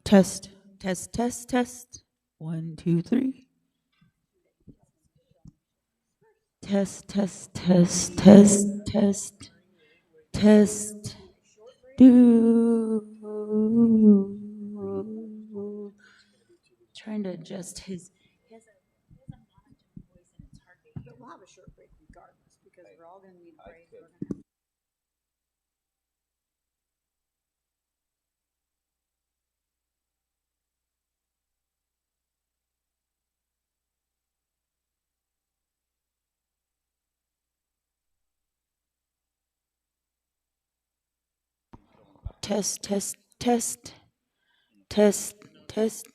Test, test, test, test. 1, 2, 3. Test, test, test, test, test, test. Do. Trying to adjust his. He has a monotone voice and it's hard to hear. We'll have a short break regardless because we're all going to need a break. We're gonna test, test, test, test, test.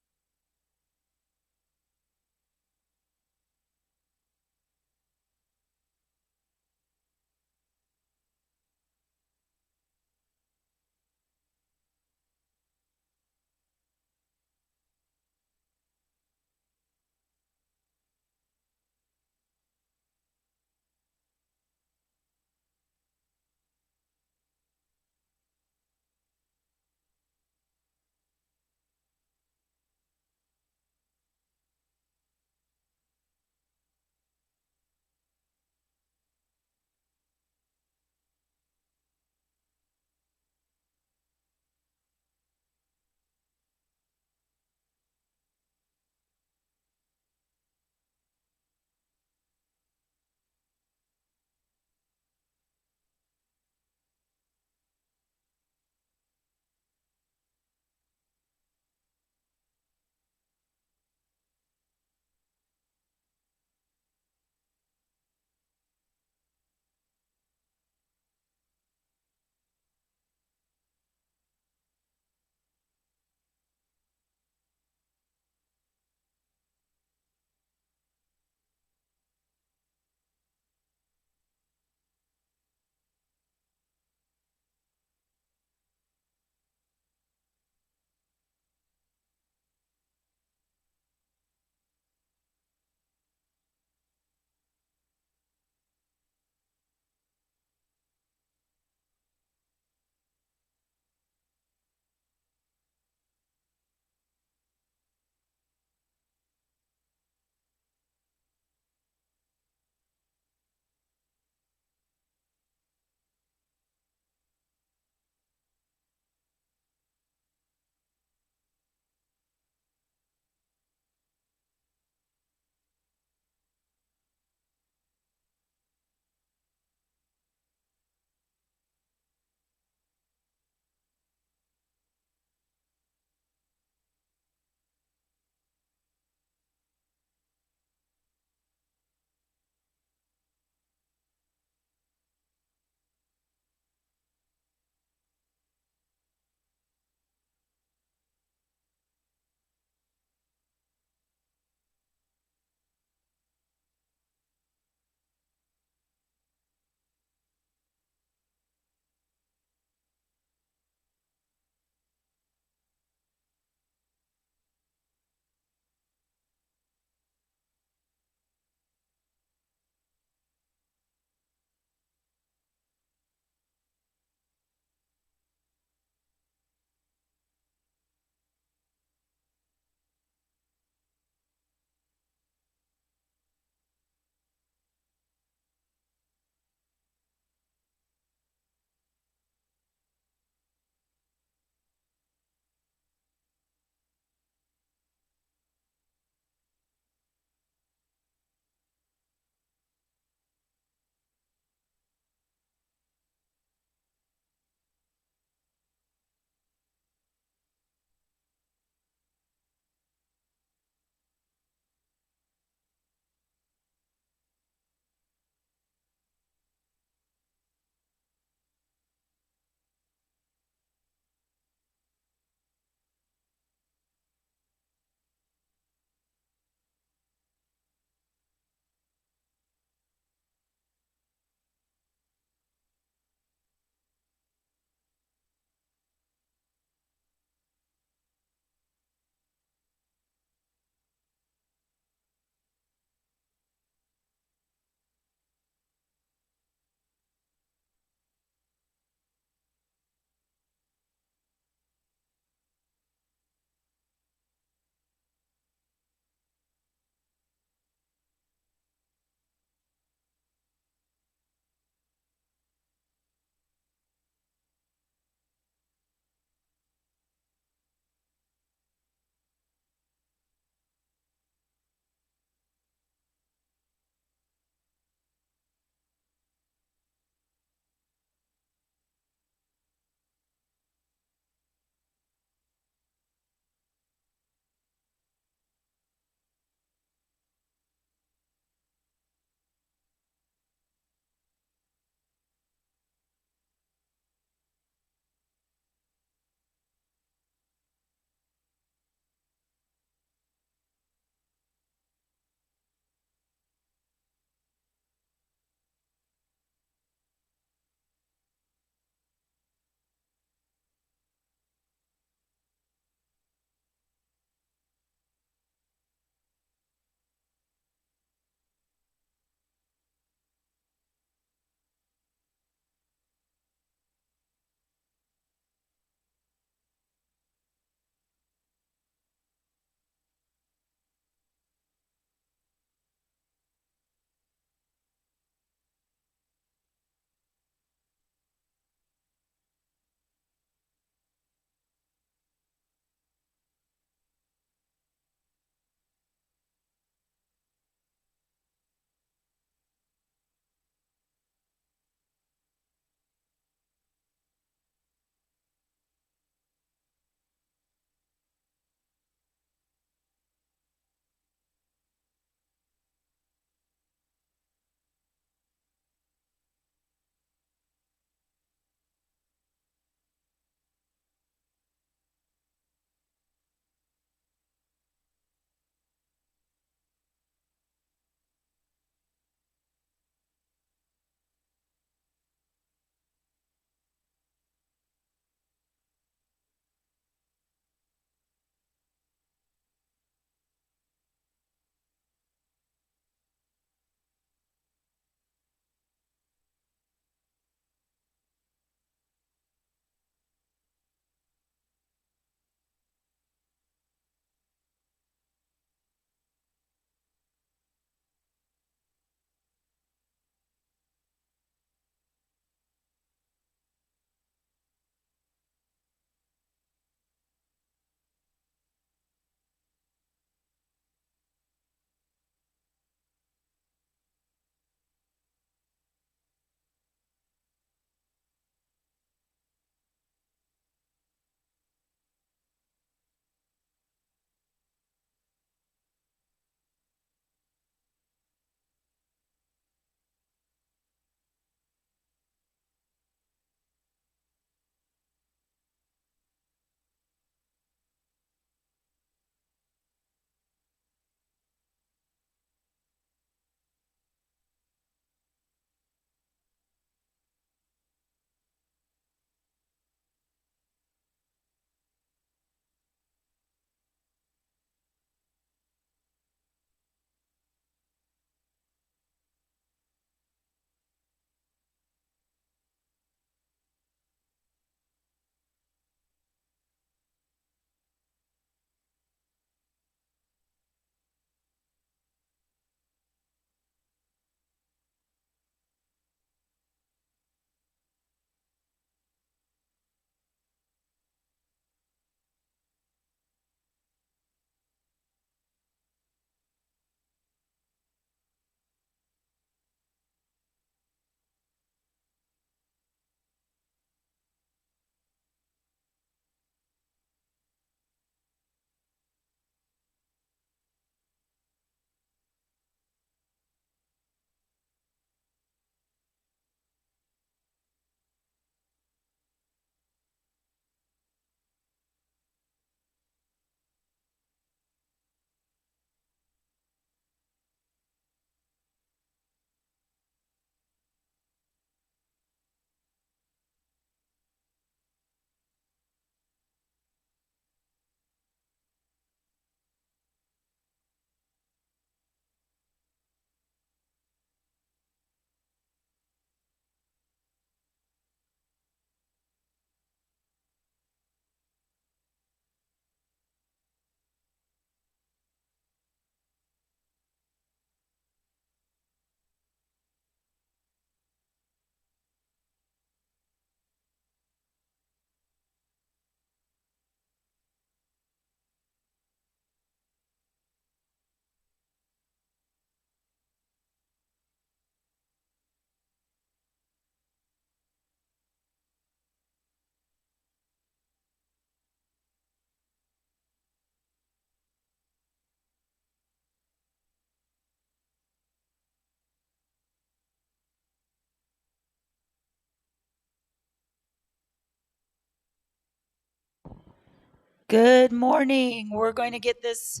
Good morning. We're going to get this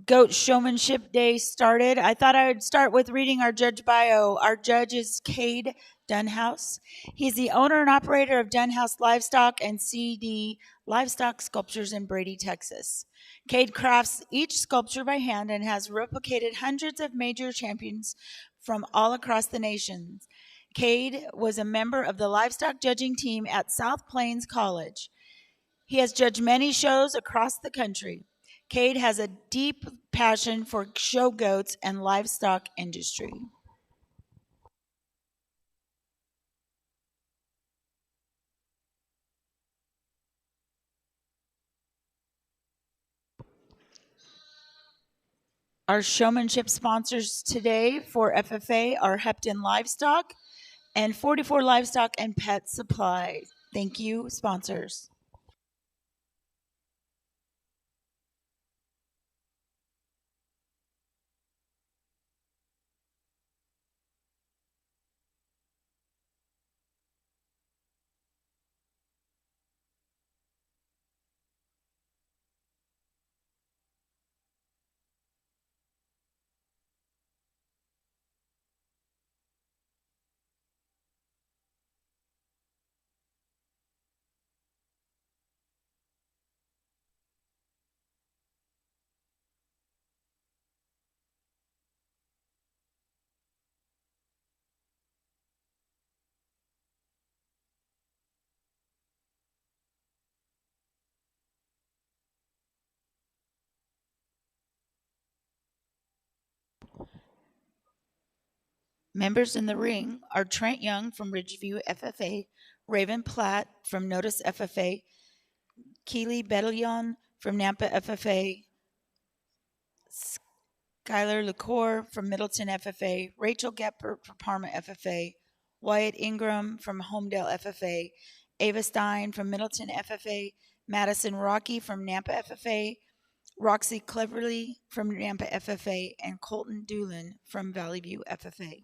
Goat Showmanship Day started. I thought I would start with reading our judge bio. Our judge is Cade Dunhouse. He's the owner and operator of Dunhouse Livestock and CD Livestock Sculptures in Brady, Texas. Cade crafts each sculpture by hand and has replicated hundreds of major champions from all across the nation. Cade was a member of the livestock judging team at South Plains College. He has judged many shows across the country. Cade has a deep passion for show goats and livestock industry. Our showmanship sponsors today for FFA are Hepton Livestock and 44 Livestock and Pet Supply. Thank you, sponsors. Members in the ring are Trent Young from Ridgeview FFA, Raven Platt from Notice FFA, Keely Bedillon from Nampa FFA, Skylar LaCour from Middleton FFA, Rachel Gepper from Parma FFA, Wyatt Ingram from Homedale FFA, Ava Stein from Middleton FFA, Madison Rocky from Nampa FFA, Roxy Cleverly from Nampa FFA, and Colton Doolin from Valley View FFA.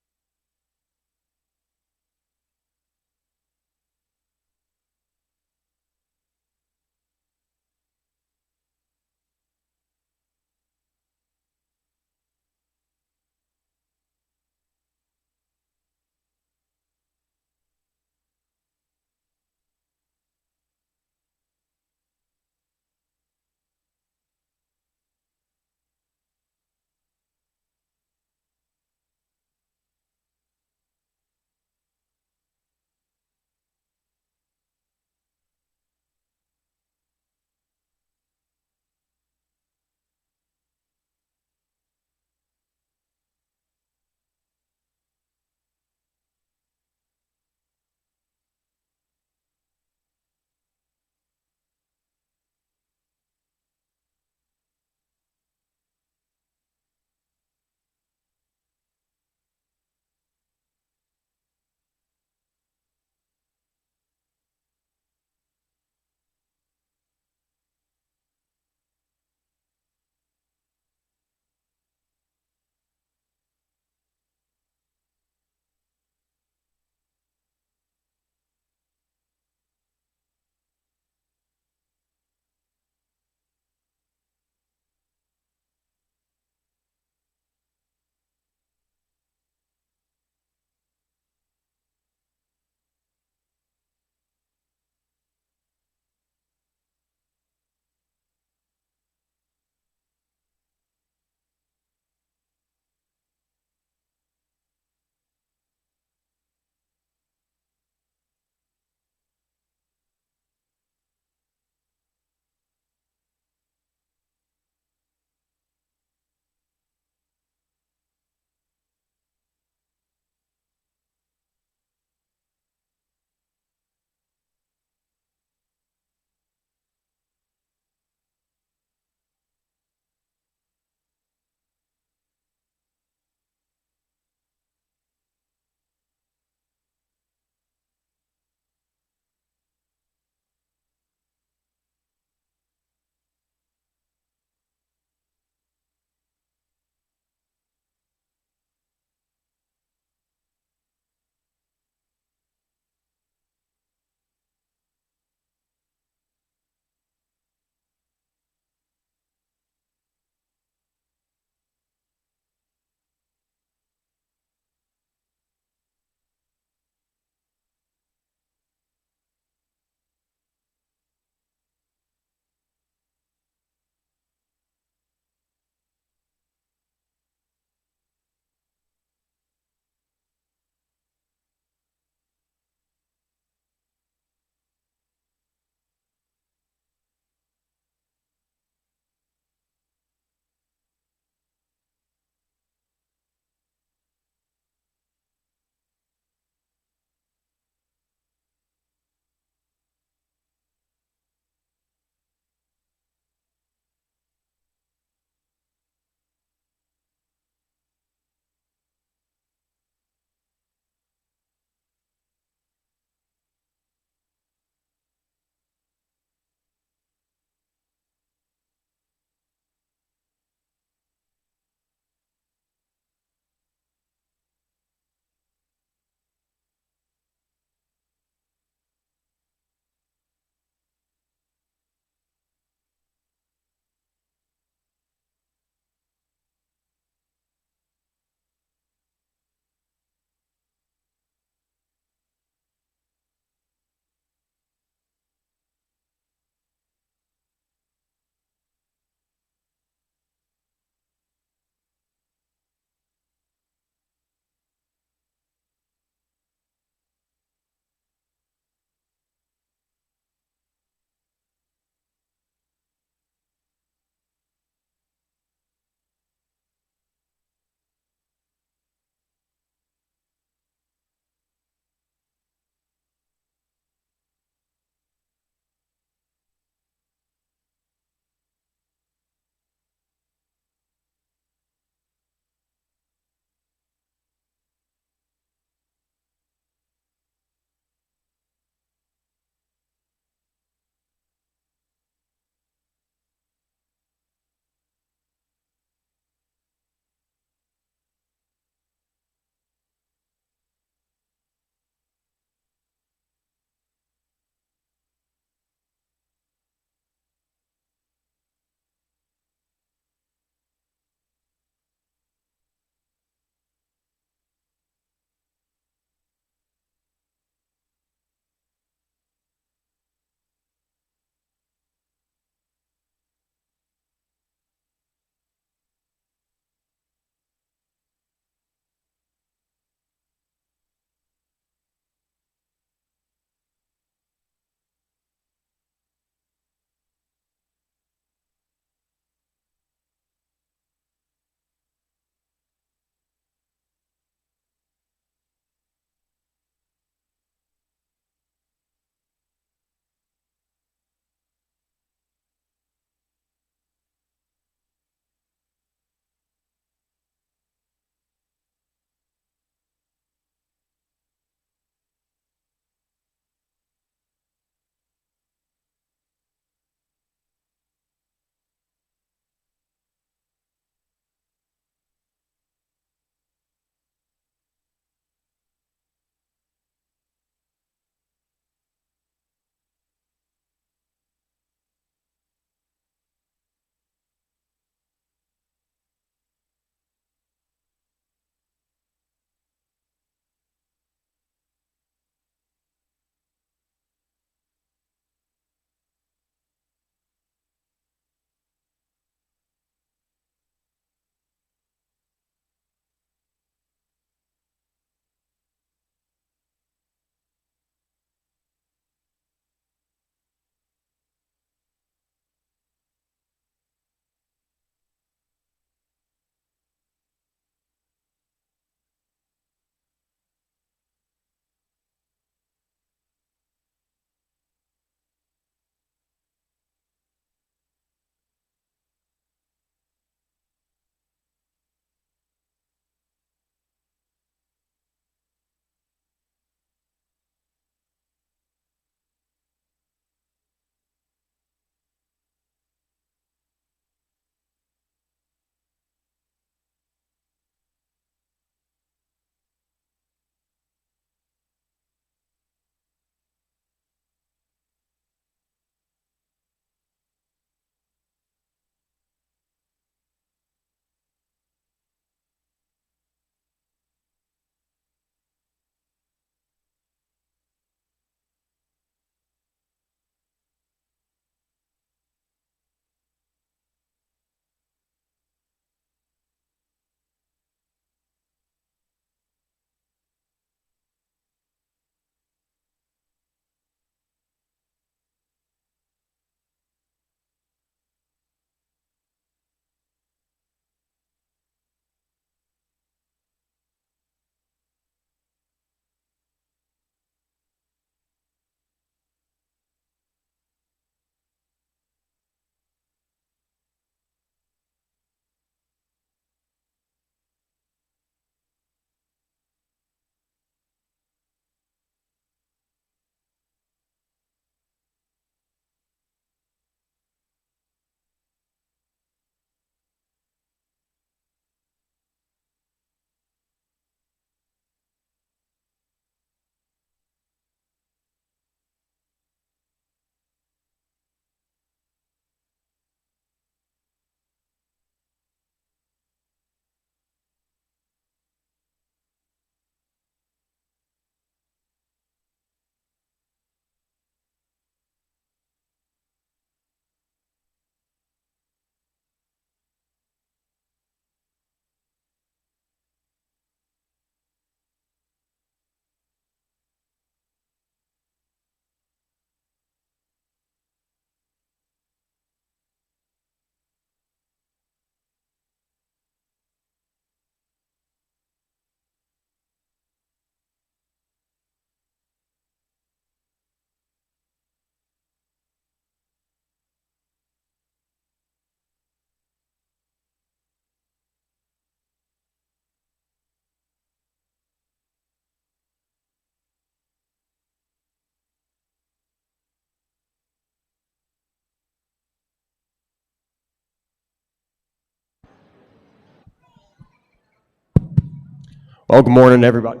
Well, good morning, everybody.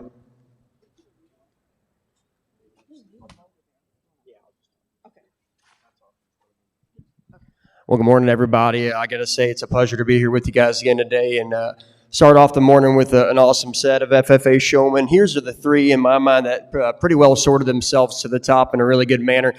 Well, good morning, everybody. I got to say, it's a pleasure to be here with you guys again today and start off the morning with an awesome set of FFA showmen. Here's are the three in my mind that pretty well sorted themselves to the top in a really good manner.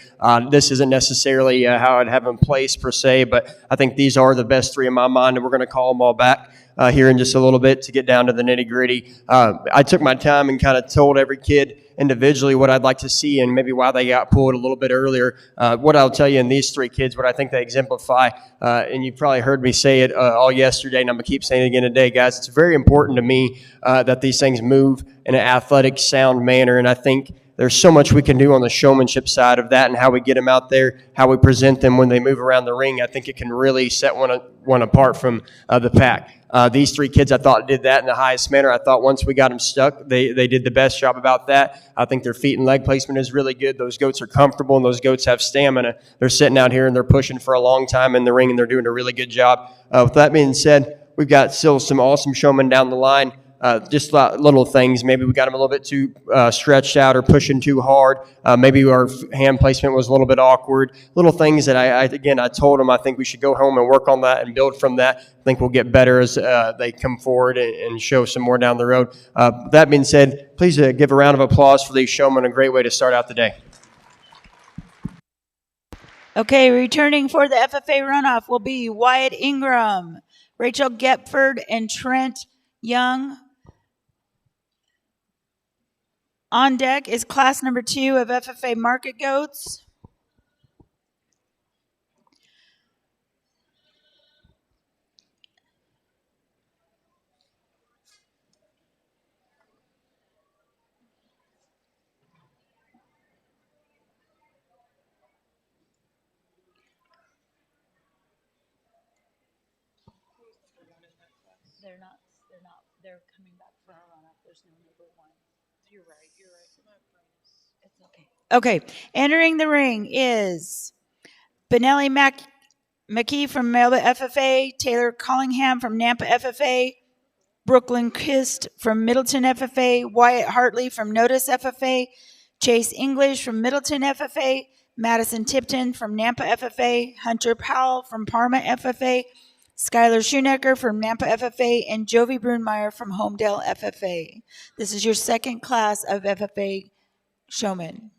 This isn't necessarily how I'd have them placed per se, but I think these are the best three in my mind, and we're going to call them all back. Here in just a little bit to get down to the nitty gritty. I took my time and kind of told every kid individually what I'd like to see and maybe why they got pulled a little bit earlier. What I'll tell you in these three kids, what I think they exemplify, and you probably heard me say it all yesterday, and I'm going to keep saying it again today, guys. It's very important to me that these things move in an athletic, sound manner, and I think there's so much we can do on the showmanship side of that and how we get them out there, how we present them when they move around the ring. I think it can really set one apart from the pack. These three kids, I thought, did that in the highest manner. I thought once we got them stuck, they did the best job about that. I think their feet and leg placement is really good. Those goats are comfortable, and those goats have stamina. They're sitting out here, and they're pushing for a long time in the ring, and they're doing a really good job. With that being said, we've got still some awesome showmen down the line. Just little things. Maybe we got them a little bit too stretched out or pushing too hard. Maybe our hand placement was a little bit awkward. Little things that I told them I think we should go home and work on that and build from that. I think we'll get better as they come forward and show some more down the road. That being said, please give a round of applause for these showmen. A great way to start out the day. Okay, returning for the FFA runoff will be Wyatt Ingram, Rachel Gepford, and Trent Young. On deck is class number 2 of FFA Market Goats. They're coming back for our runoff. There's no number 1. You're right. It's okay. Okay, entering the ring is Benelli McKee from Melba FFA, Taylor Collingham from Nampa FFA, Brooklyn Kist from Middleton FFA, Wyatt Hartley from Notice FFA, Chase English from Middleton FFA, Madison Tipton from Nampa FFA, Hunter Powell from Parma FFA, Skylar Schoenecker from Nampa FFA, and Jovi Brunmeyer from Homedale FFA. This is your second class of FFA showmen.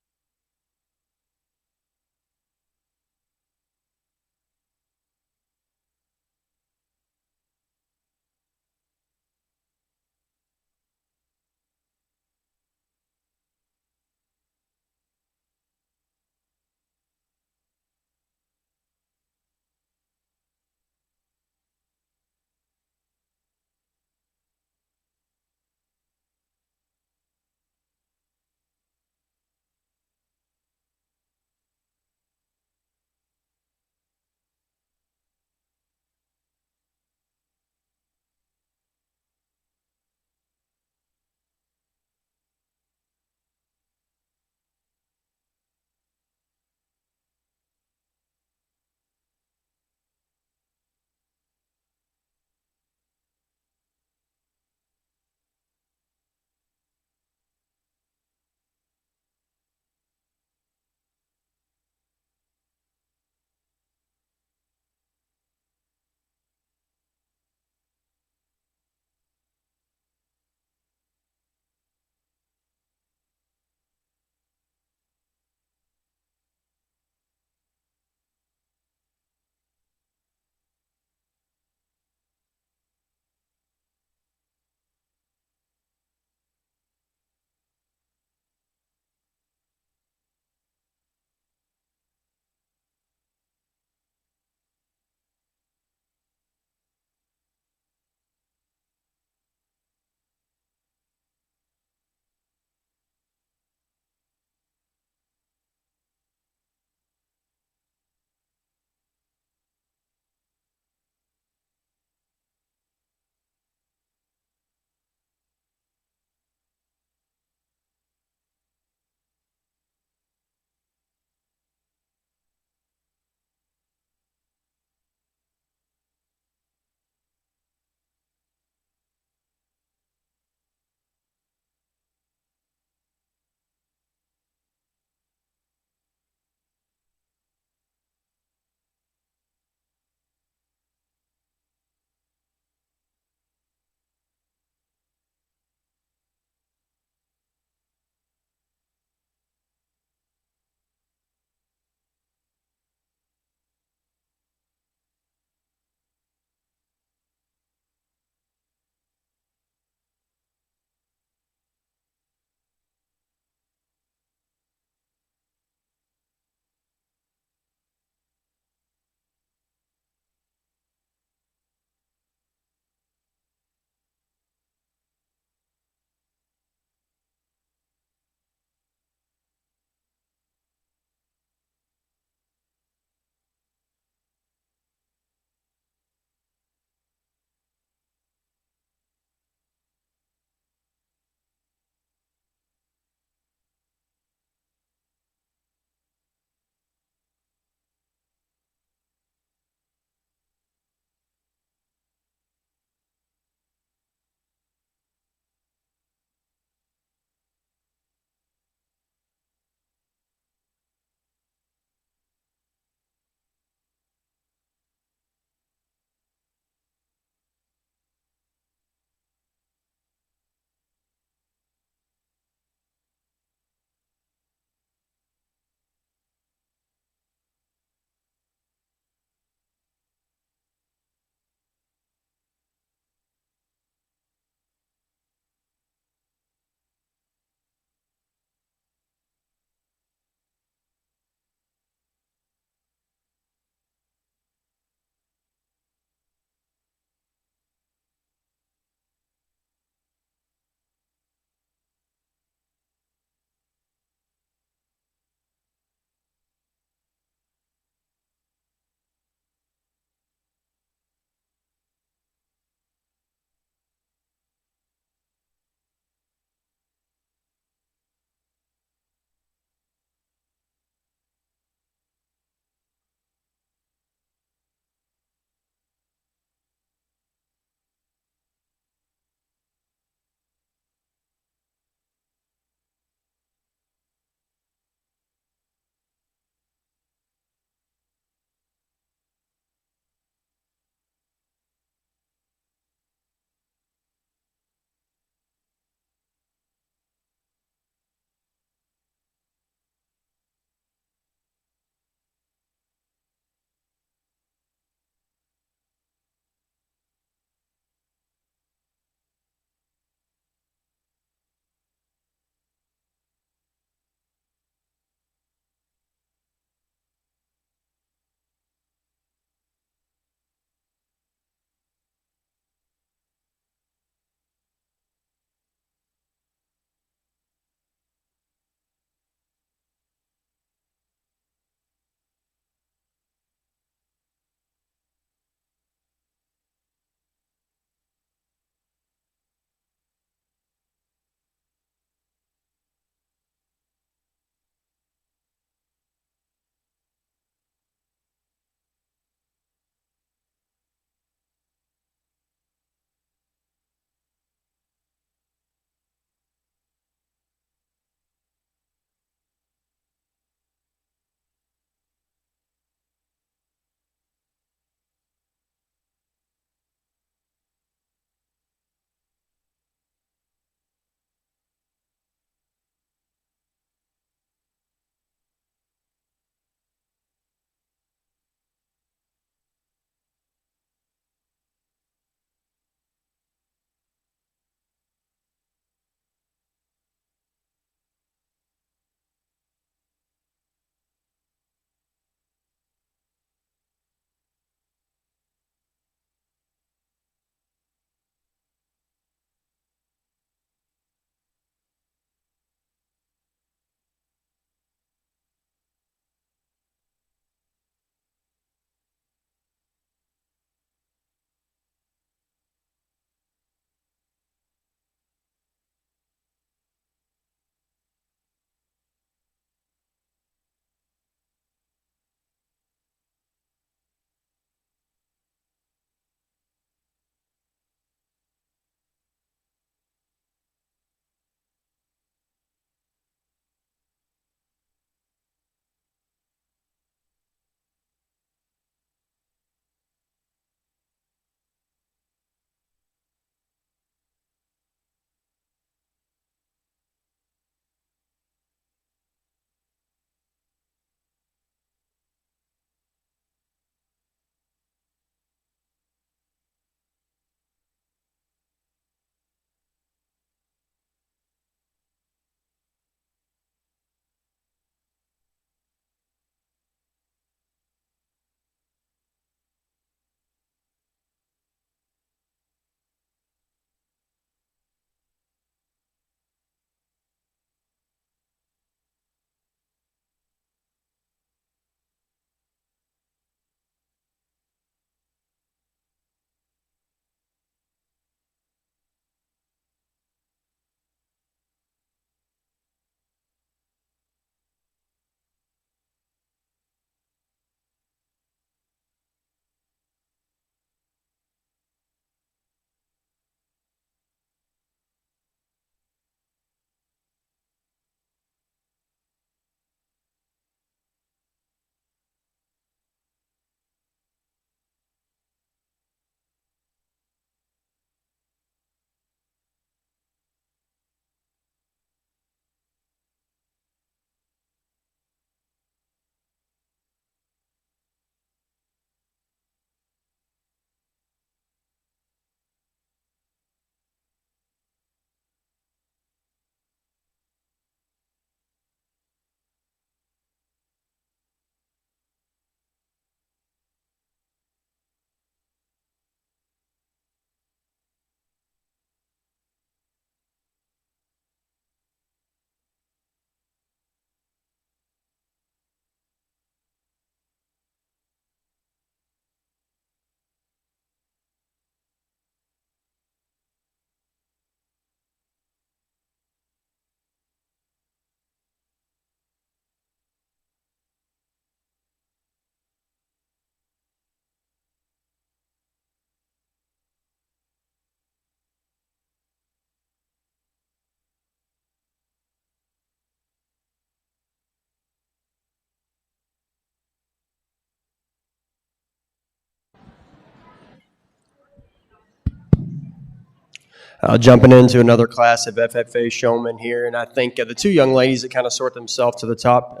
jumping into another class of FFA showmen here. And I think the two young ladies that kind of sort themselves to the top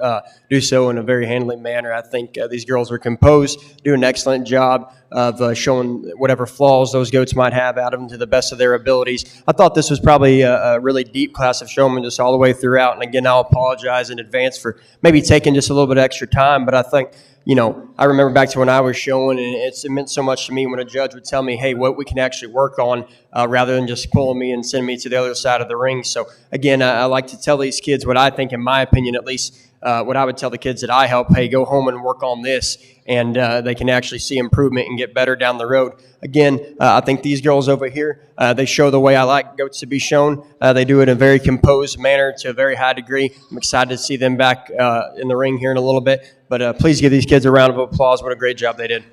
do so in a very handling manner. I think these girls are composed, do an excellent job of showing whatever flaws those goats might have out of them to the best of their abilities. I thought this was probably a really deep class of showmen just all the way throughout. And again, I'll apologize in advance for maybe taking just a little bit extra time, but I think I remember back to when I was showing, and it meant so much to me when a judge would tell me, hey, what we can actually work on rather than just pulling me and sending me to the other side of the ring. So, again, I like to tell these kids what I think, in my opinion at least, what I would tell the kids that I help, hey, go home and work on this, and they can actually see improvement and get better down the road. Again, I think these girls over here, they show the way I like goats to be shown. They do it in a very composed manner to a very high degree. I'm excited to see them back in the ring here in a little bit. But please give these kids a round of applause. What a great job they did.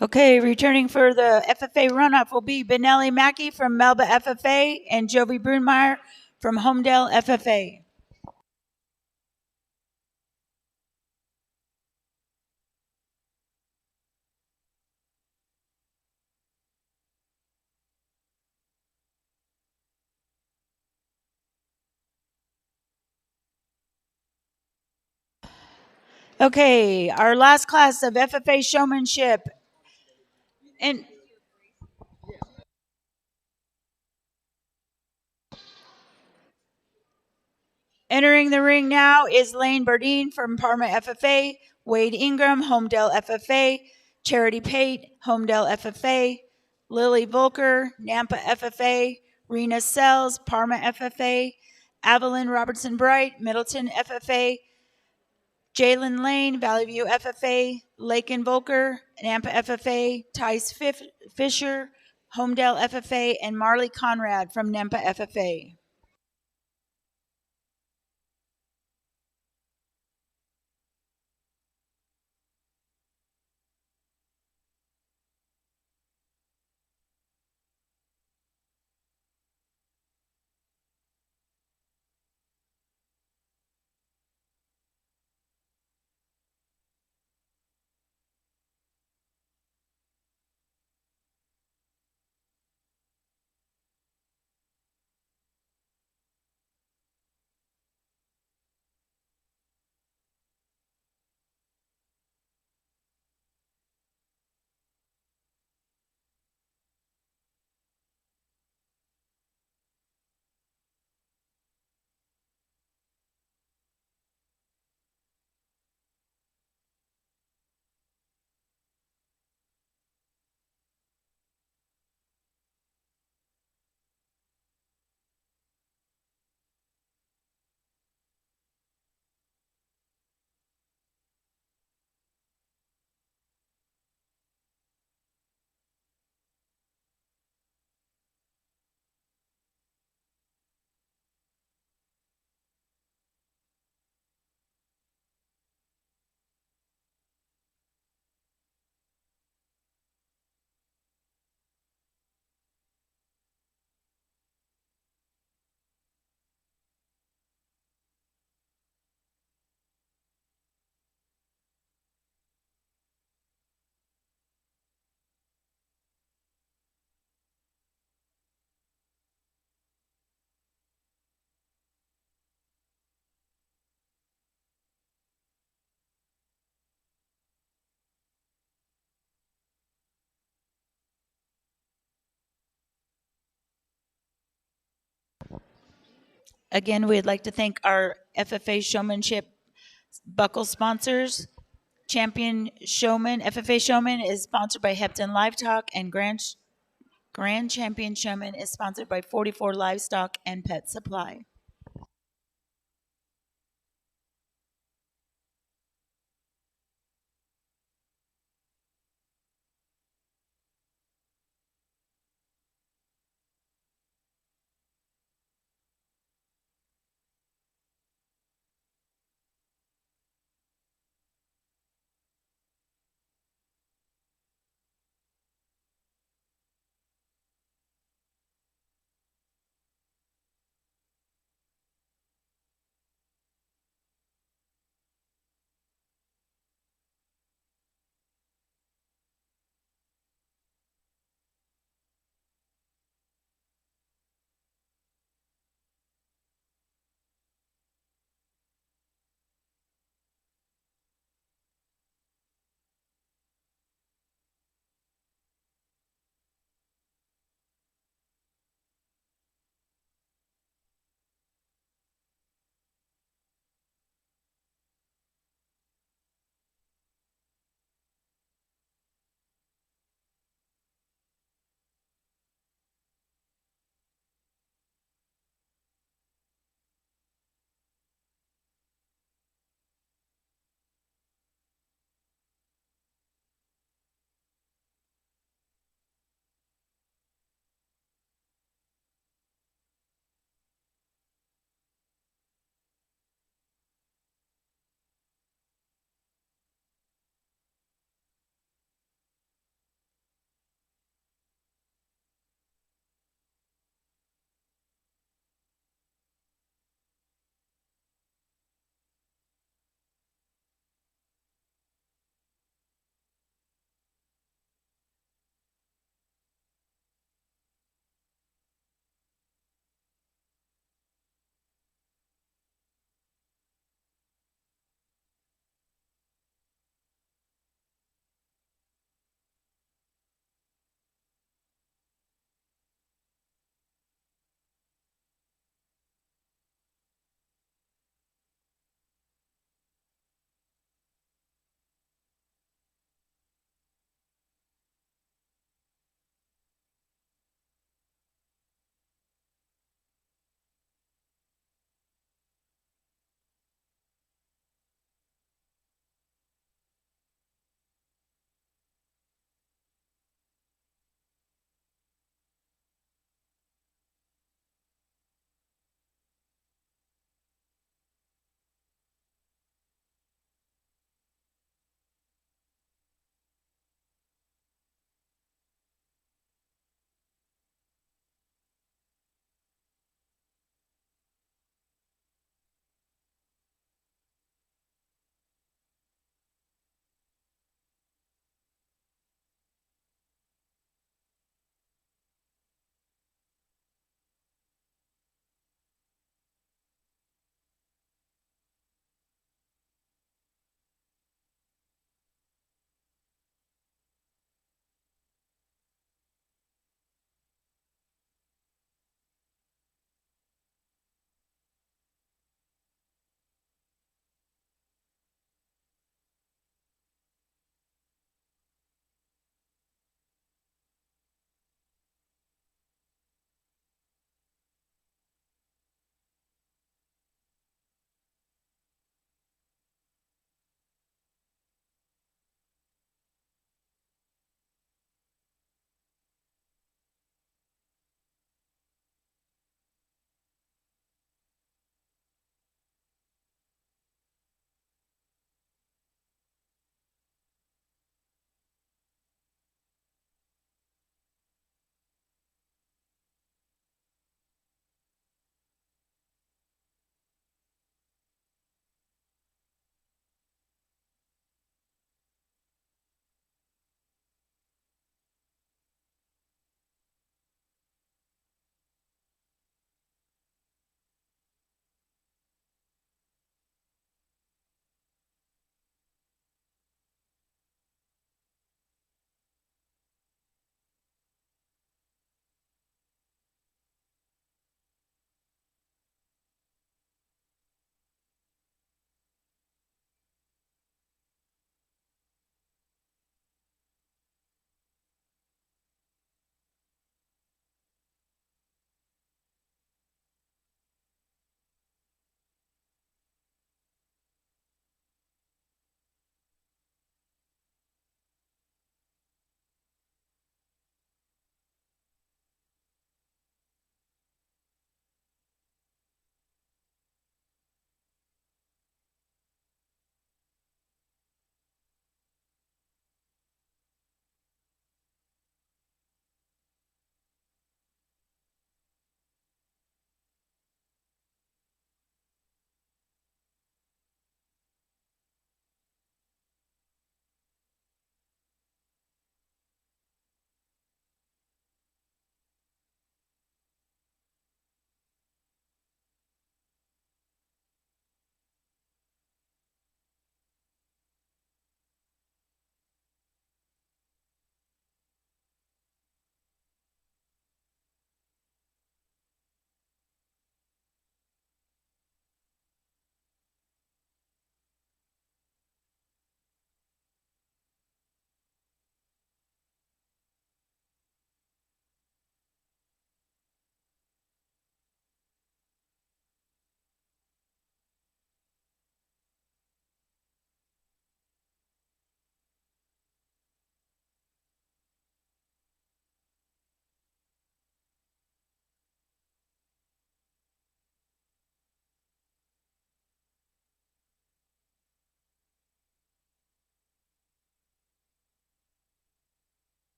Okay, returning for the FFA runoff will be Benelli Mackey from Melba FFA and Jovi Brunmeyer from Homedale FFA. Okay, our last class of FFA showmanship. And entering the ring now is Lane Bardine from Parma FFA, Wade Ingram, Homedale FFA, Charity Pate, Homedale FFA, Lily Volker, Nampa FFA, Rena Sells, Parma FFA, Evelyn Robertson Bright, Middleton FFA, Jalen Lane, Valley View FFA, Lakin Volker, Nampa FFA, Tice Fisher, Homedale FFA, and Marley Conrad from Nampa FFA. Again, we'd like to thank our FFA showmanship buckle sponsors. Champion Showman, FFA Showman is sponsored by Hepton Livestock, and Grand Champion Showman is sponsored by 44 Livestock and Pet Supply.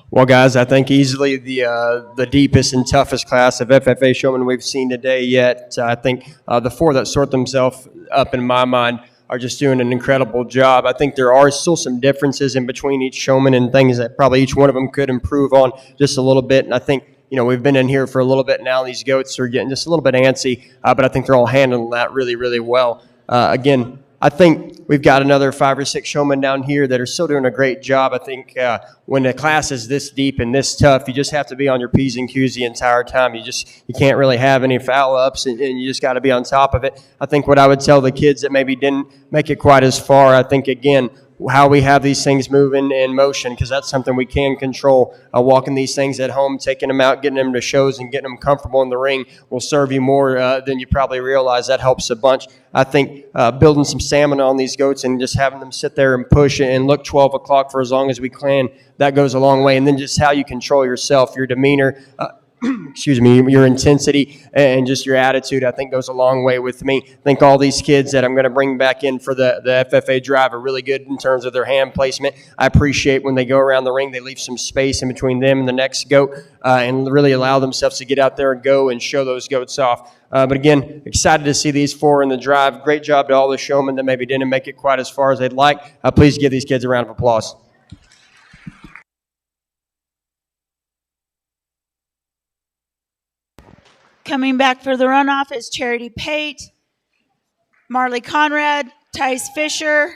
Well, guys, I think easily the deepest and toughest class of FFA showmen we've seen today yet. I think the four that sort themselves up in my mind are just doing an incredible job. I think there are still some differences in between each showman and things that probably each one of them could improve on just a little bit. And I think we've been in here for a little bit now. These goats are getting just a little bit antsy, but I think they're all handling that really, really well. Again, I think we've got another 5 or 6 showmen down here that are still doing a great job. I think when the class is this deep and this tough, you just have to be on your P's and Q's the entire time. You can't really have any foul ups, and you just got to be on top of it. I think what I would tell the kids that maybe didn't make it quite as far, I think again, how we have these things moving in motion, because that's something we can control. Walking these things at home, taking them out, getting them to shows, and getting them comfortable in the ring will serve you more than you probably realize. That helps a bunch. I think building some stamina on these goats and just having them sit there and push and look 12 o'clock for as long as we can, that goes a long way. And then just how you control yourself, your demeanor, excuse me, your intensity and just your attitude, I think goes a long way with me. I think all these kids that I'm going to bring back in for the FFA drive are really good in terms of their hand placement. I appreciate when they go around the ring, they leave some space in between them and the next goat and really allow themselves to get out there and go and show those goats off. But again, excited to see these four in the drive. Great job to all the showmen that maybe didn't make it quite as far as they'd like. Please give these kids a round of applause. Coming back for the runoff is Charity Pate, Marley Conrad, Tice Fisher,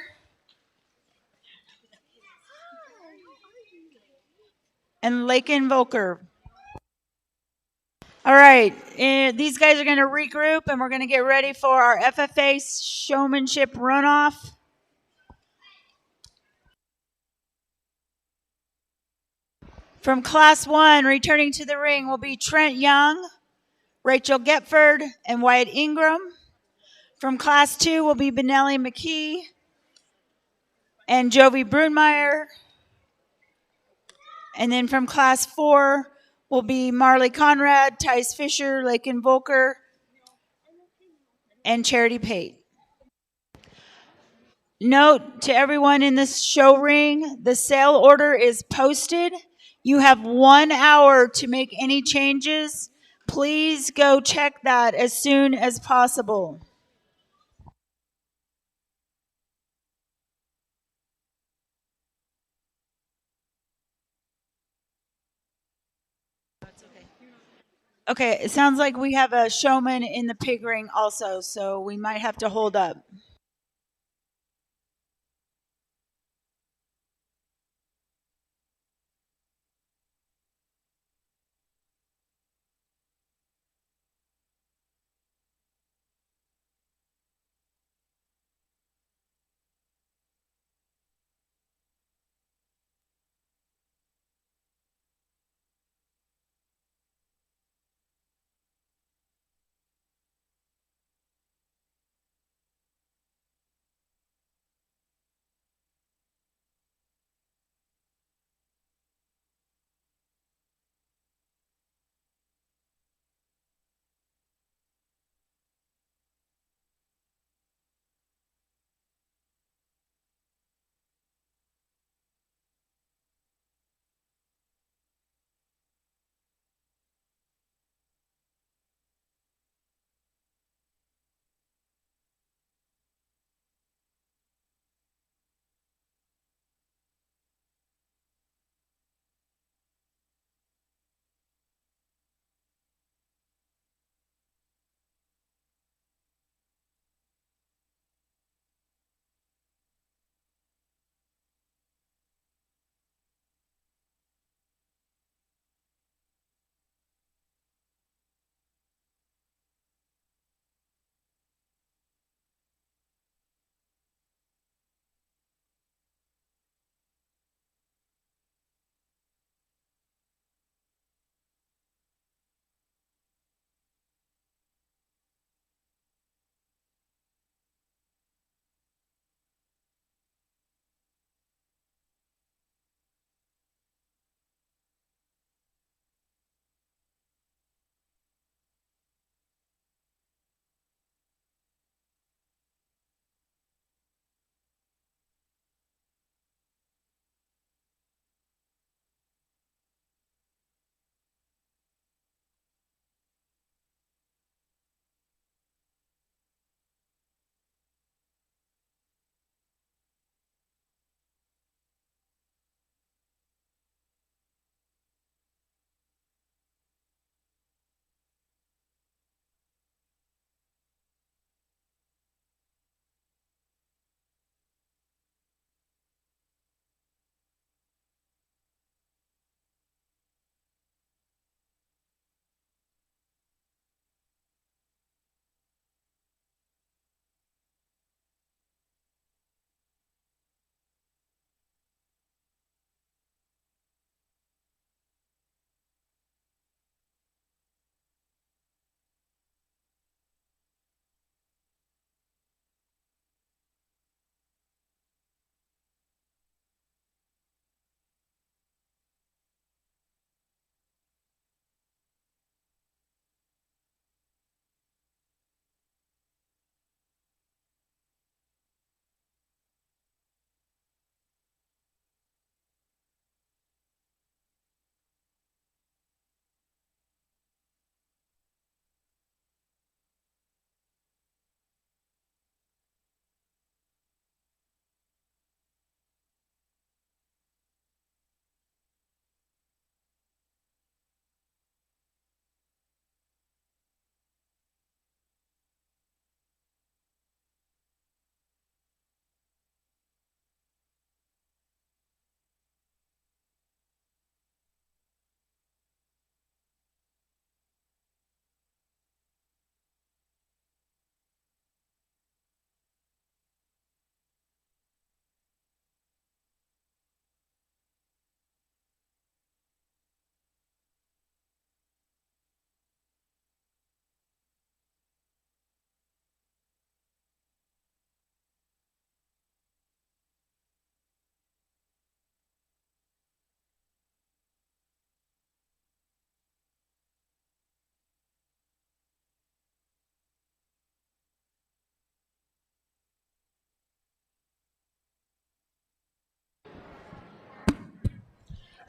and Lakin Volker. All right, these guys are going to regroup, and we're going to get ready for our FFA Showmanship runoff. From Class 1, returning to the ring will be Trent Young, Rachel Getford, and Wyatt Ingram. From Class 2 will be Benelli McKee and Jovi Brunmeyer. And then from Class 4 will be Marley Conrad, Tice Fisher, Lakin Volker, and Charity Pate. Note to everyone in this show ring, the sale order is posted. You have 1 hour to make any changes. Please go check that as soon as possible. Okay, it sounds like we have a showman in the pig ring also, so we might have to hold up.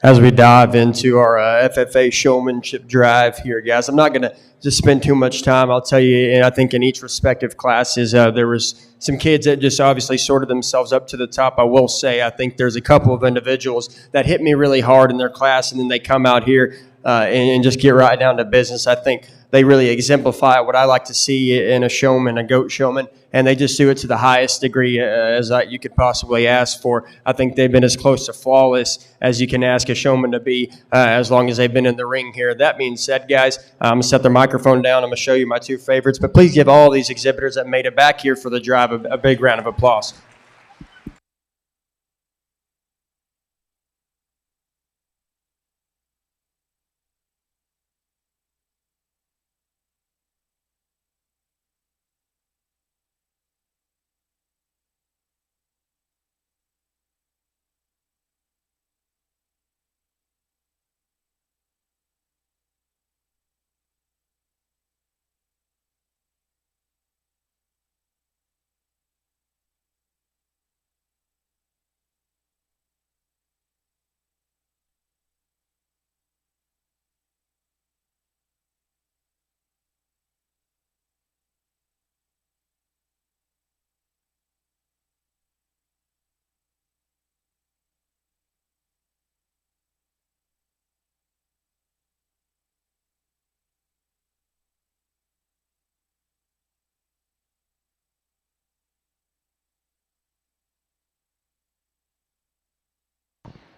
as we dive into our FFA showmanship drive here, guys. I'm not going to just spend too much time. I'll tell you, and I think in each respective classes, there was some kids that just obviously sorted themselves up to the top. I will say, I think there's a couple of individuals that hit me really hard in their class, and then they come out here and just get right down to business. I think they really exemplify what I like to see in a showman, a goat showman, and they just do it to the highest degree as you could possibly ask for. I think they've been as close to flawless as you can ask a showman to be as long as they've been in the ring here. That being said, guys, I'm going to set their microphone down. I'm going to show you my two favorites, but please give all these exhibitors that made it back here for the drive a big round of applause.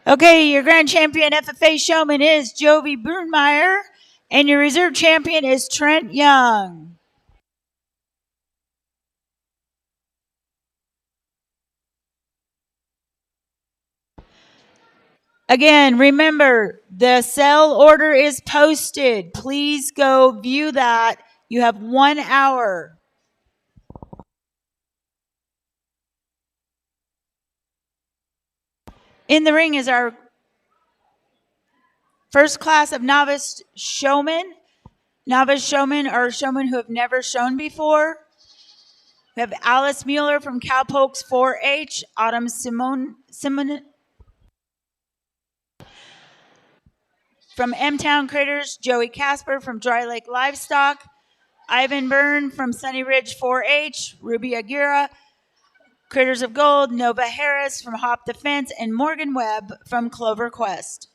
Okay, your grand champion FFA showman is Jovi Brunmeyer, and your reserve champion is Trent Young. Again, remember, the sell order is posted. Please go view that. You have 1 hour. In the ring is our first class of novice showmen. Novice showmen are showmen who have never shown before. We have Alice Mueller from Cowpokes 4-H, Autumn Simone from M-Town Critters, Joey Casper from Dry Lake Livestock, Ivan Byrne from Sunny Ridge 4-H, Ruby Aguirre, Critters of Gold, Nova Harris from Hop Defense, and Morgan Webb from Clover Quest.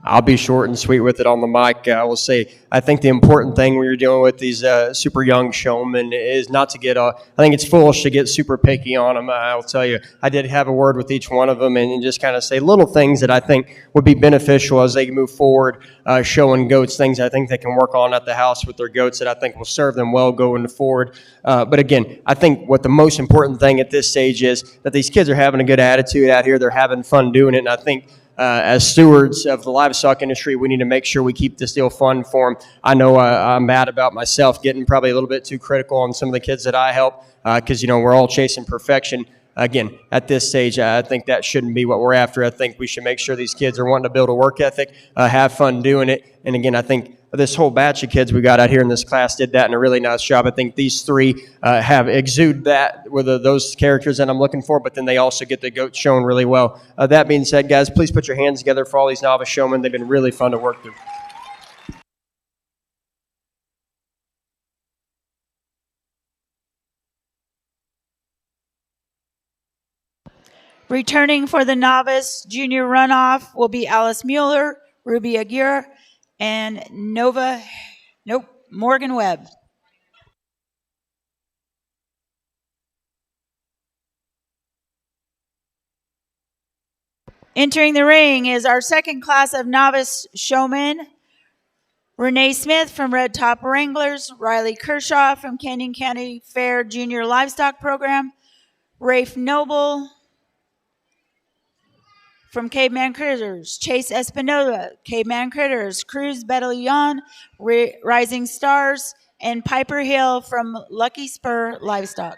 I'll be short and sweet with it on the mic. I will say, I think the important thing when you're dealing with these super young showmen is not to get, I think it's foolish to get super picky on them. I'll tell you, I did have a word with each one of them and just kind of say little things that I think would be beneficial as they move forward, showing goats, things I think they can work on at the house with their goats that I think will serve them well going forward. But again, I think what the most important thing at this stage is that these kids are having a good attitude out here. They're having fun doing it. And I think as stewards of the livestock industry, we need to make sure we keep this deal fun for them. I know I'm mad about myself getting probably a little bit too critical on some of the kids that I help because, we're all chasing perfection. Again, at this stage, I think that shouldn't be what we're after. I think we should make sure these kids are wanting to build a work ethic, have fun doing it. And again, I think this whole batch of kids we got out here in this class did that in a really nice job. I think these three have exude that with those characters that I'm looking for, but then they also get the goats shown really well. That being said, guys, please put your hands together for all these novice showmen. They've been really fun to work through. Returning for the novice junior runoff will be Alice Mueller, Ruby Aguirre, and Morgan Webb. Entering the ring is our second class of novice showmen, Renee Smith from Red Top Wranglers, Riley Kershaw from Canyon County Fair Junior Livestock Program, Rafe Noble from Caveman Critters, Chase Espinoza, Caveman Critters, Cruz Battalion, Rising Stars, and Piper Hill from Lucky Spur Livestock.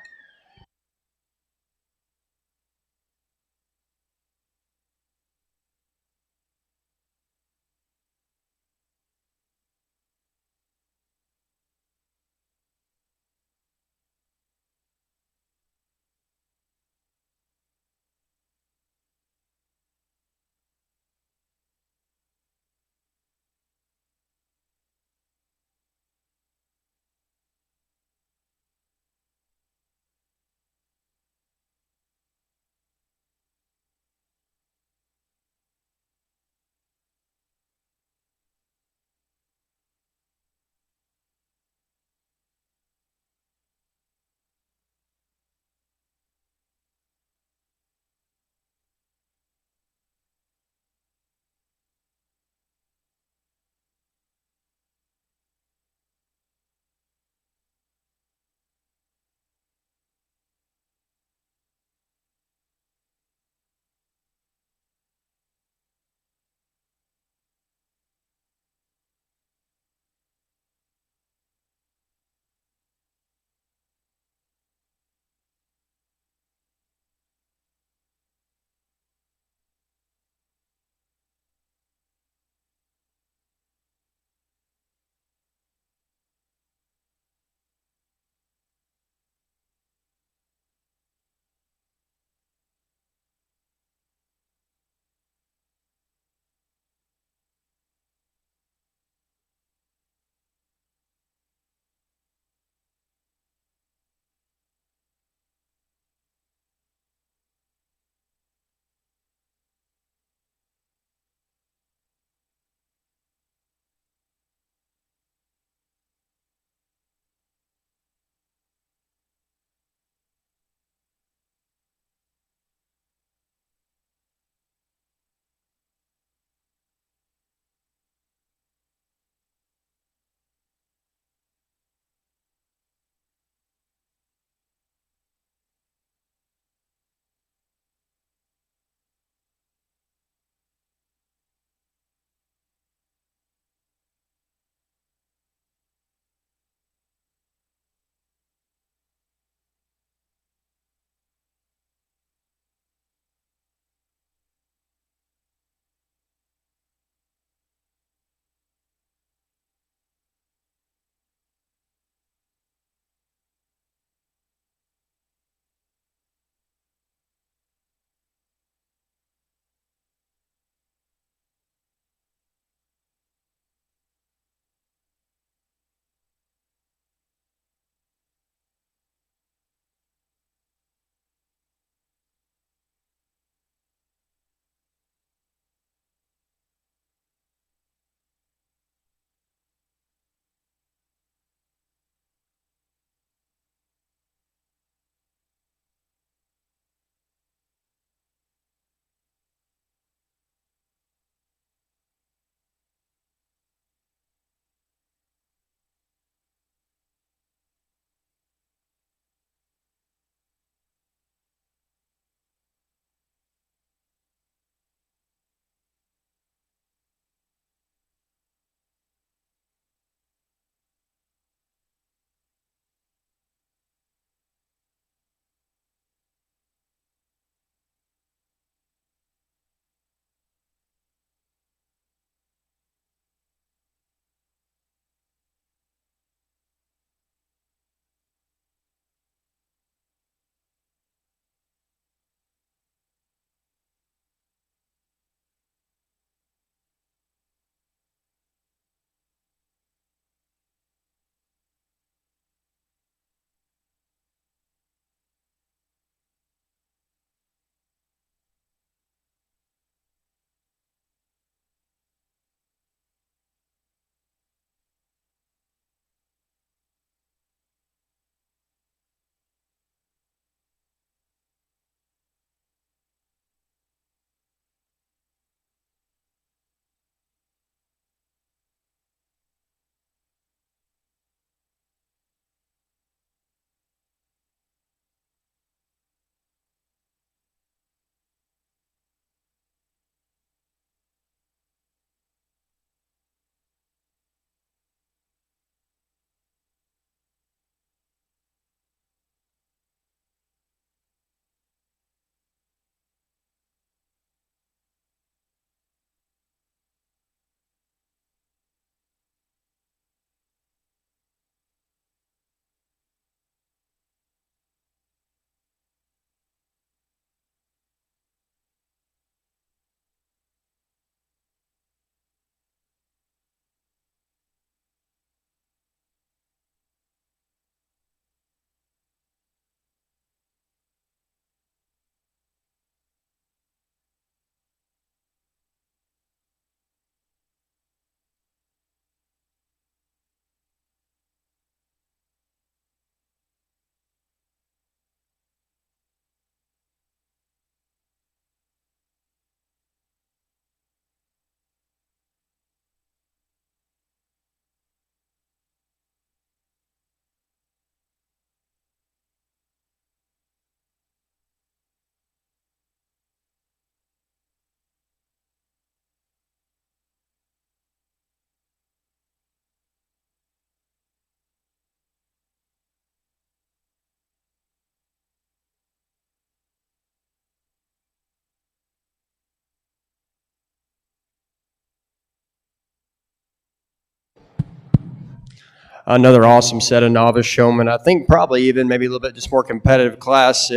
another awesome set of novice showmen. I think probably even maybe a little bit just more competitive class.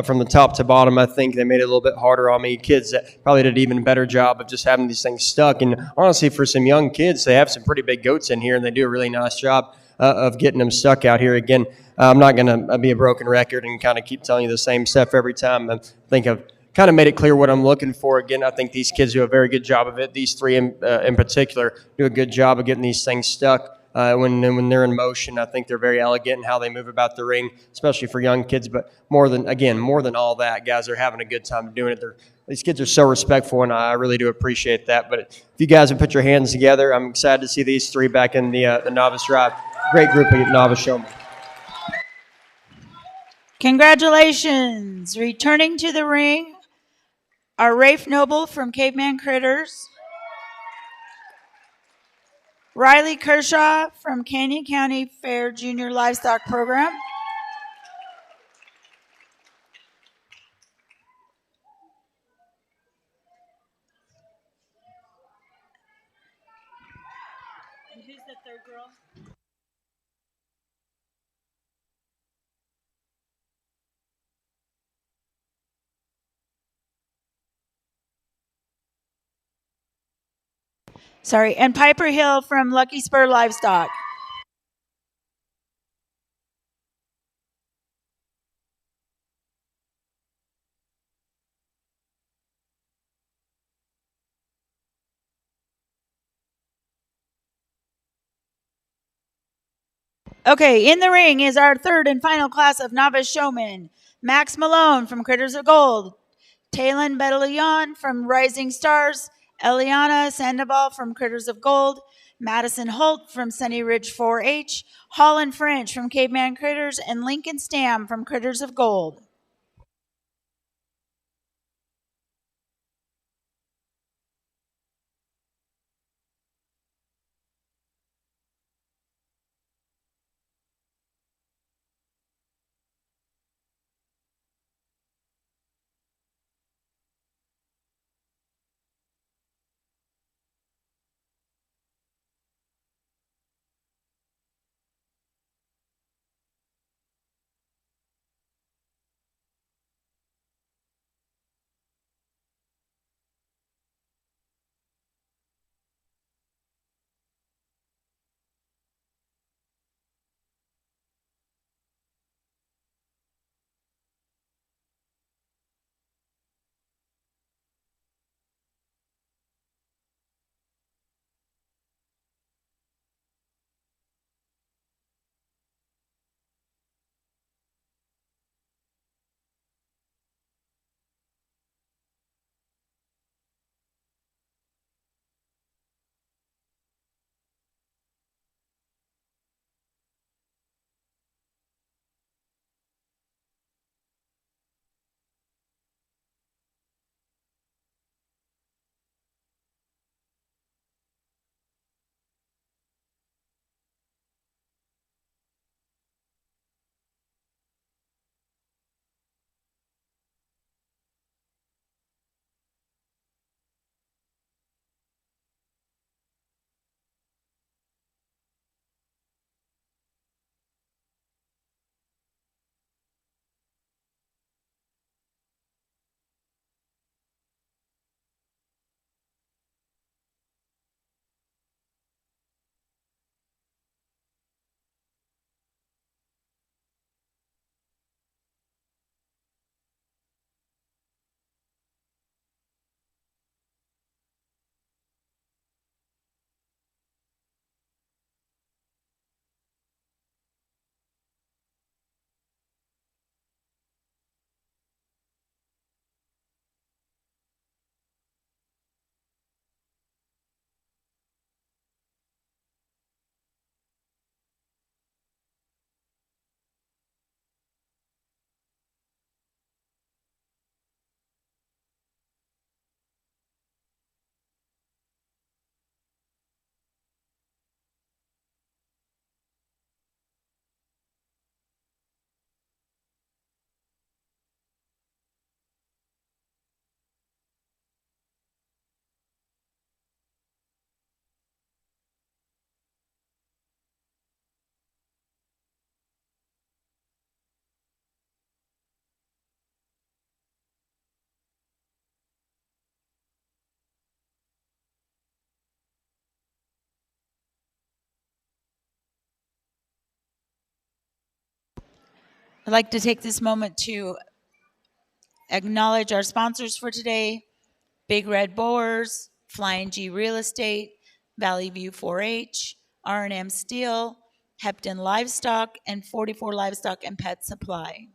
From the top to bottom, I think they made it a little bit harder on me. Kids that probably did an even better job of just having these things stuck. And honestly, for some young kids, they have some pretty big goats in here, and they do a really nice job of getting them stuck out here. Again, I'm not going to be a broken record and kind of keep telling you the same stuff every time. I think I've kind of made it clear what I'm looking for. Again, I think these kids do a very good job of it. These three in particular do a good job of getting these things stuck. When they're in motion, I think they're very elegant in how they move about the ring, especially for young kids. But more than all that, guys are having a good time doing it. These kids are so respectful, and I really do appreciate that. But if you guys would put your hands together, I'm excited to see these three back in the novice drive. Great group of novice showmen. Congratulations. Returning to the ring are Rafe Noble from Caveman Critters, Riley Kershaw from Canyon County Fair Junior Livestock Program, and who's the third girl? Sorry, and Piper Hill from Lucky Spur Livestock. Okay, in the ring is our third and final class of novice showmen. Max Malone from Critters of Gold, Talon Bedalion from Rising Stars, Eliana Sandoval from Critters of Gold, Madison Holt from Sunny Ridge 4-H, Holland French from Caveman Critters, and Lincoln Stam from Critters of Gold. I'd like to take this moment to acknowledge our sponsors for today: Big Red Boars, Flying G Real Estate, Valley View 4-H, R&M Steel, Hepton Livestock, and 44 Livestock and Pet Supply.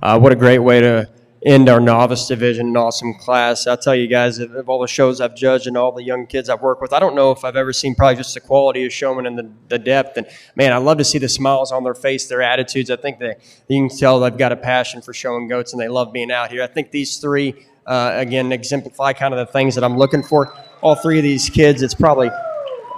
What a great way to end our novice division. An awesome class. I'll tell you guys, of all the shows I've judged and all the young kids I've worked with, I don't know if I've ever seen probably just the quality of showmen and the depth. And man, I love to see the smiles on their face, their attitudes. I think you can tell they've got a passion for showing goats and they love being out here. I think these three, again, exemplify kind of the things that I'm looking for. All three of these kids, it's probably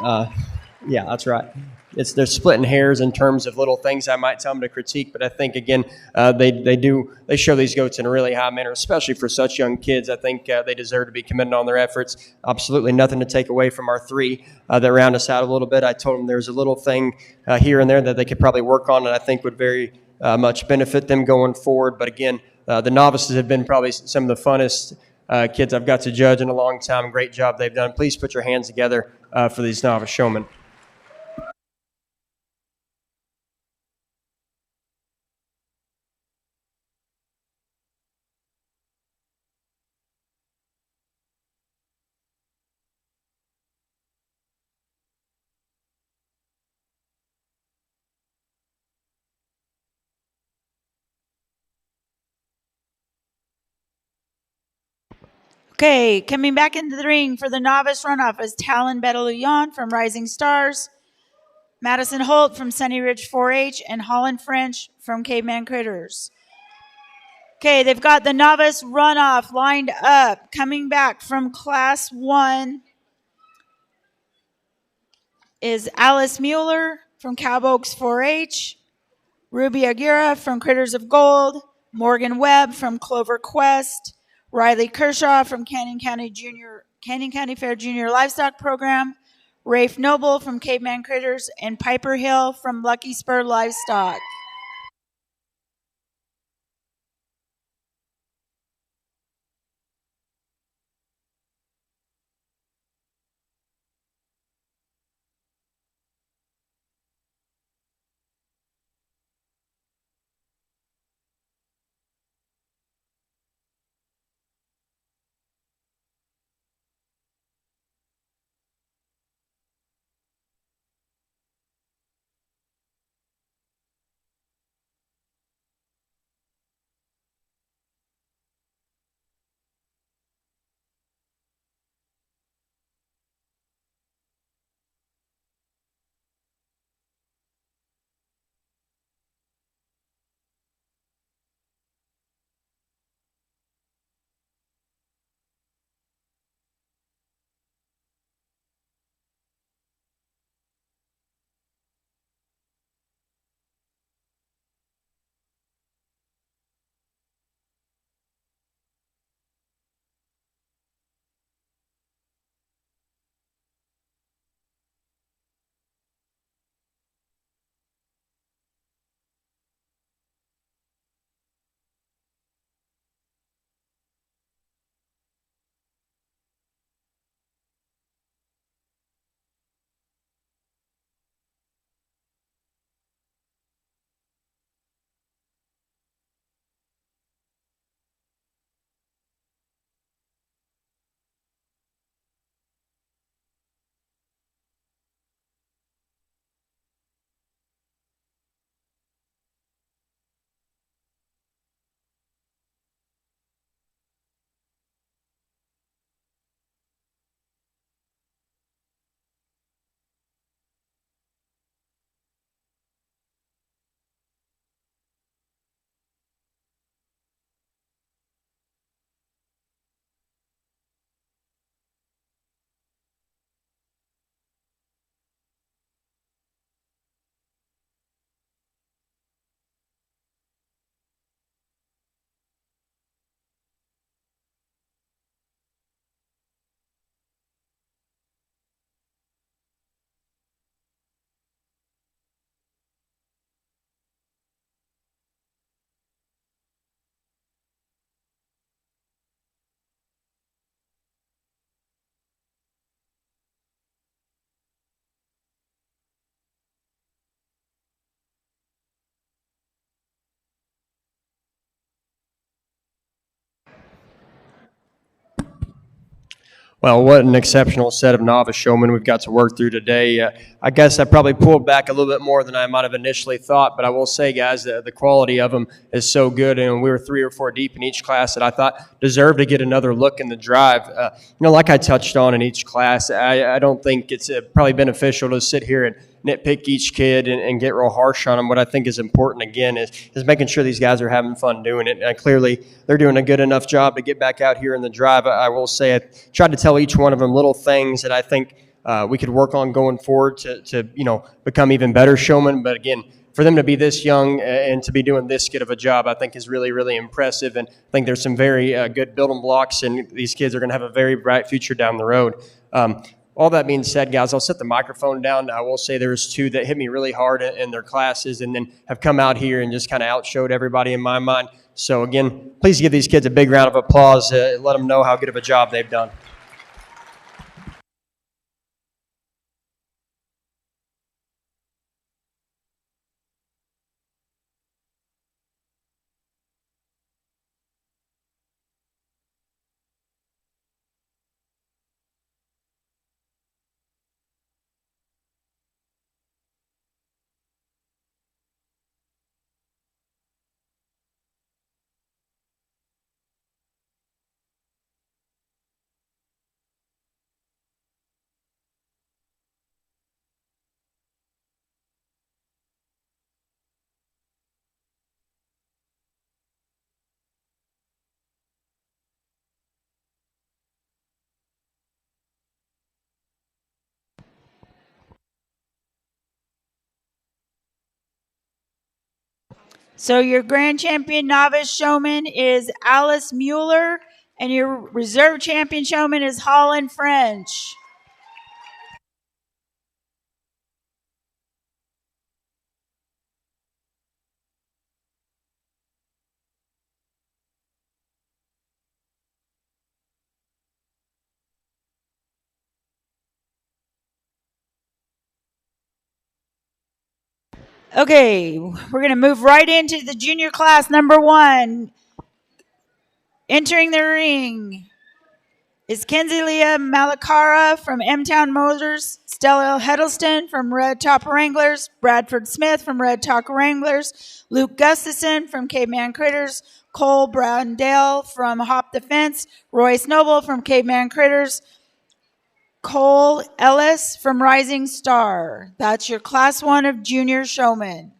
yeah, that's right. They're splitting hairs in terms of little things I might tell them to critique, but I think again they show these goats in a really high manner, especially for such young kids. I think they deserve to be commended on their efforts. Absolutely nothing to take away from our three that round us out a little bit. I told them there's a little thing here and there that they could probably work on, and I think would very much benefit them going forward. But again, the novices have been probably some of the funnest kids I've got to judge in a long time. Great job they've done. Please put your hands together for these novice showmen. Okay, coming back into the ring for the novice runoff is Talon Betelouillon from Rising Stars, Madison Holt from Sunny Ridge 4-H, and Holland French from Caveman Critters. Okay, they've got the novice runoff lined up. Coming back from Class 1 is Alice Mueller from Cowboaks 4-H, Ruby Aguirre from Critters of Gold, Morgan Webb from Clover Quest, Riley Kershaw from Canyon County Fair Junior Livestock Program, Rafe Noble from Caveman Critters, and Piper Hill from Lucky Spur Livestock. Well, what an exceptional set of novice showmen we've got to work through today. I guess I probably pulled back a little bit more than I might have initially thought, but I will say, guys, the quality of them is so good. And we were 3 or 4 deep in each class that I thought deserved to get another look in the drive. Like I touched on in each class, I don't think it's probably beneficial to sit here and nitpick each kid and get real harsh on them. What I think is important, again, is making sure these guys are having fun doing it. And clearly, they're doing a good enough job to get back out here in the drive. I will say I tried to tell each one of them little things that I think we could work on going forward to become even better showmen. But again, for them to be this young and to be doing this good of a job, I think is really, really impressive. And I think there's some very good building blocks, and these kids are going to have a very bright future down the road. All that being said, guys, I'll set the microphone down. I will say there's 2 that hit me really hard in their classes and then have come out here and just kind of outshowed everybody in my mind. So, again, please give these kids a big round of applause. Let them know how good of a job they've done. So your grand champion novice showman is Alice Mueller, and your reserve champion showman is Holland French. Okay, we're going to move right into the junior class number 1. Entering the ring is Kenzie Leah Malakara from M-Town Motors, Stella Heddleston from Red Top Wranglers, Bradford Smith from Red Top Wranglers, Luke Gustafson from Caveman Critters, Cole Browndale from Hop the Fence, Royce Noble from Caveman Critters, Cole Ellis from Rising Star. That's your class 1 of junior showmen.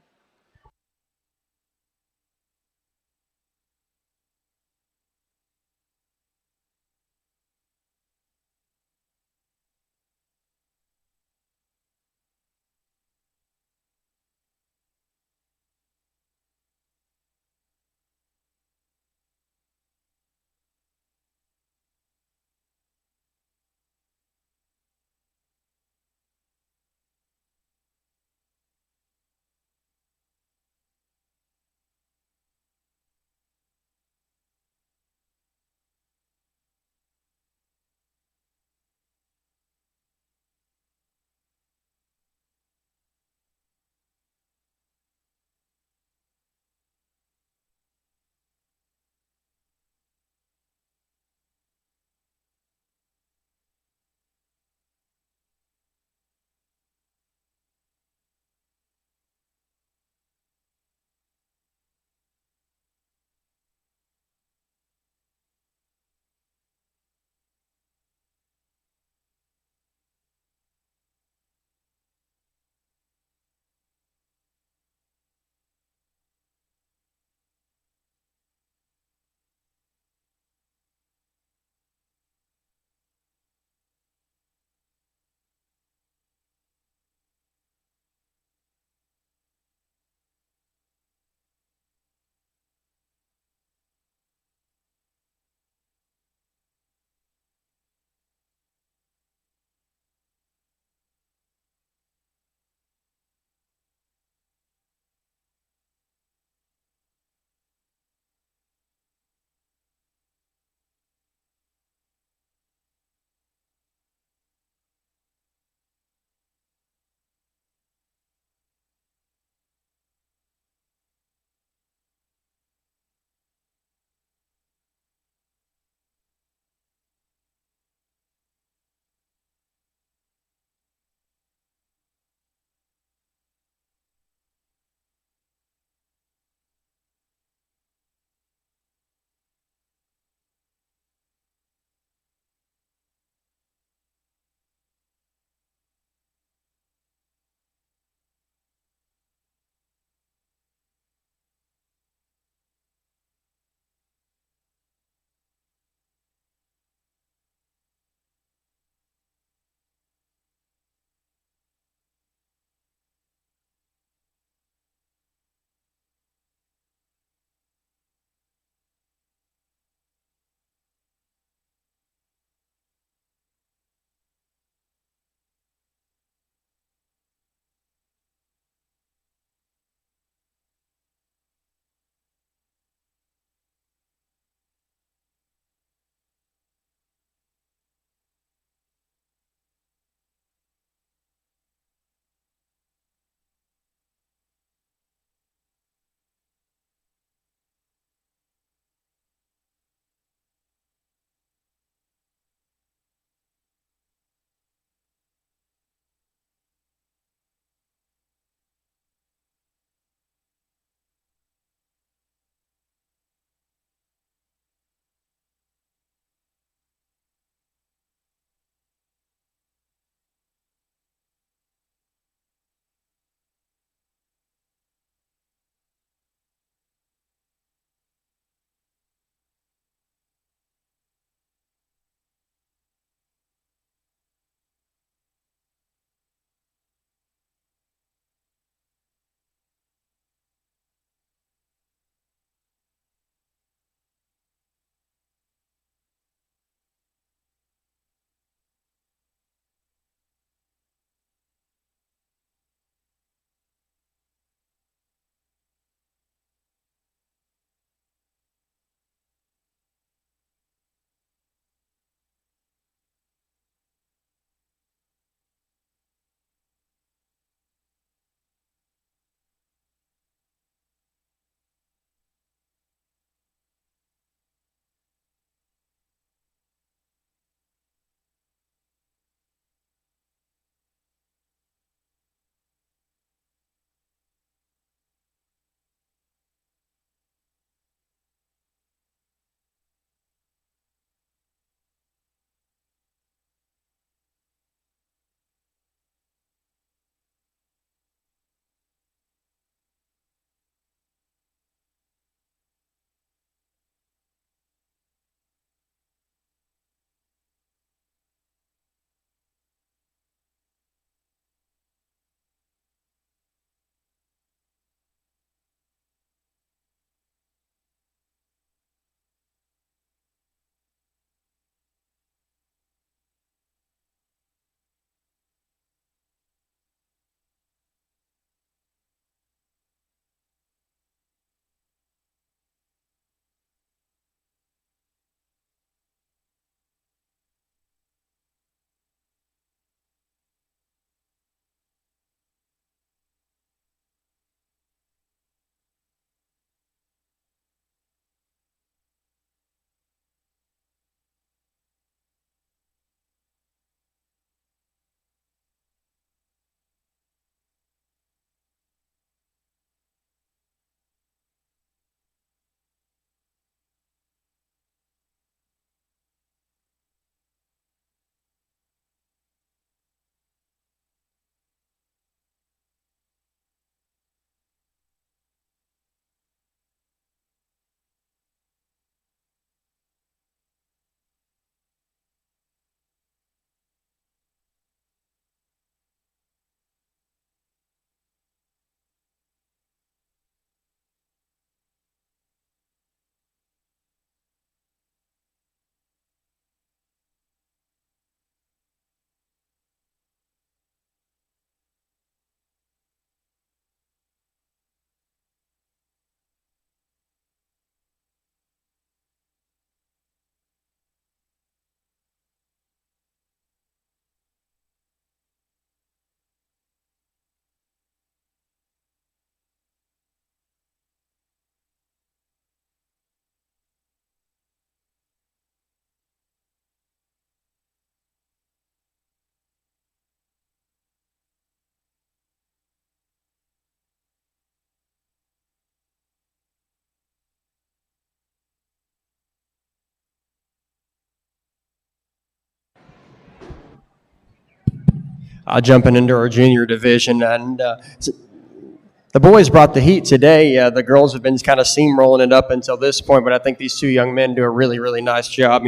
jumping into our junior division. And the boys brought the heat today. The girls have been kind of steamrolling it up until this point, but I think these two young men do a really, really nice job.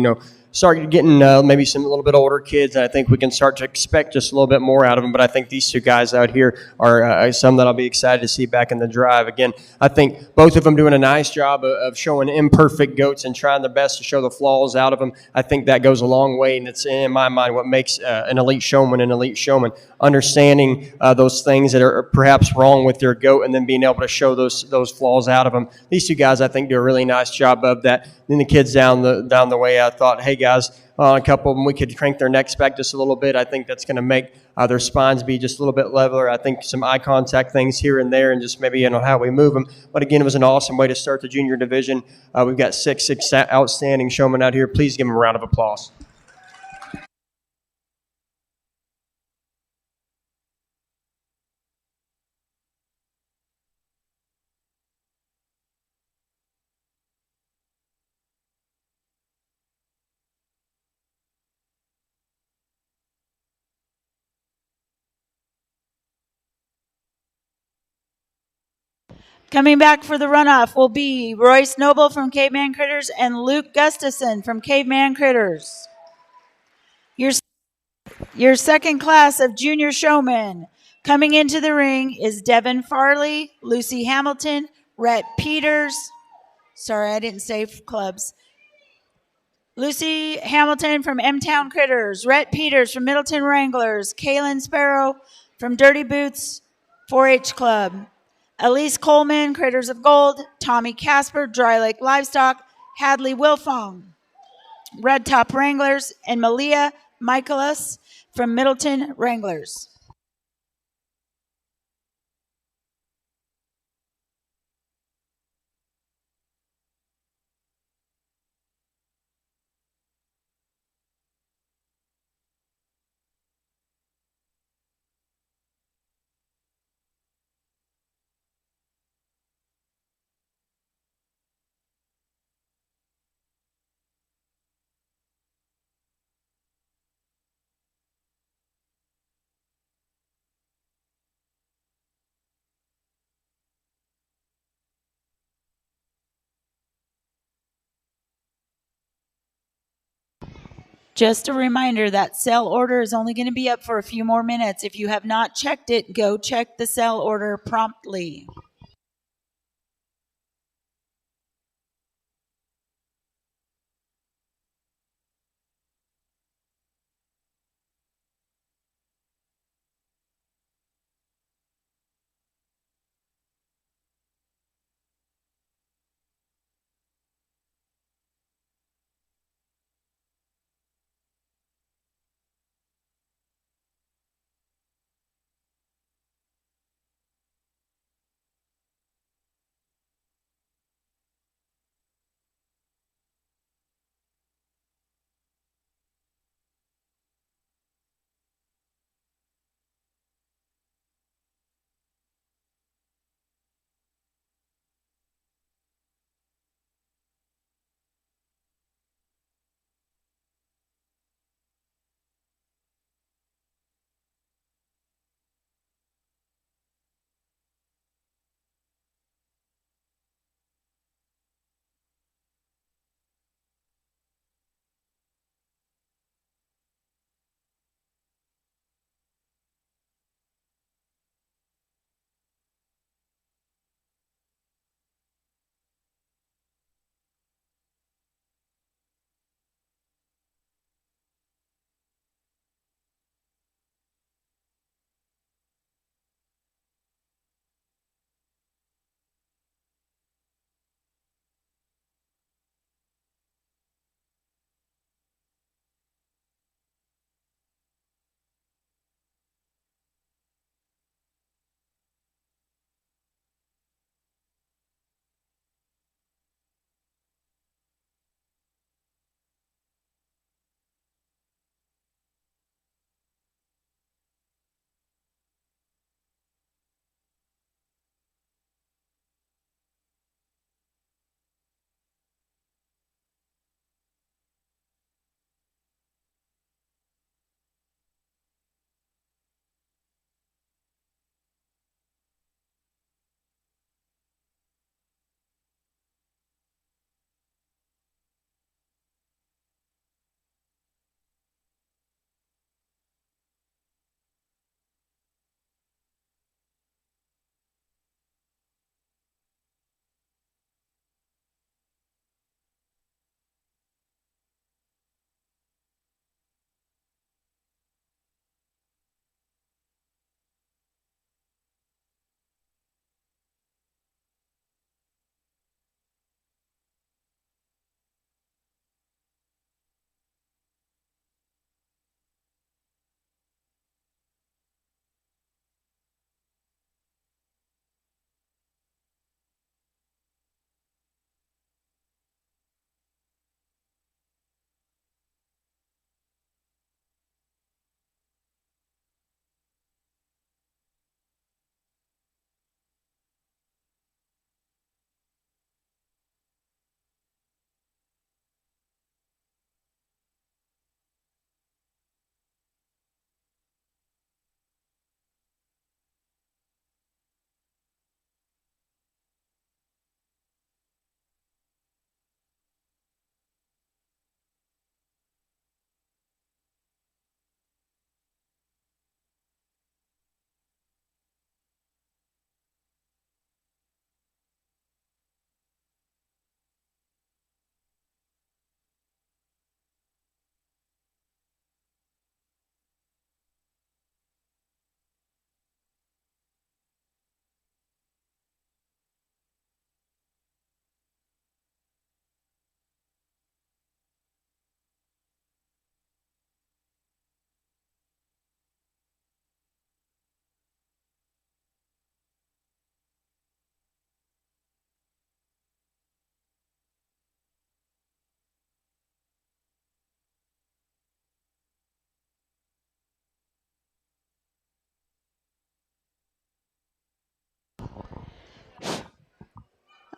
Start getting maybe some a little bit older kids, and I think we can start to expect just a little bit more out of them. But I think these two guys out here are some that I'll be excited to see back in the drive. Again, I think both of them doing a nice job of showing imperfect goats and trying their best to show the flaws out of them. I think that goes a long way, and it's in my mind what makes an elite showman an elite showman. Understanding those things that are perhaps wrong with their goat, and then being able to show those flaws out of them. These two guys, I think, do a really nice job of that. Then the kids down the way, I thought, hey guys, a couple of them, we could crank their necks back just a little bit. I think that's going to make their spines be just a little bit leveler. I think some eye contact things here and there, and just maybe how we move them. But again, it was an awesome way to start the junior division. We've got six outstanding showmen out here. Please give them a round of applause. Coming back for the runoff will be Royce Noble from Caveman Critters and Luke Gustafson from Caveman Critters. Your second class of junior showmen coming into the ring is Devin Farley, Lucy Hamilton, Rhett Peters. Sorry, I didn't say clubs. Lucy Hamilton from M-Town Critters, Rhett Peters from Middleton Wranglers, Kaylin Sparrow from Dirty Boots 4-H Club, Elise Coleman, Critters of Gold, Tommy Casper, Dry Lake Livestock, Hadley Wilfong, Red Top Wranglers, and Malia Michaelis from Middleton Wranglers. Just a reminder that sale order is only going to be up for a few more minutes. If you have not checked it, go check the sale order promptly.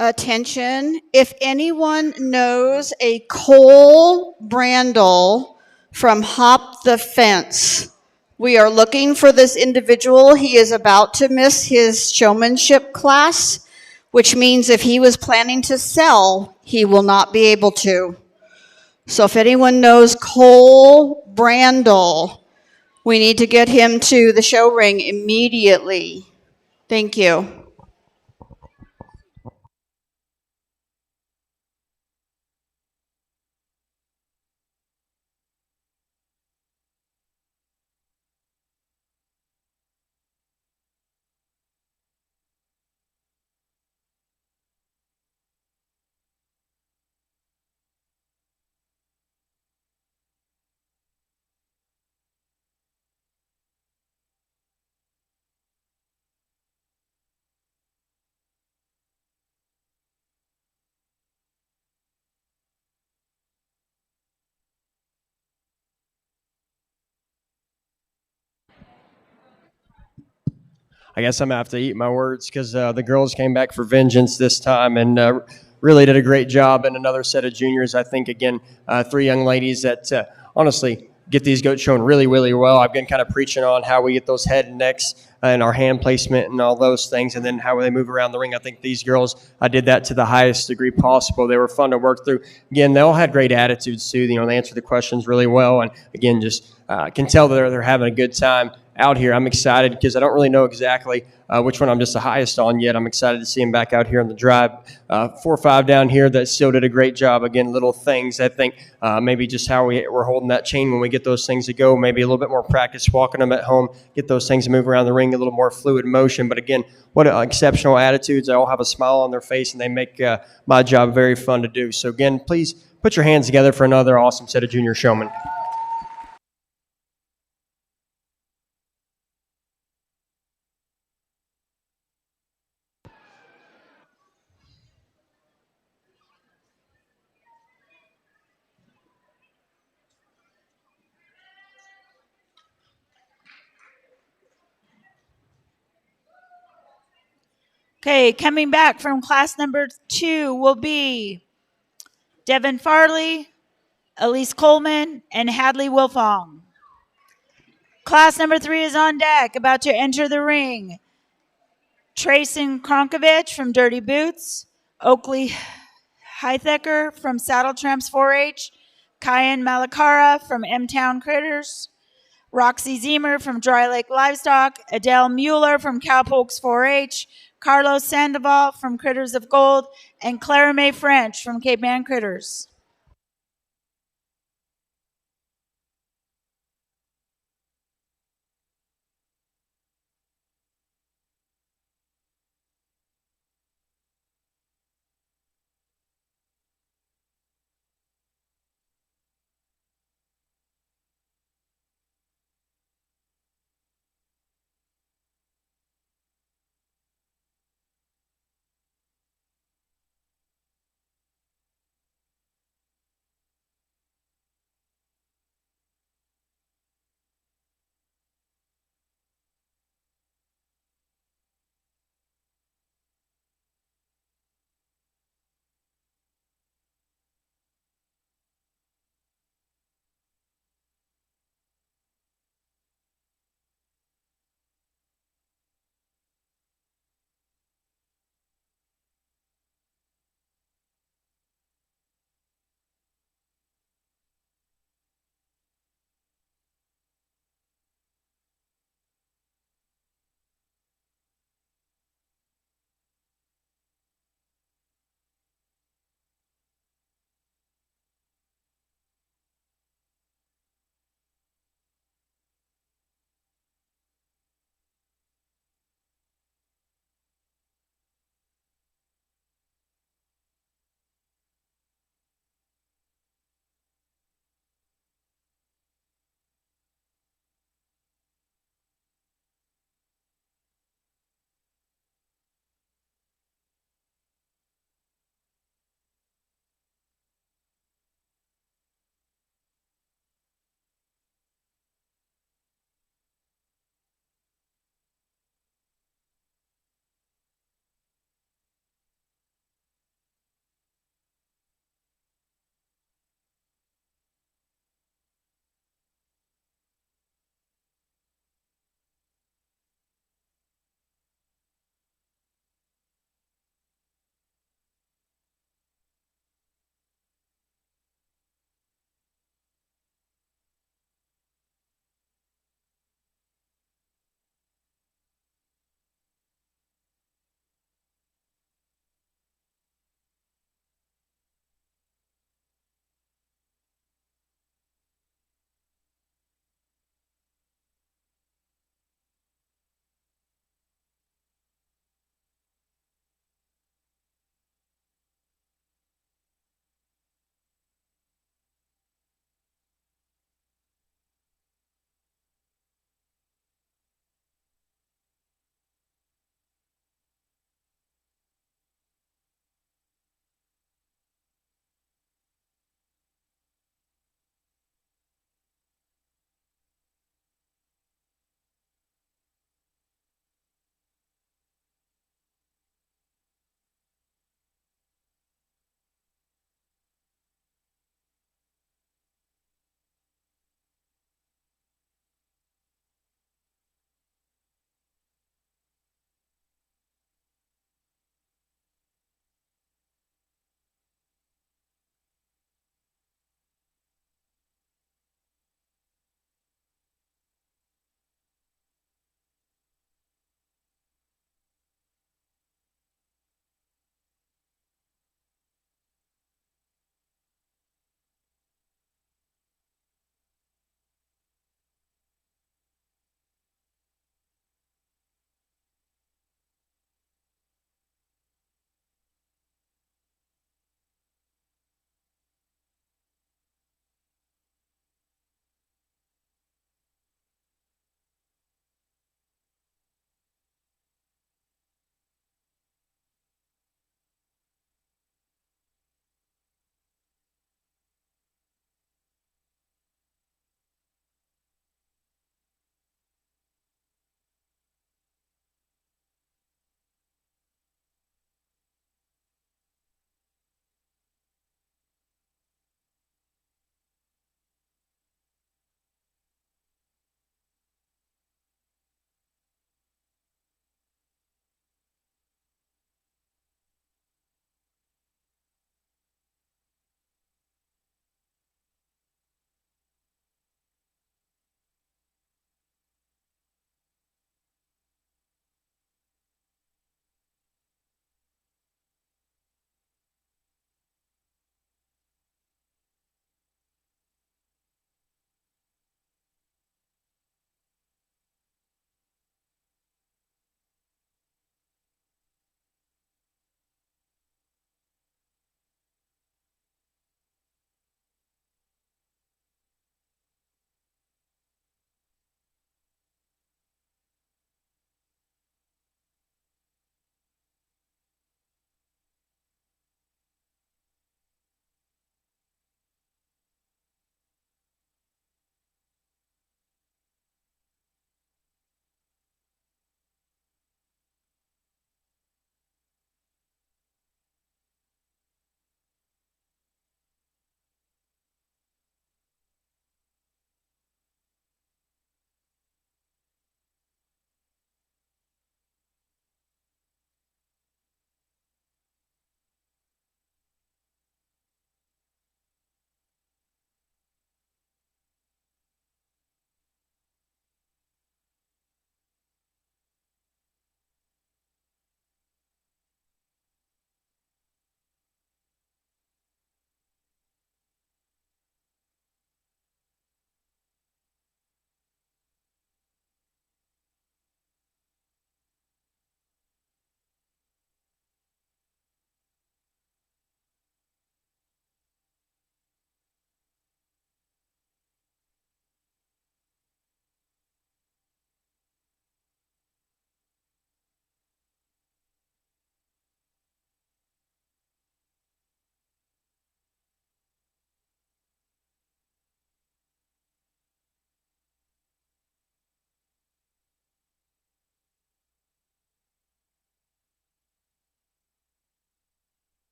Attention, if anyone knows a Cole Brandel from Hop the Fence, we are looking for this individual. He is about to miss his showmanship class, which means if he was planning to sell, he will not be able to. So if anyone knows Cole Brandel, we need to get him to the show ring immediately. Thank you. I guess I'm gonna have to eat my words because the girls came back for vengeance this time and really did a great job. And another set of juniors, I think, again, three young ladies that honestly get these goats shown really, really well. I've been kind of preaching on how we get those head and necks and our hand placement and all those things, and then how they move around the ring. I think these girls, I did that to the highest degree possible. They were fun to work through. Again, they all had great attitudes too. They answered the questions really well, and again, just can tell that they're having a good time out here. I'm excited because I don't really know exactly which one I'm just the highest on yet. I'm excited to see him back out here on the drive. 4 or 5 down here that still did a great job. Again, little things. I think maybe just how we're holding that chain when we get those things to go. Maybe a little bit more practice walking them at home. Get those things to move around the ring, a little more fluid motion. But again, what exceptional attitudes. They all have a smile on their face, and they make my job very fun to do. So again, please put your hands together for another awesome set of junior showmen. Okay, coming back from class number 2 will be Devin Farley, Elise Coleman, and Hadley Wilfong. Class number 3 is on deck, about to enter the ring. Trayson Kronkovich from Dirty Boots, Oakley Heithecker from Saddle Tramps 4-H, Kyan Malakara from M-Town Critters, Roxy Zemer from Dry Lake Livestock, Adele Mueller from Cowpokes 4-H, Carlos Sandoval from Critters of Gold, and Clara Mae French from Cape Man Critters.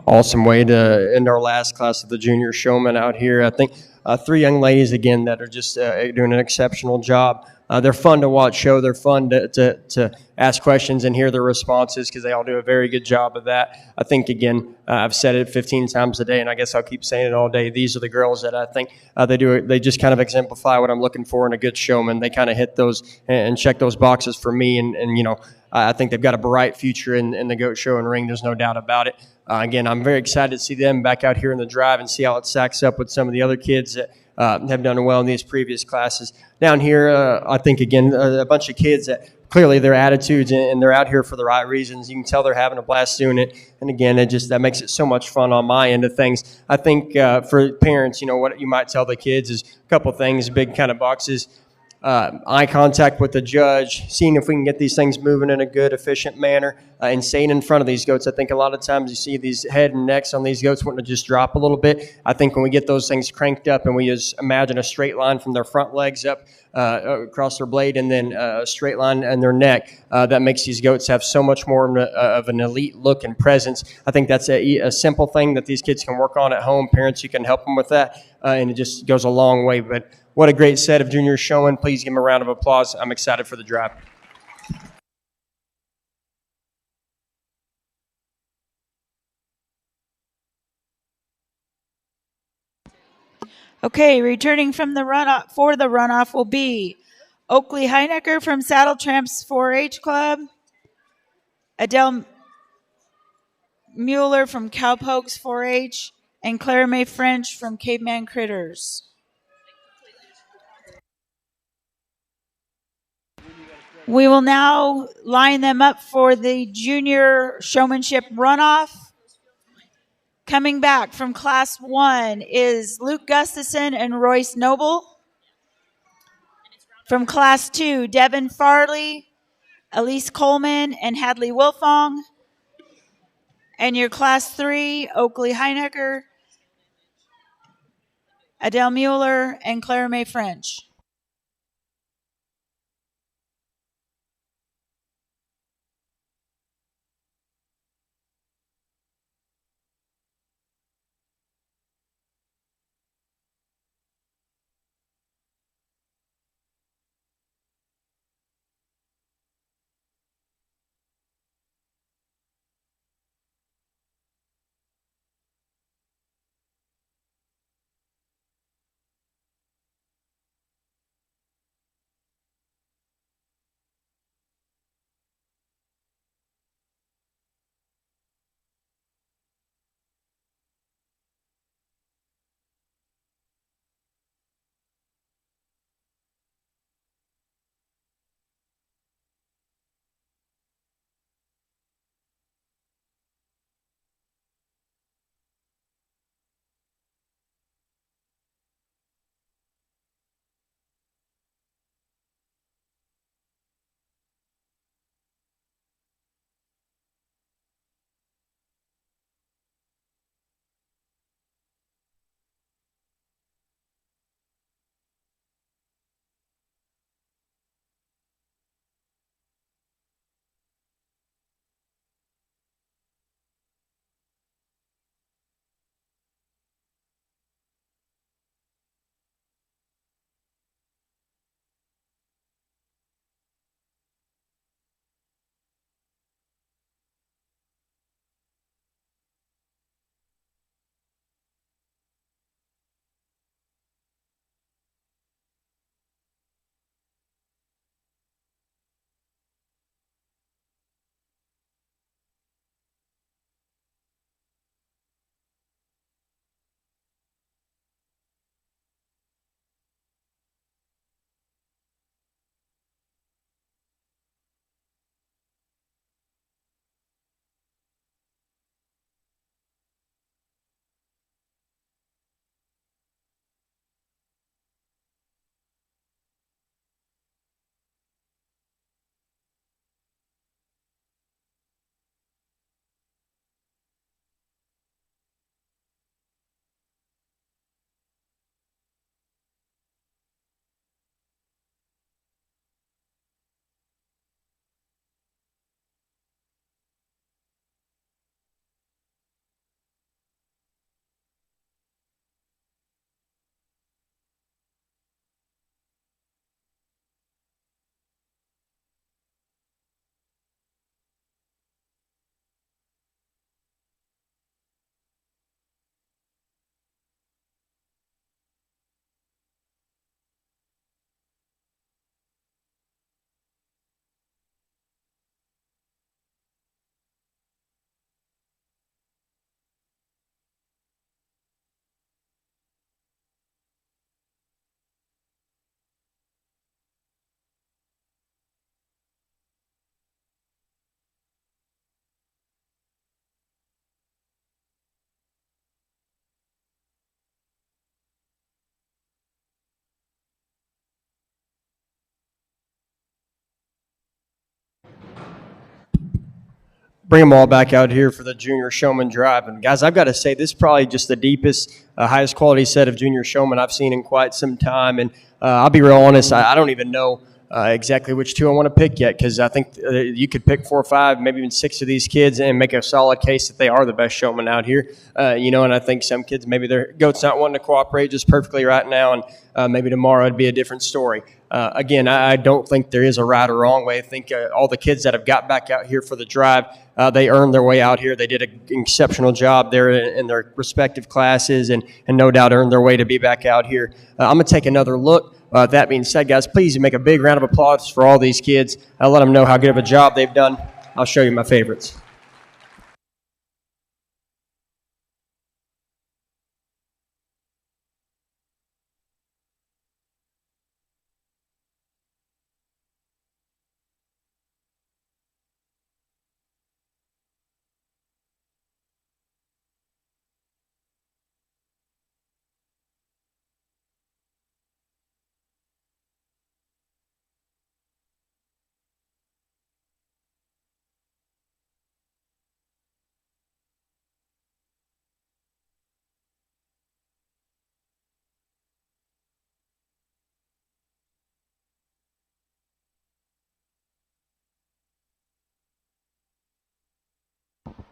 Awesome way to end our last class of the junior showman out here. I think three young ladies again that are just doing an exceptional job. They're fun to watch show. They're fun to ask questions and hear their responses because they all do a very good job of that. I think, again, I've said it 15 times a day, and I guess I'll keep saying it all day. These are the girls that I think they just kind of exemplify what I'm looking for in a good showman. They kind of hit those and check those boxes for me, and you know, I think they've got a bright future in the goat show and ring. There's no doubt about it. Again, I'm very excited to see them back out here in the drive and see how it stacks up with some of the other kids that have done well in these previous classes. Down here, I think, again, a bunch of kids that clearly their attitudes and they're out here for the right reasons. You can tell they're having a blast doing it. And again, that makes it so much fun on my end of things. I think for parents, you know, what you might tell the kids is a couple things, big kind of boxes. Eye contact with the judge, seeing if we can get these things moving in a good, efficient manner, and staying in front of these goats. I think a lot of times you see these head and necks on these goats wanting to just drop a little bit. I think when we get those things cranked up and we just imagine a straight line from their front legs up across their blade and then a straight line in their neck, that makes these goats have so much more of an elite look and presence. I think that's a simple thing that these kids can work on at home. Parents, you can help them with that, and it just goes a long way. But what a great set of juniors showing. Please give them a round of applause. I'm excited for the drive. Okay, returning from the runoff for the runoff will be Oakley Heinecker from Saddle Tramps 4-H Club, Adele Mueller from Cowpokes 4-H, and Claire May French from Caveman Critters. We will now line them up for the junior showmanship runoff. Coming back from Class 1 is Luke Gustafson and Royce Noble. From Class 2, Devin Farley, Elise Coleman, and Hadley Wilfong. And your Class 3, Oakley Heinecker, Adele Mueller, and Claire May French. bring them all back out here for the Junior Showman Drive. And guys, I've got to say, this is probably just the deepest, highest quality set of Junior Showman I've seen in quite some time. And I'll be real honest, I don't even know exactly which two I want to pick yet, because I think you could pick 4 or 5, maybe even 6 of these kids and make a solid case that they are the best showmen out here. And I think some kids, maybe their goat's not wanting to cooperate just perfectly right now, and maybe tomorrow it'd be a different story. Again, I don't think there is a right or wrong way. I think all the kids that have got back out here for the drive, they earned their way out here. They did an exceptional job there in their respective classes, and no doubt earned their way to be back out here. I'm going to take another look. That being said, guys, please make a big round of applause for all these kids. I'll let them know how good of a job they've done. I'll show you my favorites.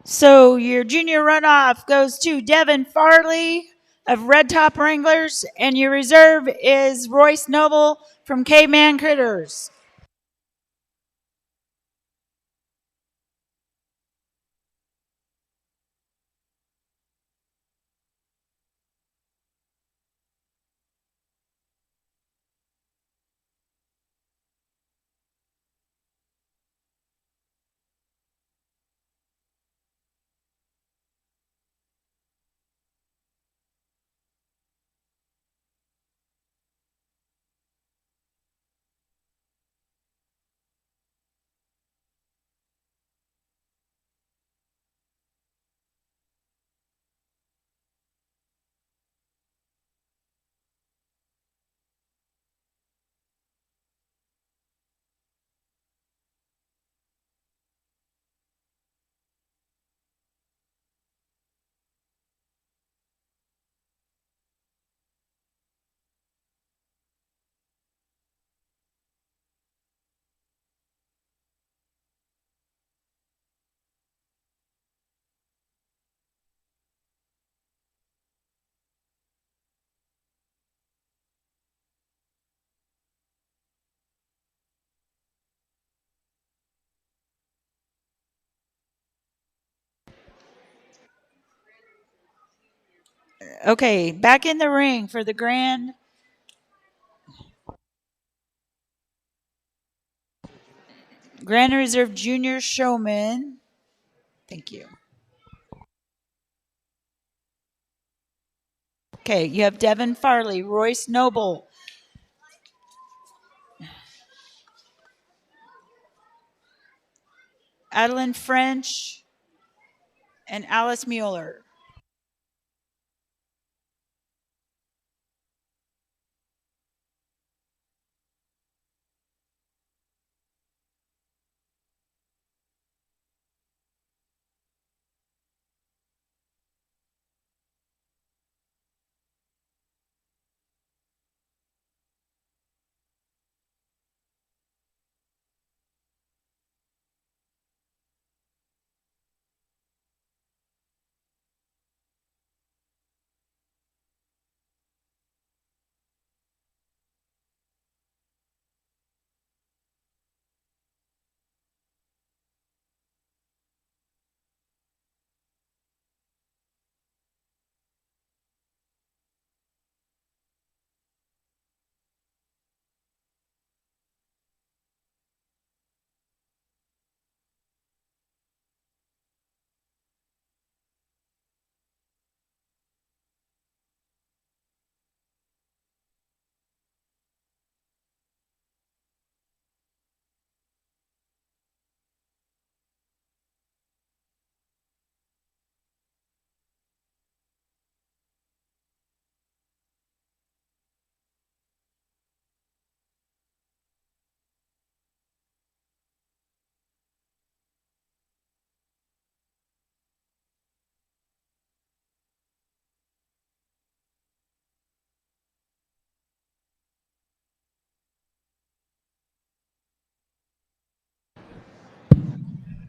So your junior runoff goes to Devin Farley of Red Top Wranglers, and your reserve is Royce Noble from Caveman Critters. Okay, back in the ring for the Grand Reserve Junior Showman. Thank you. Okay, you have Devin Farley, Royce Noble, Adeline French, and Alice Mueller.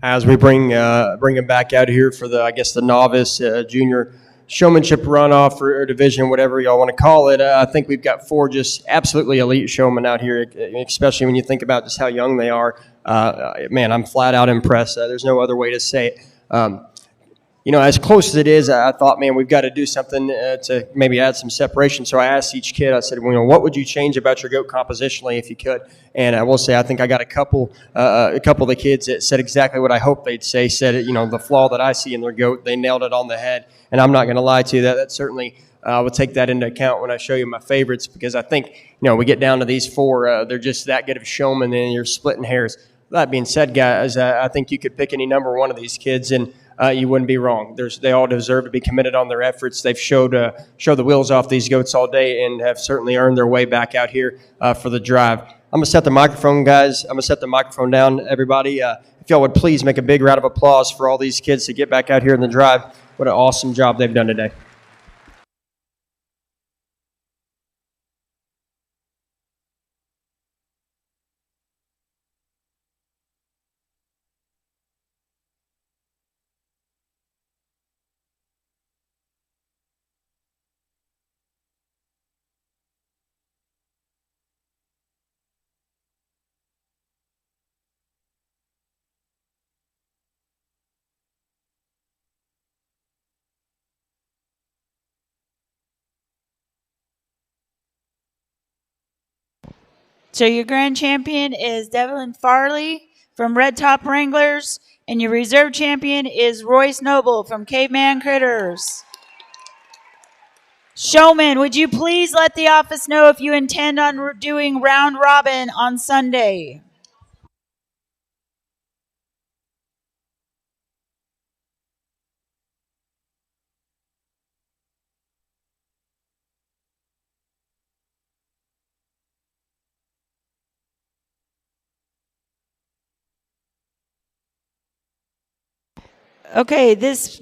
as we bring him back out here for the, I guess, the novice junior showmanship runoff or division, whatever y'all want to call it. I think we've got four just absolutely elite showmen out here, especially when you think about just how young they are. Man, I'm flat out impressed. There's no other way to say it. As close as it is, I thought, man, we've got to do something to maybe add some separation. So I asked each kid, I said, what would you change about your goat compositionally if you could? And I will say, I think I got a couple of the kids that said exactly what I hoped they'd say. Said, the flaw that I see in their goat, they nailed it on the head. And I'm not going to lie to you, that certainly I will take that into account when I show you my favorites, because I think, we get down to these four, they're just that good of showmen, and you're splitting hairs. That being said, guys, I think you could pick any number one of these kids, and you wouldn't be wrong. They all deserve to be committed on their efforts. They've showed the wheels off these goats all day and have certainly earned their way back out here for the drive. I'm going to set the microphone, guys. I'm going to set the microphone down, everybody. If y'all would please make a big round of applause for all these kids to get back out here in the drive. What an awesome job they've done today. So your grand champion is Devlin Farley from Red Top Wranglers, and your reserve champion is Royce Noble from Caveman Critters. Showman, would you please let the office know if you intend on doing round robin on Sunday? Okay, this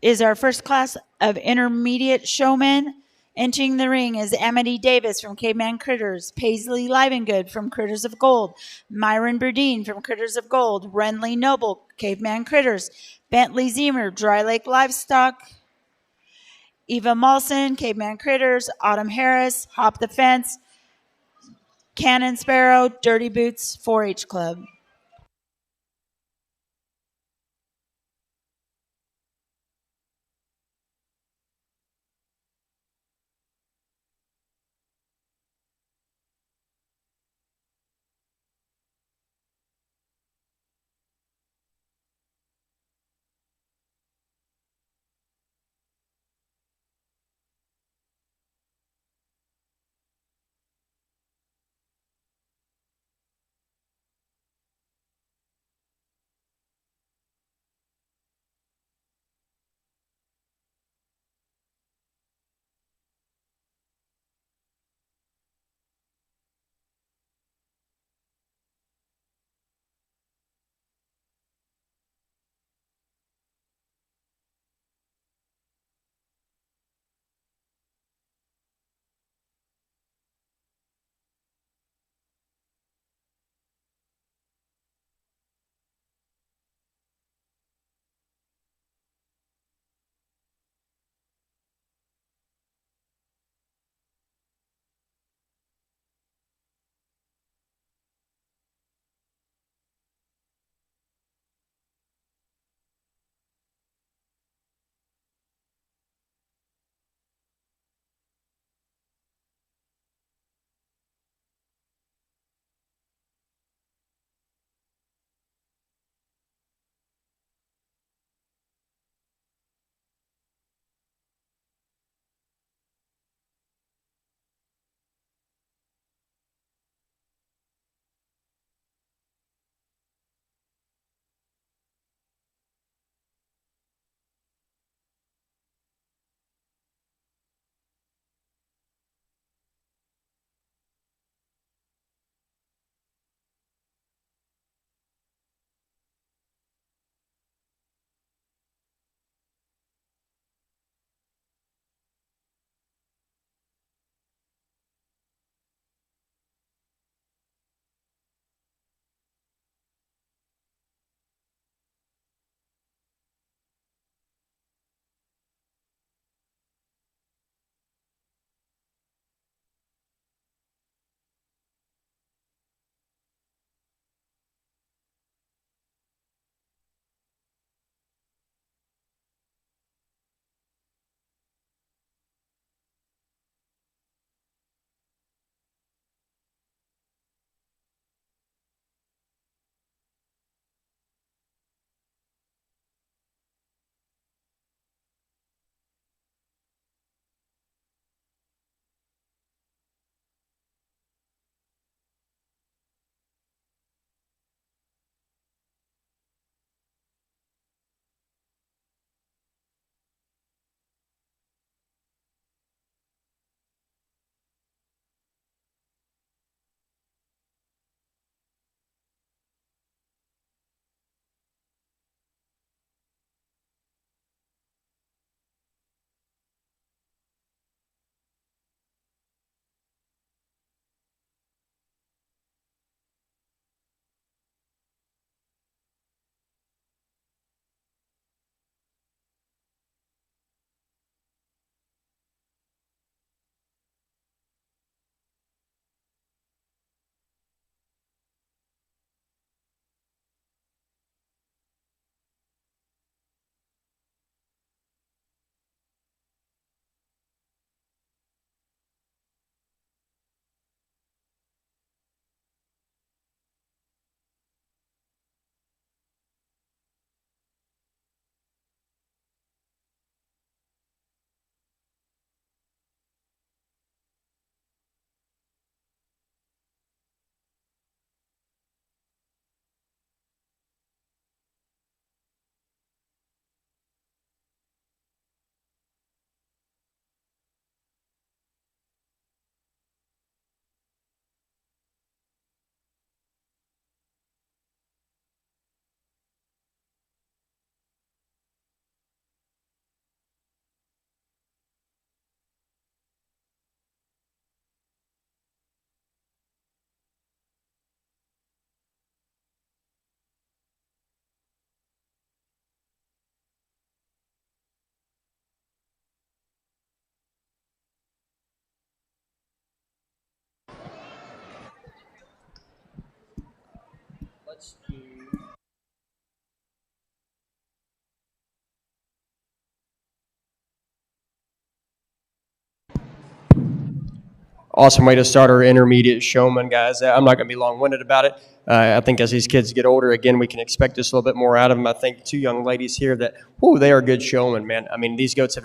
is our first class of intermediate showmen. Entering the ring is Amity Davis from Caveman Critters, Paisley Livengood from Critters of Gold, Myron Burdine from Critters of Gold, Renly Noble, Caveman Critters, Bentley Zemer, Dry Lake Livestock, Eva Malson, Caveman Critters, Autumn Harris, Hop the Fence, Cannon Sparrow, Dirty Boots 4-H Club. awesome way to start our intermediate showman, guys. I'm not going to be long-winded about it. I think as these kids get older, again, we can expect just a little bit more out of them. I think two young ladies here that, they are good showmen, man. I mean, these goats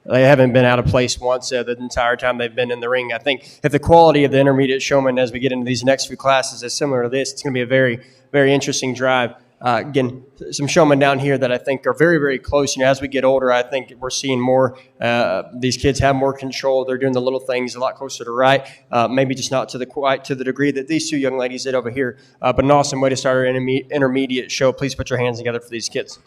they haven't been out of place once the entire time they've been in the ring. I think if the quality of the intermediate showman as we get into these next few classes is similar to this, it's going to be a very, very interesting drive. Again, some showmen down here that I think are very, very close. As we get older, I think we're seeing more. These kids have more control. They're doing the little things a lot closer to right. Maybe just not quite to the degree that these two young ladies did over here. But an awesome way to start our intermediate show. Please put your hands together for these kids.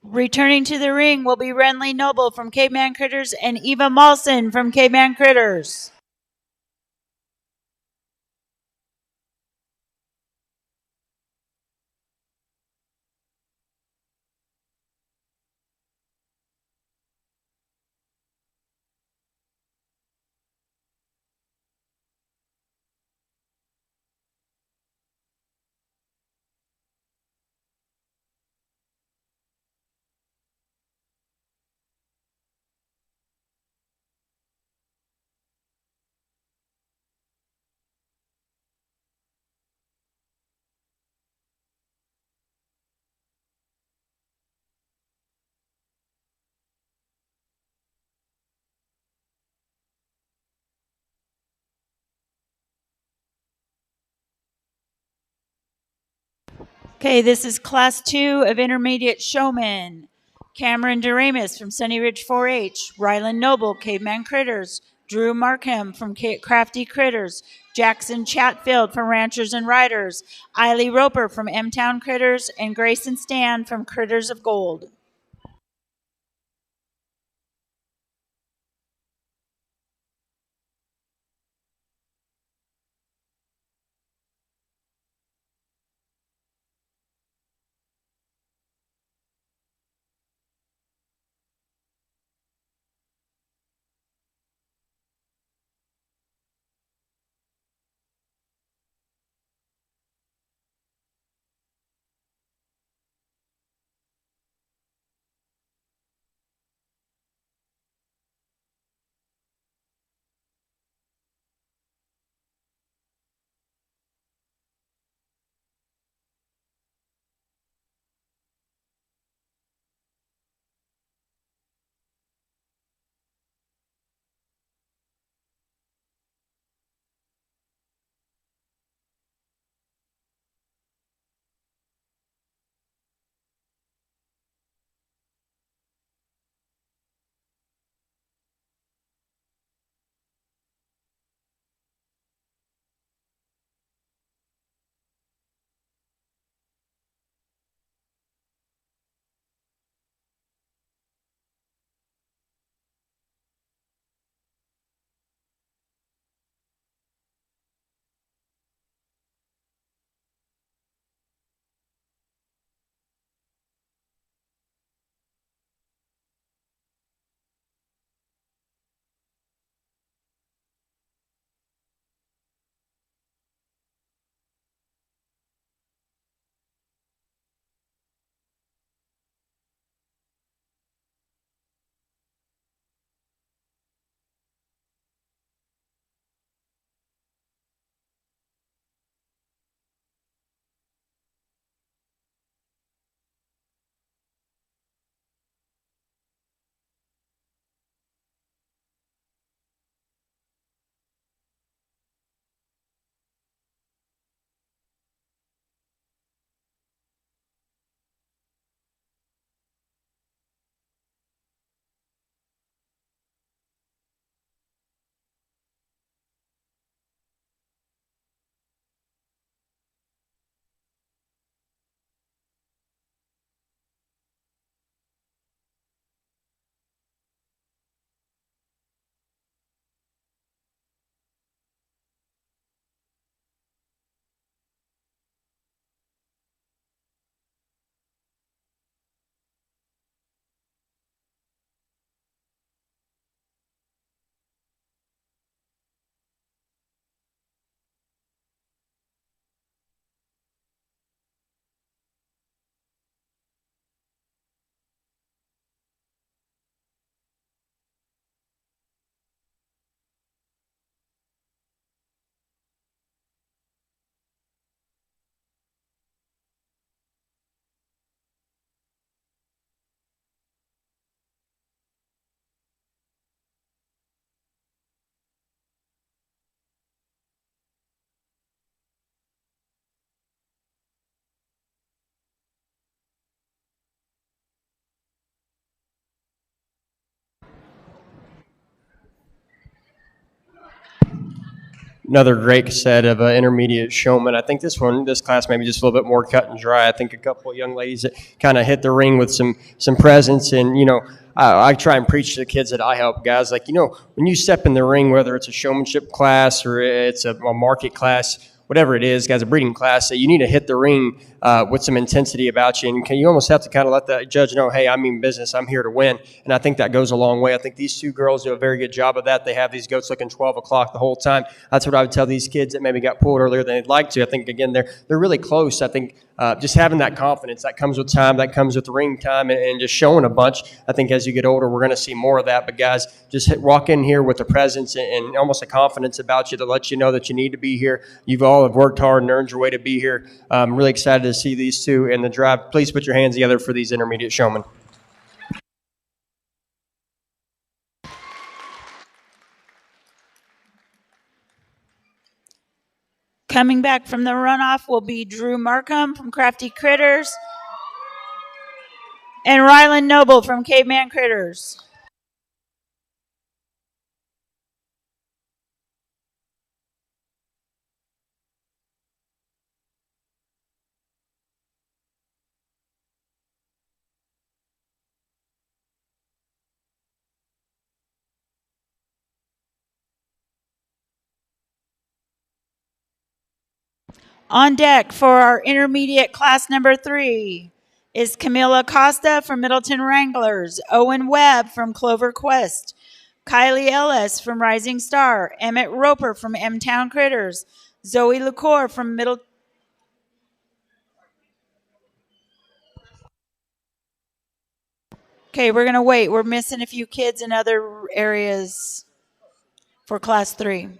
Returning to the ring will be Renly Noble from Caveman Critters and Eva Malson from Caveman Critters. Okay, this is Class 2 of Intermediate Showmen. Cameron Doremus from Sunny Ridge 4-H. Rylan Noble, Caveman Critters. Drew Markham from Crafty Critters. Jackson Chatfield from Ranchers and Riders. Eiley Roper from M-Town Critters. And Grayson Stan from Critters of Gold. Another great set of intermediate showmen. I think this class maybe just a little bit more cut and dry. I think a couple of young ladies that kind of hit the ring with some presence, and I try and preach to the kids that I help, guys. Like, when you step in the ring, whether it's a showmanship class or it's a market class, whatever it is, guys, a breeding class, that you need to hit the ring with some intensity about you. And you almost have to kind of let the judge know, hey, I mean business. I'm here to win. And I think that goes a long way. I think these two girls do a very good job of that. They have these goats looking 12 o'clock the whole time. That's what I would tell these kids that maybe got pulled earlier than they'd like to. I think, again, they're really close. I think just having that confidence, that comes with time, that comes with ring time, and just showing a bunch. I think as you get older, we're going to see more of that. But, guys, just walk in here with a presence and almost a confidence about you to let you know that you need to be here. You've all have worked hard and earned your way to be here. I'm really excited to see these two in the drive. Please put your hands together for these intermediate showmen. Coming back from the runoff will be Drew Markham from Crafty Critters and Rylan Noble from Caveman Critters. On deck for our intermediate class number 3 is Camila Costa from Middleton Wranglers, Owen Webb from Clover Quest, Kylie Ellis from Rising Star, Emmett Roper from M-Town Critters, Zoe LaCour from Middle. Okay, we're going to wait. We're missing a few kids in other areas for class 3.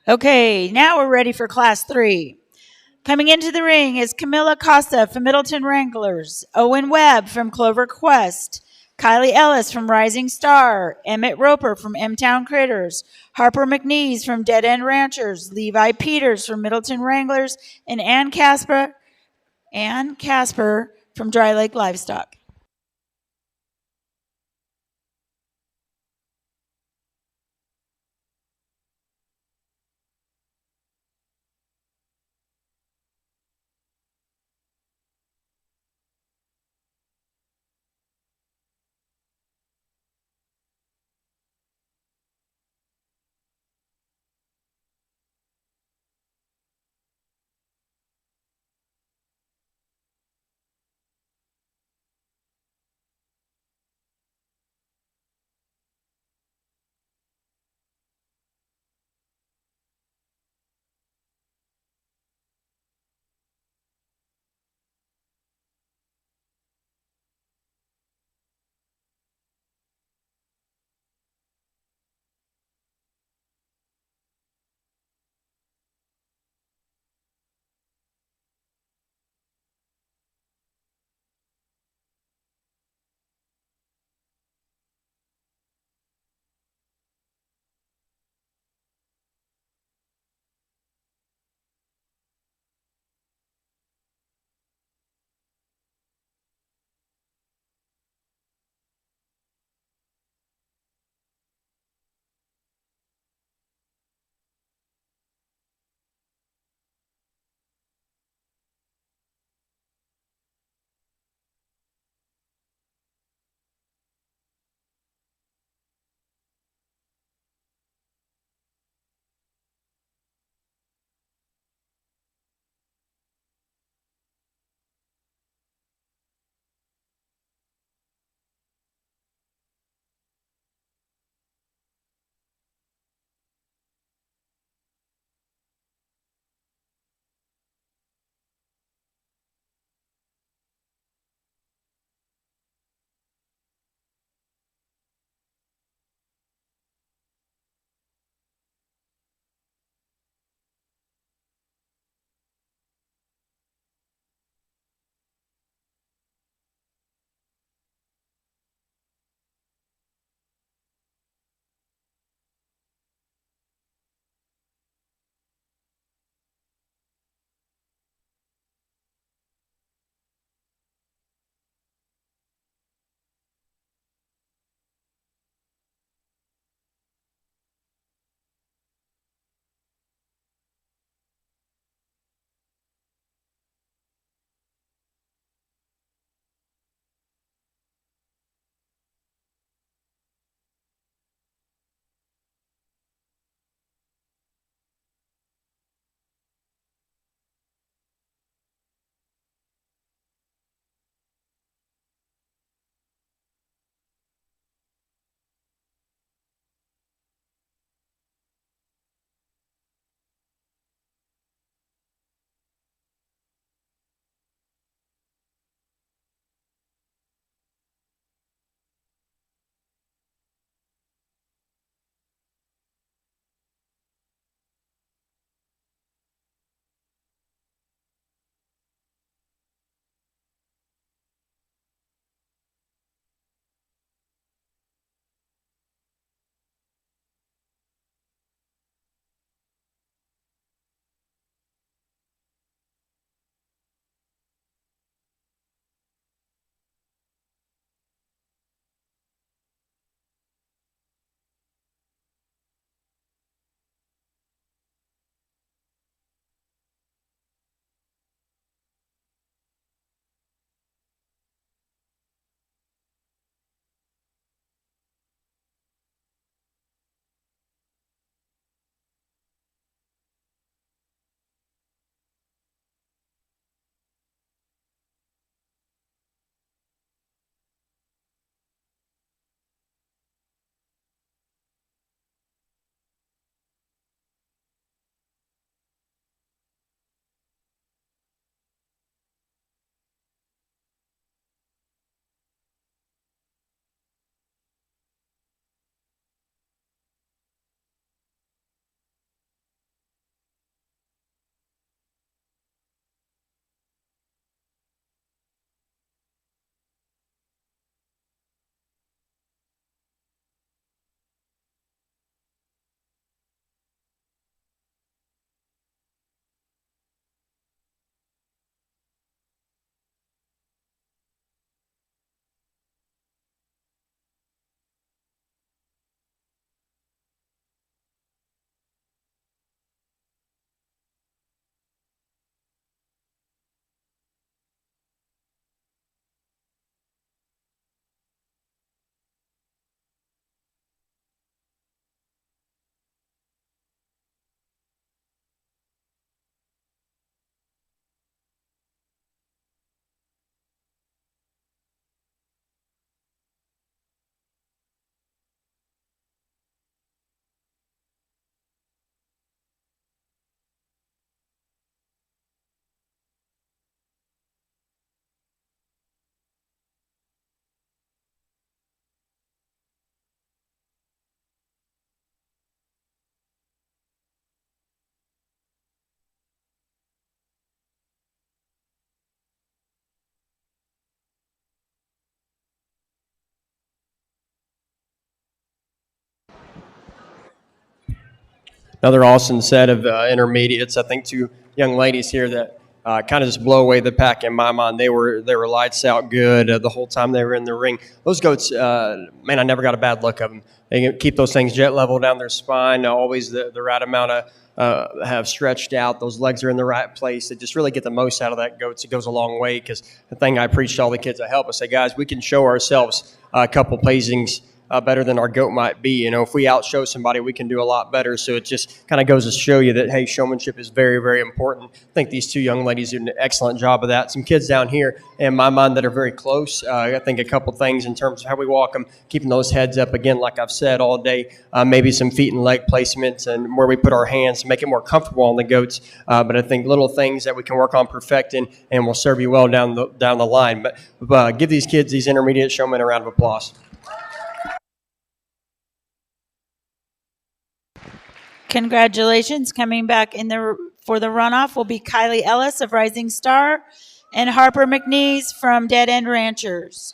Okay, now we're ready for class 3. Coming into the ring is Camila Costa from Middleton Wranglers, Owen Webb from Clover Quest, Kylie Ellis from Rising Star, Emmett Roper from M-Town Critters, Harper McNeese from Dead End Ranchers, Levi Peters from Middleton Wranglers, and Ann Casper from Dry Lake Livestock. another awesome set of intermediates. I think two young ladies here that kind of just blow away the pack in my mind. They were lights out good the whole time they were in the ring. Those goats, man, I never got a bad look of them. They can keep those things jet level down their spine, always the right amount of have stretched out. Those legs are in the right place. They just really get the most out of that goats. It goes a long way because the thing I preach to all the kids I help, I say, guys, we can show ourselves a couple pacings better than our goat might be. You know, if we outshow somebody, we can do a lot better. So it just kind of goes to show you that, hey, showmanship is very, very important. I think these two young ladies did an excellent job of that. Some kids down here, in my mind, that are very close. I think a couple things in terms of how we walk them, keeping those heads up, again, like I've said all day, maybe some feet and leg placements and where we put our hands to make it more comfortable on the goats. But I think little things that we can work on perfecting and will serve you well down the line. But give these kids, these intermediate showmen, a round of applause. Congratulations. Coming back for the runoff will be Kylie Ellis of Rising Star and Harper McNeese from Dead End Ranchers.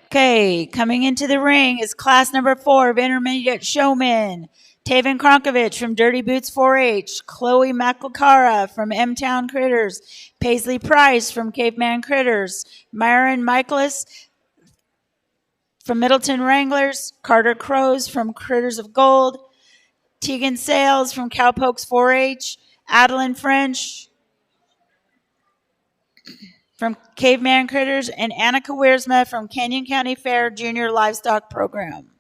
Okay, coming into the ring is class number 4 of intermediate showmen. Taven Kronkovich from Dirty Boots 4-H, Chloe McElcara from M-Town Critters, Paisley Price from Caveman Critters, Myron Michaelis from Middleton Wranglers, Carter Crows from Critters of Gold, Tegan Sales from Cowpokes 4-H, Adeline French from Caveman Critters, and Annika Wiersma from Canyon County Fair Junior Livestock Program.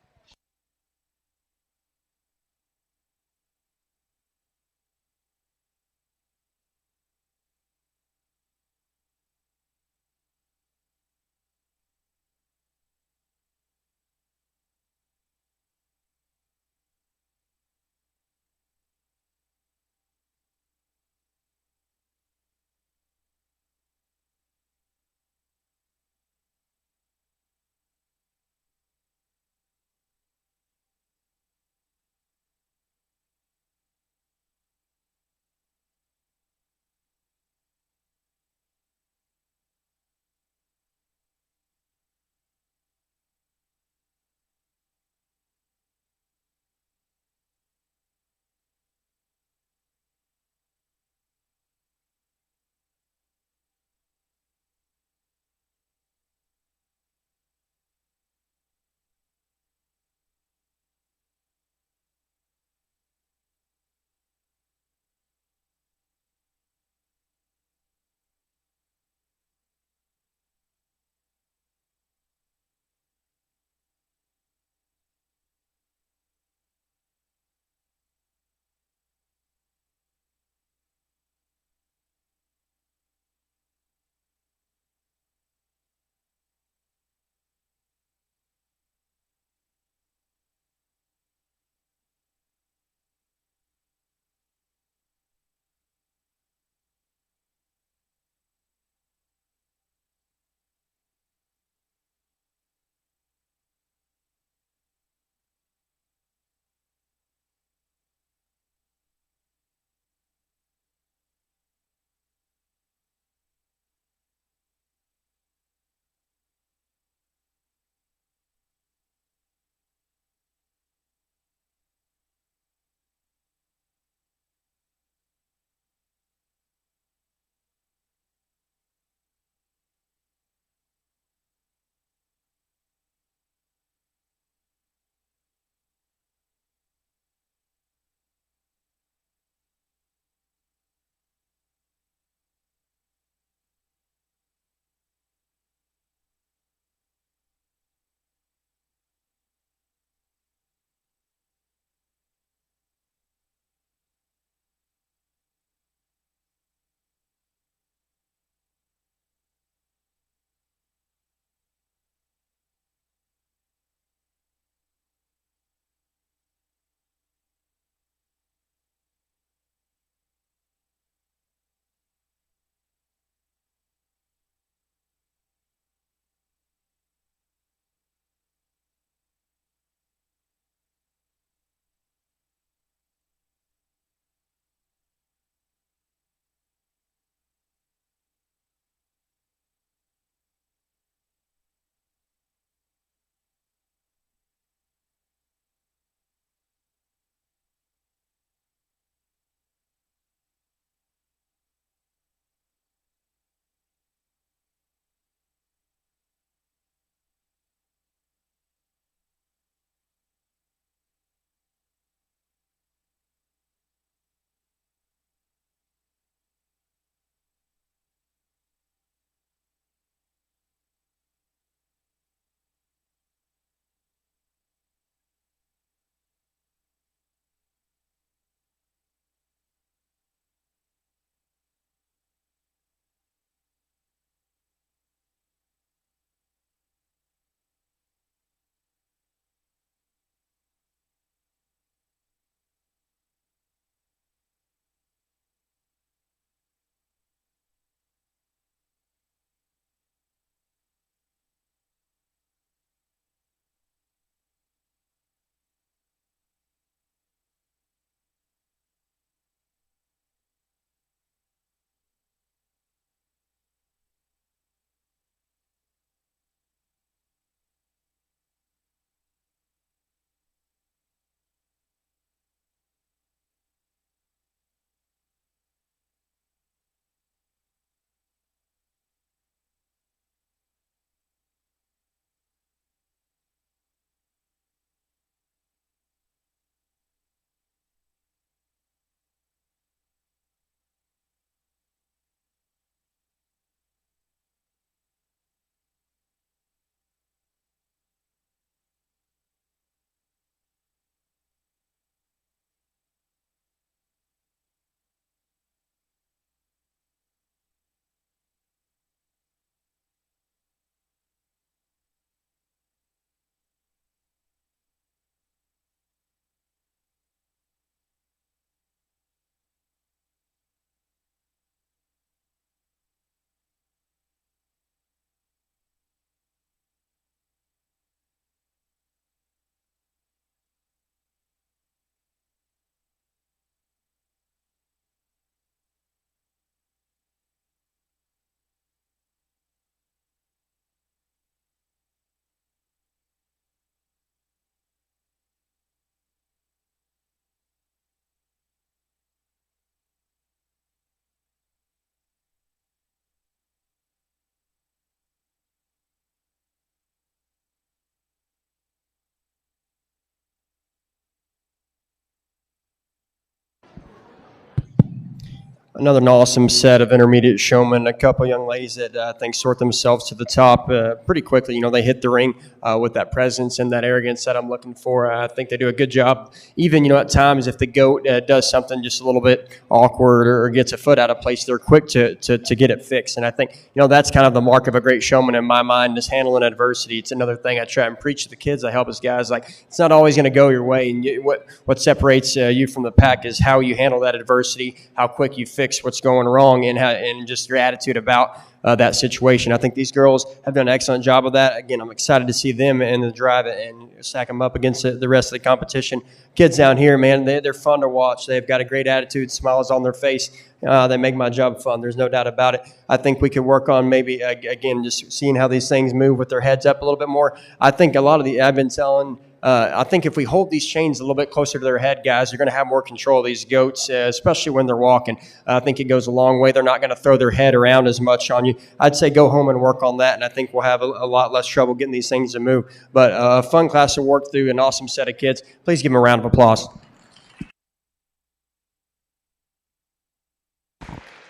Another awesome set of intermediate showmen. A couple young ladies that I think sort themselves to the top pretty quickly. They hit the ring with that presence and that arrogance that I'm looking for. I think they do a good job. Even at times if the goat does something just a little bit awkward or gets a foot out of place, they're quick to get it fixed. And I think that's kind of the mark of a great showman in my mind, is handling adversity. It's another thing I try and preach to the kids. I help us guys, like, it's not always going to go your way. And what separates you from the pack is how you handle that adversity, how quick you fix what's going wrong, and just your attitude about that situation. I think these girls have done an excellent job of that. Again, I'm excited to see them in the drive and stack them up against the rest of the competition. Kids down here, man, they're fun to watch. They've got a great attitude, smiles on their face. They make my job fun. There's no doubt about it. I think we could work on maybe, again, just seeing how these things move with their heads up a little bit more. I think a lot of I've been telling I think if we hold these chains a little bit closer to their head, guys, they're going to have more control of these goats, especially when they're walking. I think it goes a long way. They're not going to throw their head around as much on you. I'd say go home and work on that, and I think we'll have a lot less trouble getting these things to move. But a fun class to work through, an awesome set of kids. Please give them a round of applause.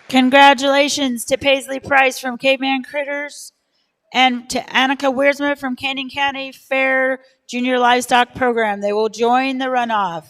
Congratulations to Paisley Price from Caveman Critters and to Annika Wiersma from Canyon County Fair Junior Livestock Program. They will join the runoff.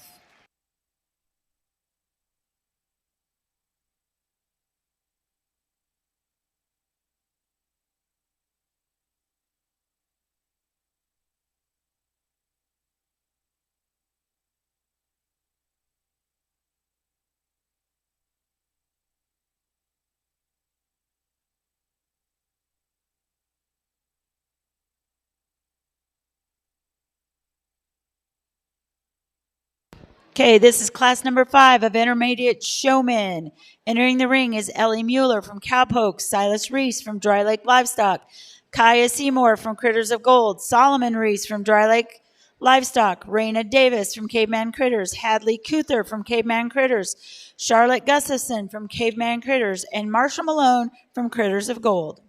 Okay, this is class number 5 of intermediate showmen. Entering the ring is Ellie Mueller from Cowpoke, Silas Reese from Dry Lake Livestock, Kaya Seymour from Critters of Gold, Solomon Reese from Dry Lake Livestock, Raina Davis from Caveman Critters, Hadley Cuther from Caveman Critters, Charlotte Gustafson from Caveman Critters, and Marshall Malone from Critters of Gold.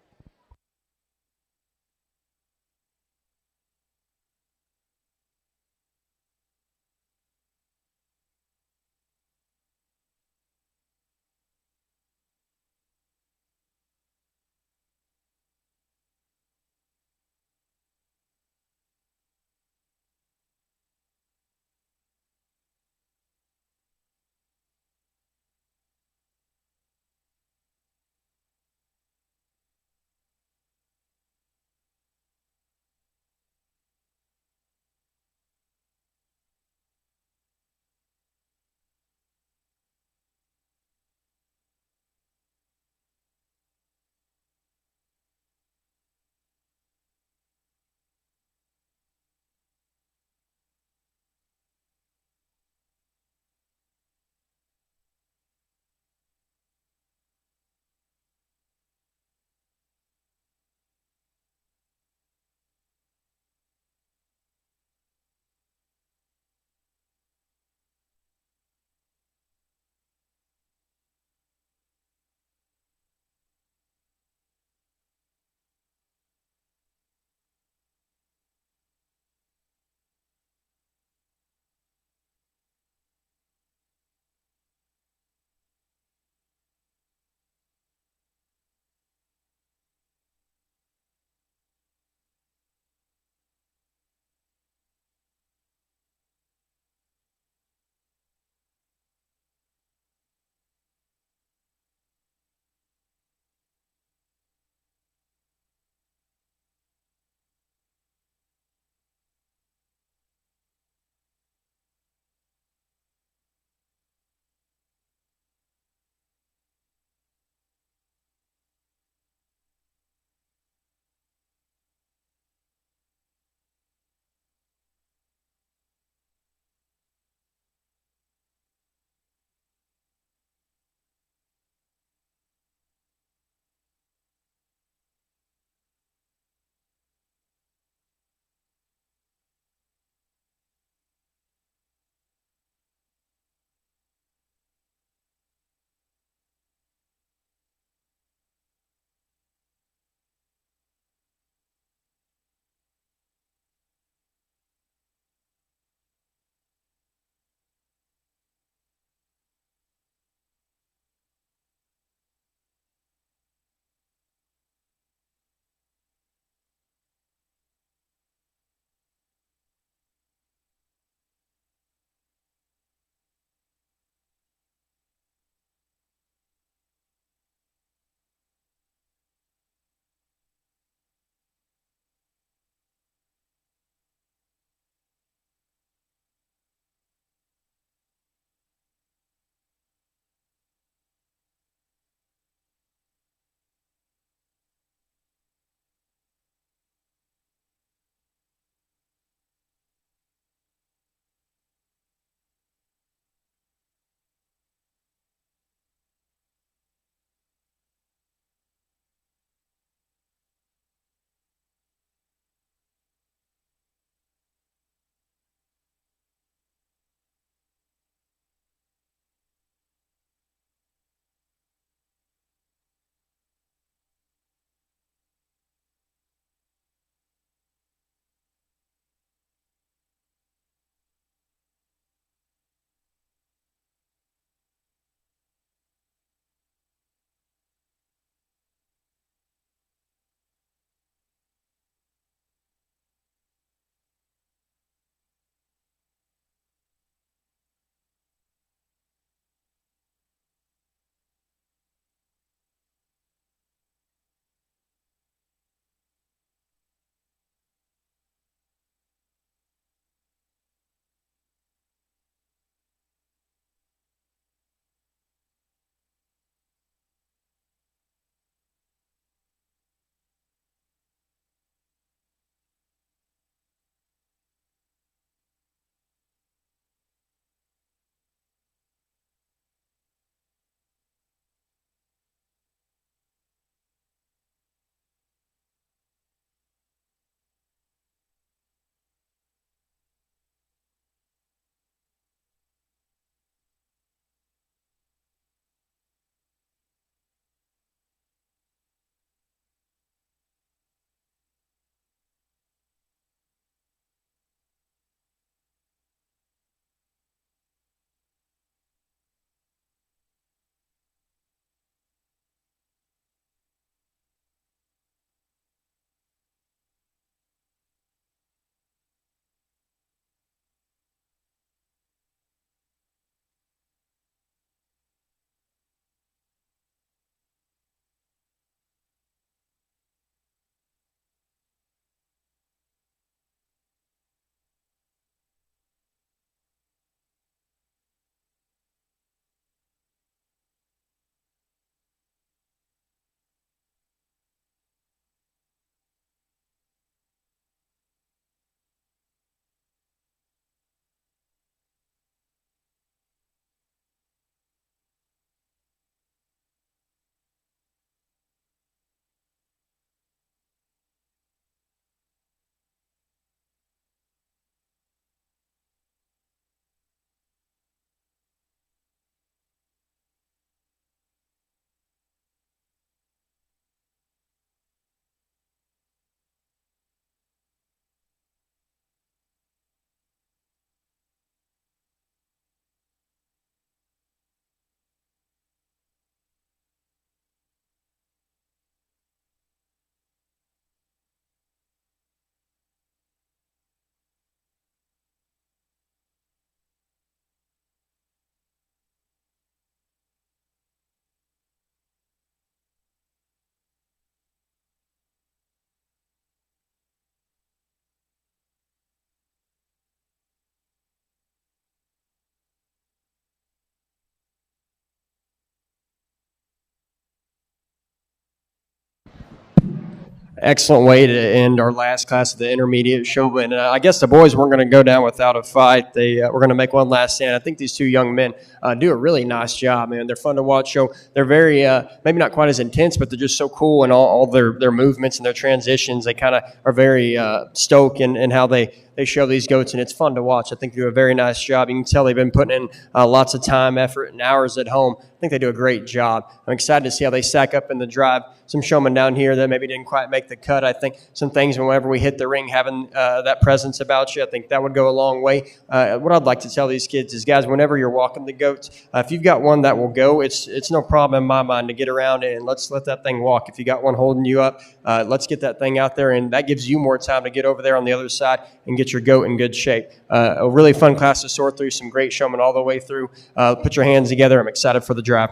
Excellent way to end our last class of the intermediate show. And I guess the boys weren't going to go down without a fight. They were going to make one last stand. I think these two young men do a really nice job, man. They're fun to watch. So they're very, maybe not quite as intense, but they're just so cool in all their movements and their transitions. They kind of are very stoic in how they show these goats, and it's fun to watch. I think they do a very nice job. You can tell they've been putting in lots of time, effort, and hours at home. I think they do a great job. I'm excited to see how they stack up in the drive. Some showmen down here that maybe didn't quite make the cut. I think some things whenever we hit the ring, having that presence about you, I think that would go a long way. What I'd like to tell these kids is, guys, whenever you're walking the goats, if you've got one that will go, it's no problem in my mind to get around and let's let that thing walk. If you got one holding you up, let's get that thing out there, and that gives you more time to get over there on the other side and get your goat in good shape. A really fun class to sort through, some great showmen all the way through. Put your hands together. I'm excited for the drive.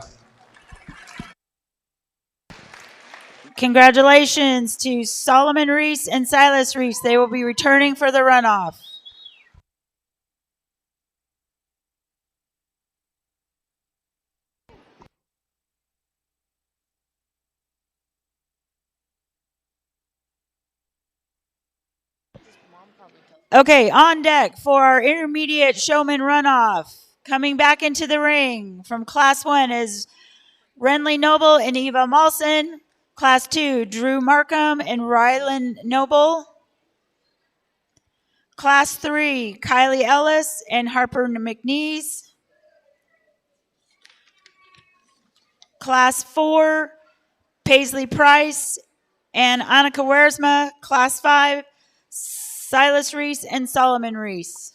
Congratulations to Solomon Reese and Silas Reese. They will be returning for the runoff. Okay, on deck for our intermediate showman runoff. Coming back into the ring from Class 1 is Renly Noble and Eva Malson. Class 2, Drew Markham and Rylan Noble. Class 3, Kylie Ellis and Harper McNeese. Class 4, Paisley Price and Annika Wersma. Class 5, Silas Reese and Solomon Reese.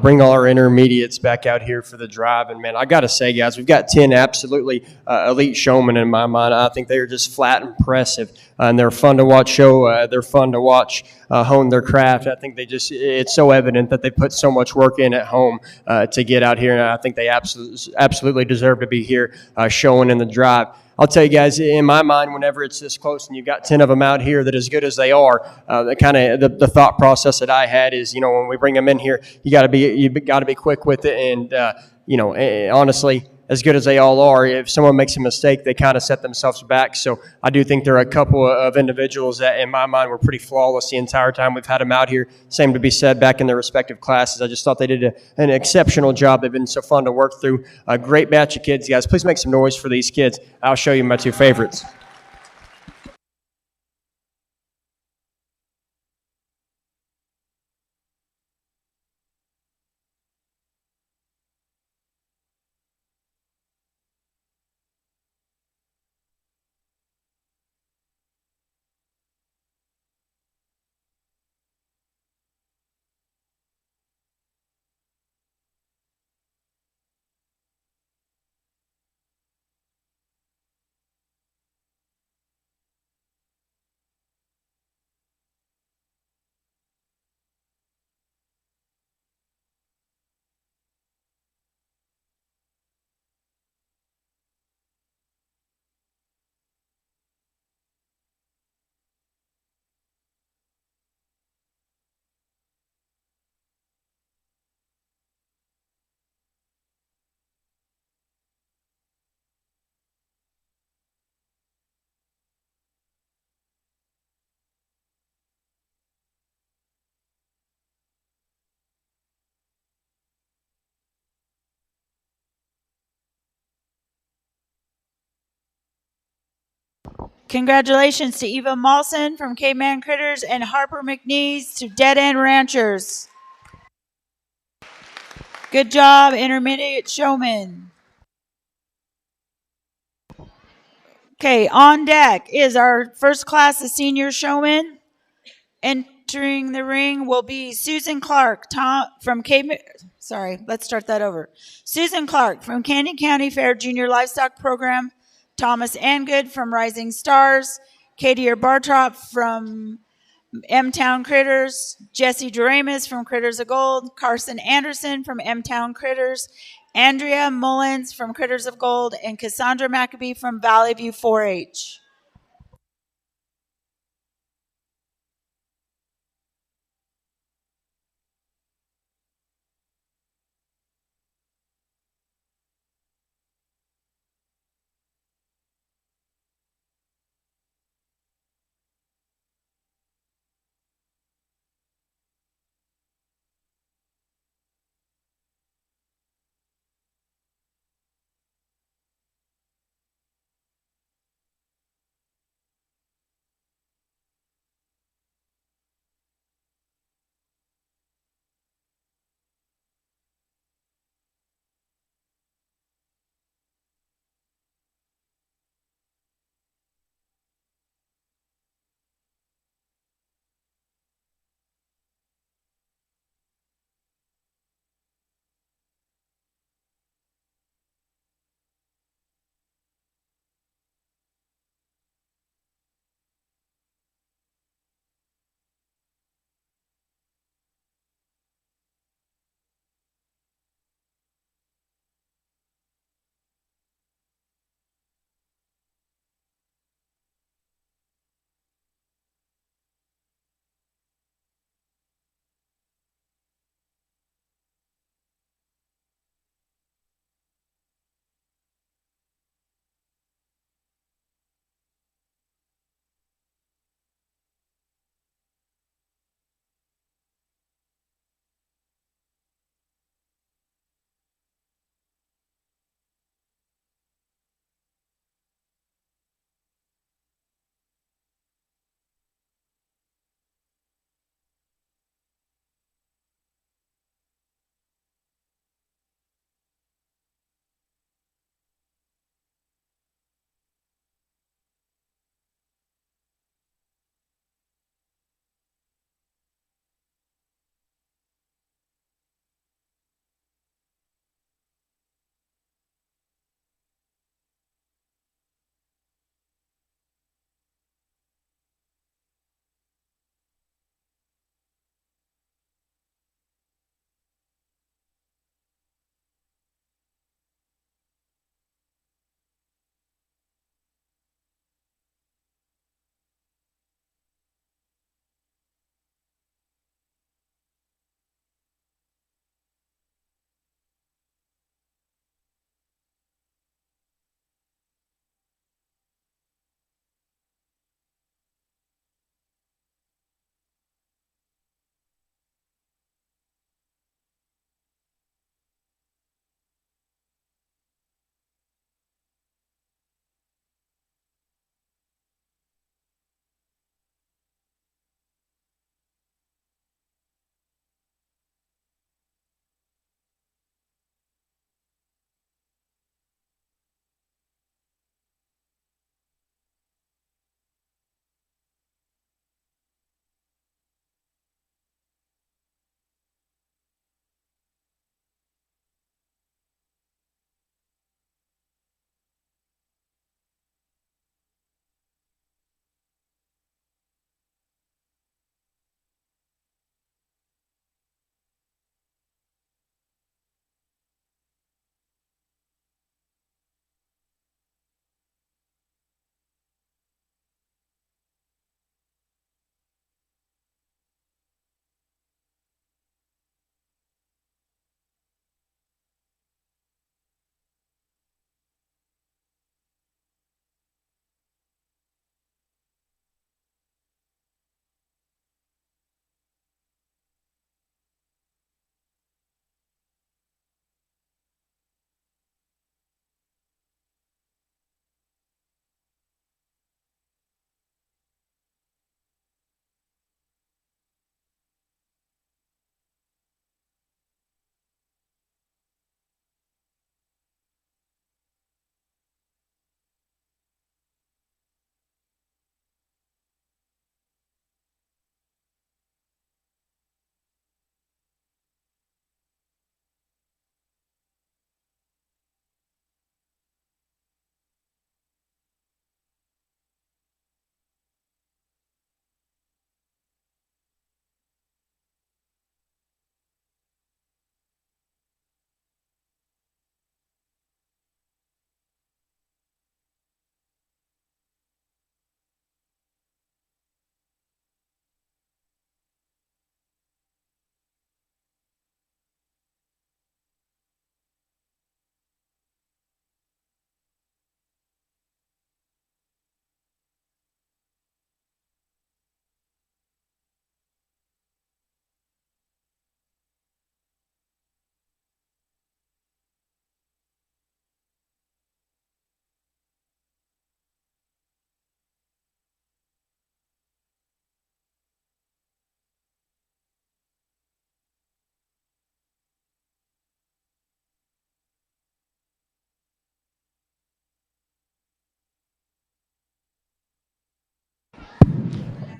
Bring all our intermediates back out here for the drive. And, man, I got to say, guys, we've got 10 absolutely elite showmen in my mind. I think they are just flat impressive, and they're fun to watch show. They're fun to watch hone their craft. I think it's so evident that they put so much work in at home to get out here, and I think they absolutely deserve to be here showing in the drive. I'll tell you guys, in my mind, whenever it's this close and you've got 10 of them out here that as good as they are, the thought process that I had is, when we bring them in here, you got to be quick with it. And honestly, as good as they all are, if someone makes a mistake, they kind of set themselves back. So I do think there are a couple of individuals that, in my mind, were pretty flawless the entire time we've had them out here. Same to be said back in their respective classes. I just thought they did an exceptional job. They've been so fun to work through. A great batch of kids, guys. Please make some noise for these kids. I'll show you my two favorites. Congratulations to Eva Mawson from Caveman Critters and Harper McNeese to Dead End Ranchers. Good job, intermediate showman. Okay, on deck is our first class of senior showmen. Entering the ring will be Susan Clark from Caveman. Sorry, let's start that over. Susan Clark from Canyon County Fair Junior Livestock Program. Thomas Angood from Rising Stars. Katie Bartrop from M-Town Critters, Jesse Doremus from Critters of Gold, Carson Anderson from M-Town Critters, Andrea Mullins from Critters of Gold, and Cassandra Maccabee from Valley View 4-H.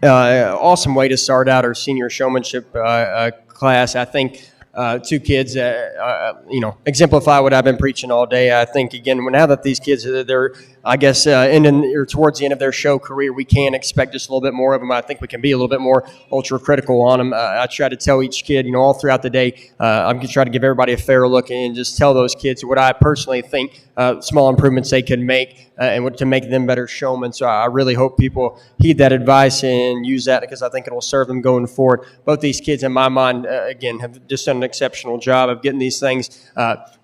Awesome way to start out our senior showmanship class. I think two kids, exemplify what I've been preaching all day. I think again, now that these kids they're, I guess, ending or towards the end of their show career, we can expect just a little bit more of them. I think we can be a little bit more ultra critical on them. I try to tell each kid, all throughout the day, I'm going to try to give everybody a fair look and just tell those kids what I personally think small improvements they can make and what to make them better showmen. So I really hope people heed that advice and use that because I think it will serve them going forward. Both these kids, in my mind, again, have just done an exceptional job of getting these things.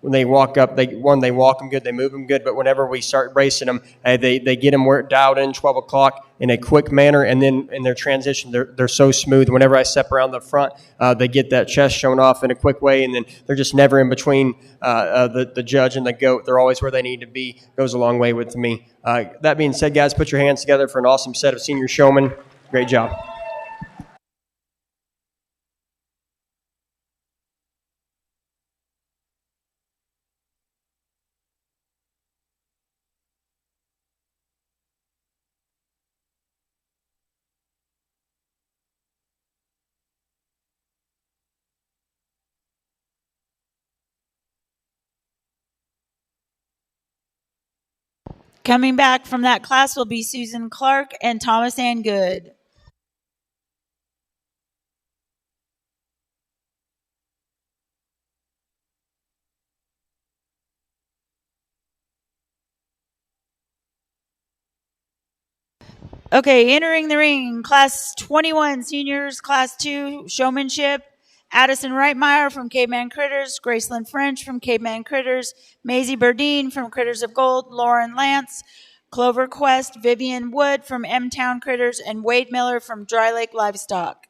When they walk up, they walk them good, they move them good. But whenever we start racing them, they get them dialed in 12 o'clock in a quick manner, and then in their transition, they're so smooth. Whenever I step around the front, they get that chest shown off in a quick way, and then they're just never in between the judge and the goat. They're always where they need to be. Goes a long way with me. That being said, guys, put your hands together for an awesome set of senior showmen. Great job. Coming back from that class will be Susan Clark and Thomas Ann Good. Okay, entering the ring, class 21 seniors, class 2 showmanship. Addison Reitmeyer from Caveman Critters, Graceland French from Caveman Critters, Maisie Burdine from Critters of Gold, Lauren Lance, Clover Quest, Vivian Wood from M Town Critters, and Wade Miller from Dry Lake Livestock.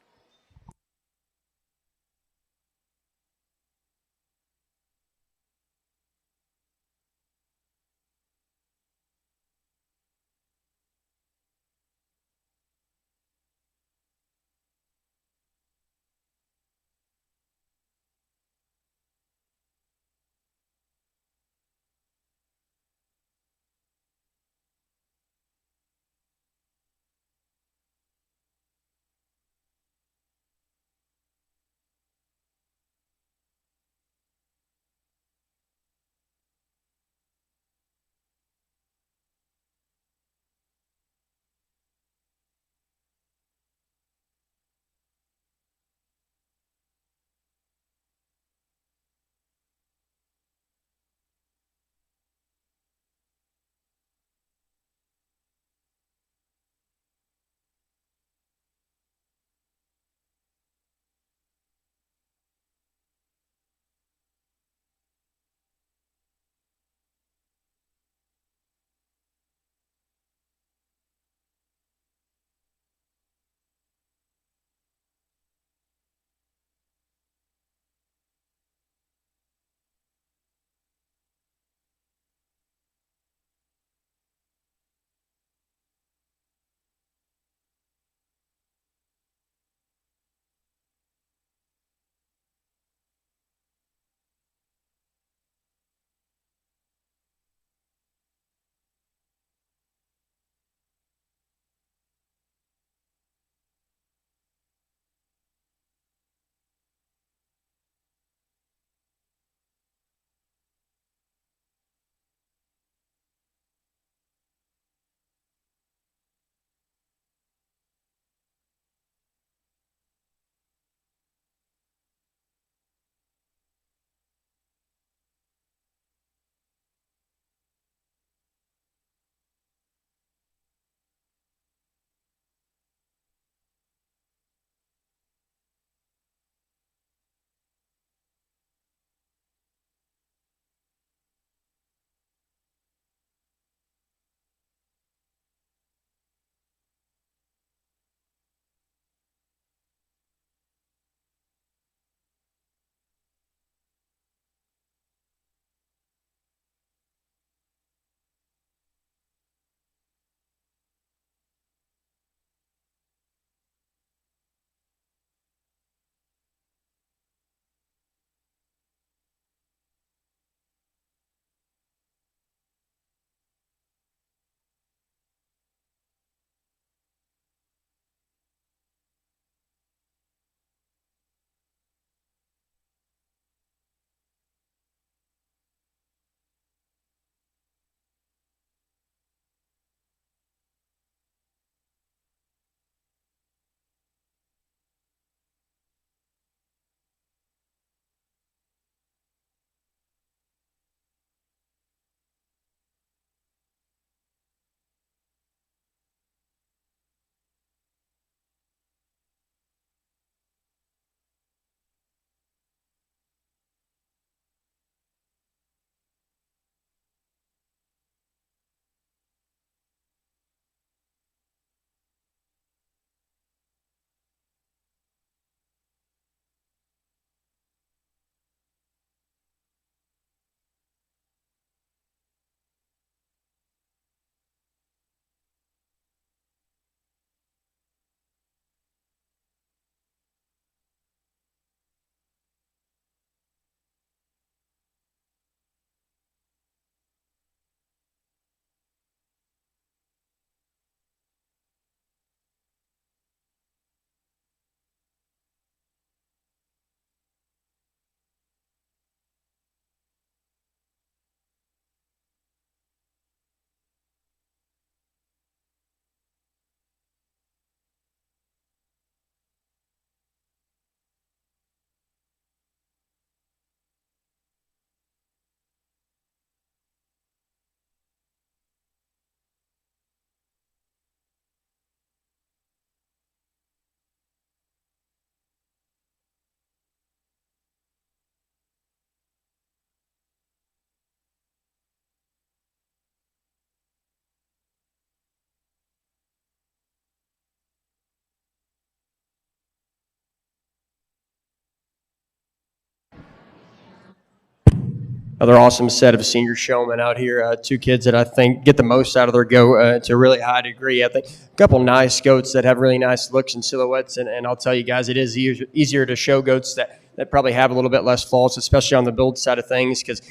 Another awesome set of senior showmen out here. Two kids that I think get the most out of their goat to a really high degree. I think a couple nice goats that have really nice looks and silhouettes. And I'll tell you guys, it is easier to show goats that probably have a little bit less faults, especially on the build side of things, because,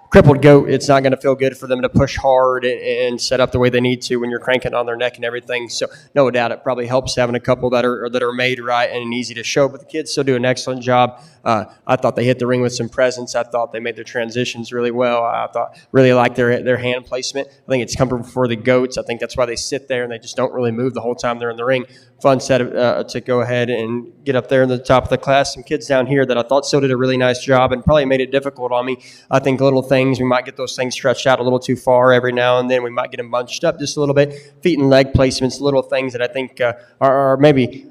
crippled goat, it's not going to feel good for them to push hard and set up the way they need to when you're cranking on their neck and everything. So no doubt it probably helps having a couple that are made right and easy to show. But the kids still do an excellent job. I thought they hit the ring with some presence. I thought they made their transitions really well. I thought really liked their hand placement. I think it's comfortable for the goats. I think that's why they sit there and they just don't really move the whole time they're in the ring. Fun set to go ahead and get up there in the top of the class. Some kids down here that I thought still did a really nice job and probably made it difficult on me. I think little things, we might get those things stretched out a little too far every now and then. We might get them bunched up just a little bit. Feet and leg placements, little things that I think are maybe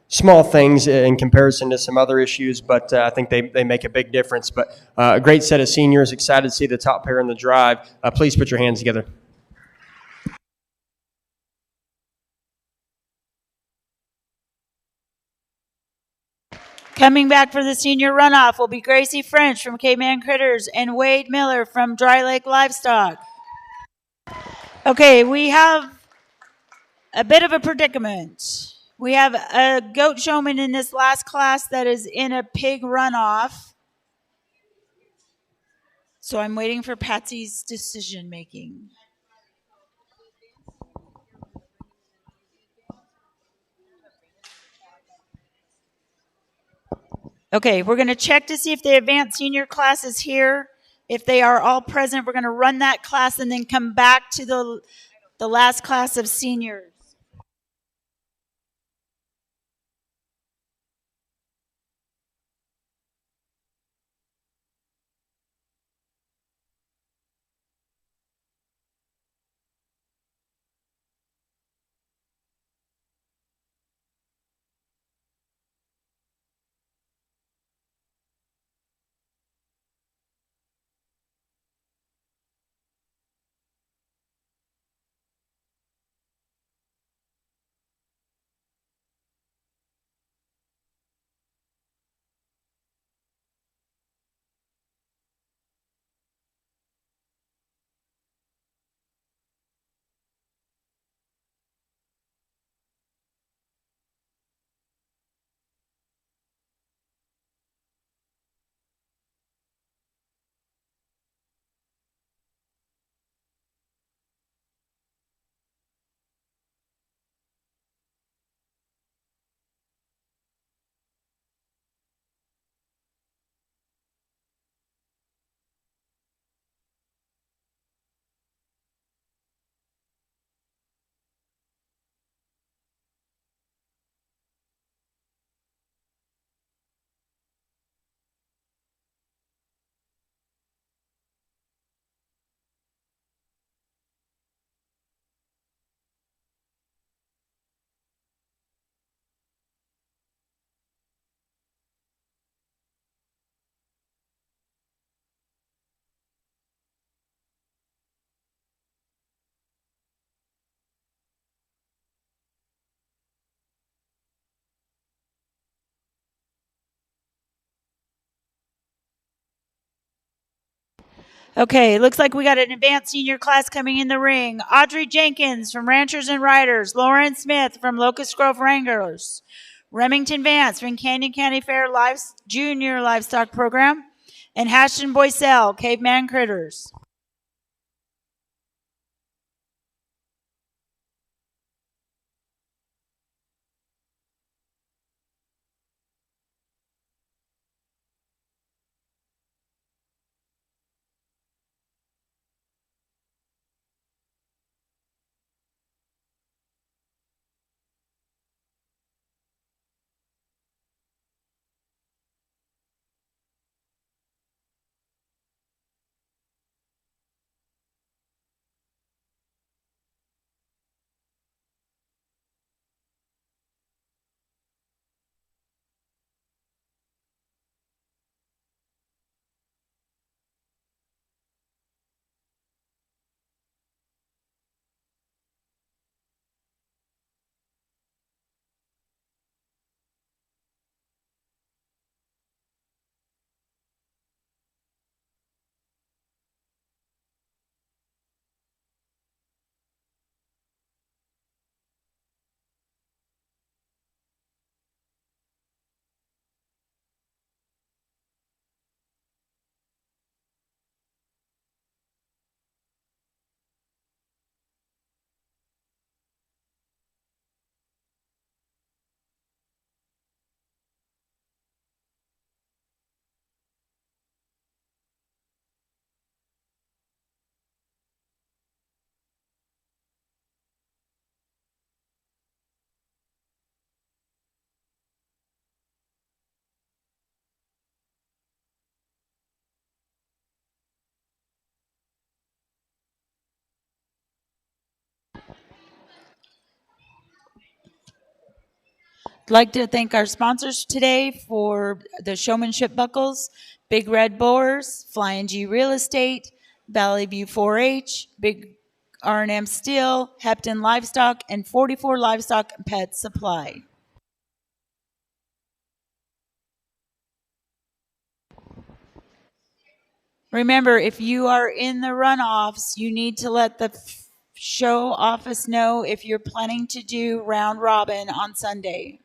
small things in comparison to some other issues, but I think they make a big difference. But a great set of seniors, excited to see the top pair in the drive. Please put your hands together. Coming back for the senior runoff will be Gracie French from Caveman Critters and Wade Miller from Dry Lake Livestock. Okay, we have a bit of a predicament. We have a goat showman in this last class that is in a pig runoff. So I'm waiting for Patsy's decision making. Okay, we're going to check to see if the advanced senior class is here. If they are all present, we're going to run that class and then come back to the last class of seniors. Okay, looks like we got an advanced senior class coming in the ring. Audrey Jenkins from Ranchers and Riders, Lauren Smith from Locust Grove Wranglers, Remington Vance from Canyon County Fair Junior Livestock Program, and Ashton Boycell, Caveman Critters. like to thank our sponsors today for the Showmanship buckles: Big Red Boars, Flying G Real Estate, Valley View 4-H, Big R&M Steel, Hepton Livestock, and 44 Livestock Pet Supply. Remember, if you are in the runoffs, you need to let the show office know if you're planning to do round robin on Sunday.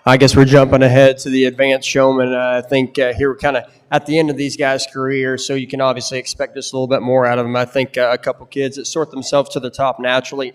I guess we're jumping ahead to the advanced showman. I think here we're kind of at the end of these guys' careers, so you can obviously expect just a little bit more out of them. I think a couple kids that sort themselves to the top naturally,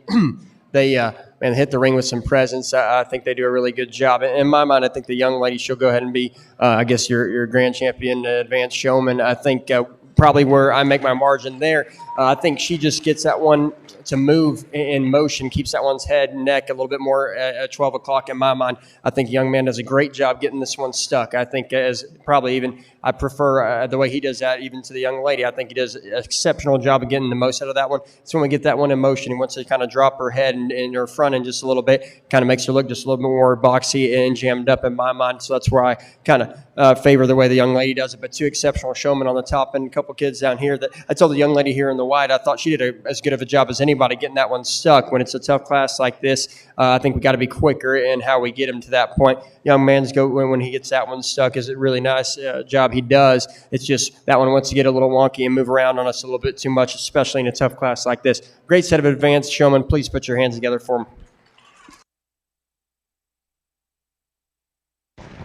they and hit the ring with some presence. I think they do a really good job. In my mind, I think the young lady, she'll go ahead and be, I guess, your grand champion, advanced showman. I think probably where I make my margin there. I think she just gets that one to move in motion, keeps that one's head and neck a little bit more at 12 o'clock in my mind. I think young man does a great job getting this one stuck. I think as probably even I prefer the way he does that even to the young lady. I think he does an exceptional job of getting the most out of that one. So when we get that one in motion, he wants to kind of drop her head and her front end just a little bit, kind of makes her look just a little bit more boxy and jammed up in my mind. So that's where I kind of favor the way the young lady does it. But two exceptional showmen on the top and a couple kids down here. That I told the young lady here in the white, I thought she did as good of a job as anybody getting that one stuck. When it's a tough class like this, I think we got to be quicker in how we get him to that point. Young man's go when he gets that one stuck is a really nice job he does. It's just that one wants to get a little wonky and move around on us a little bit too much, especially in a tough class like this. Great set of advanced showmen. Please put your hands together for them.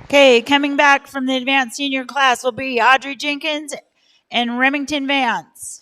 Okay, coming back from the advanced senior class will be Audrey Jenkins and Remington Vance.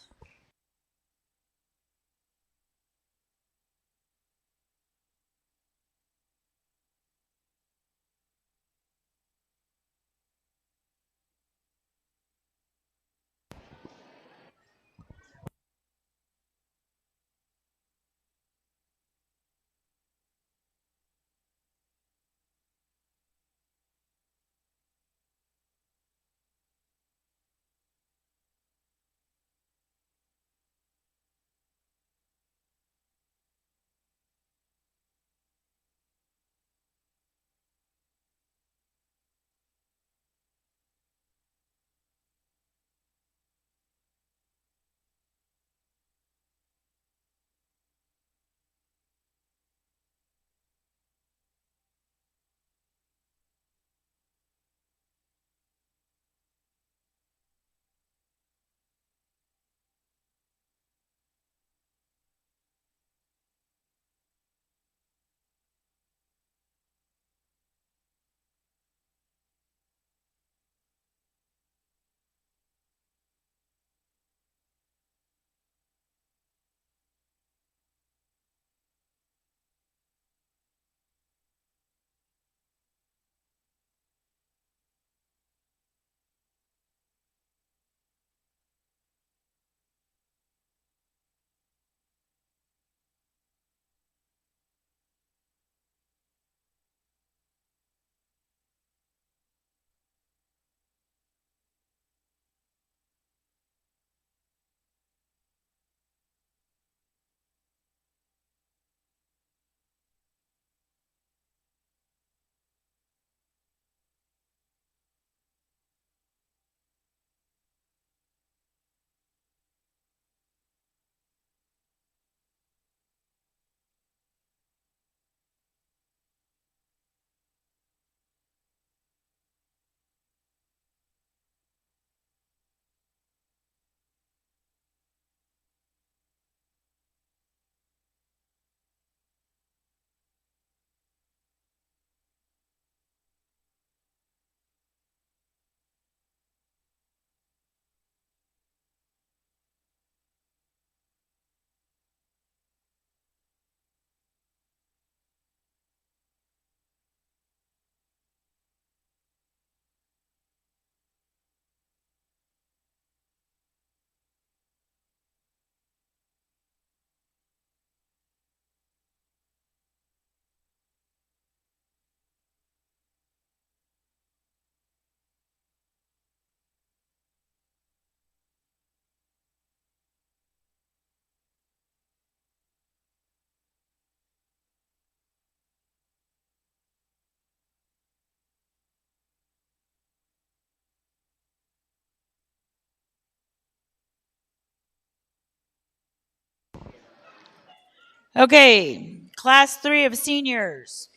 Okay, class 3 of seniors.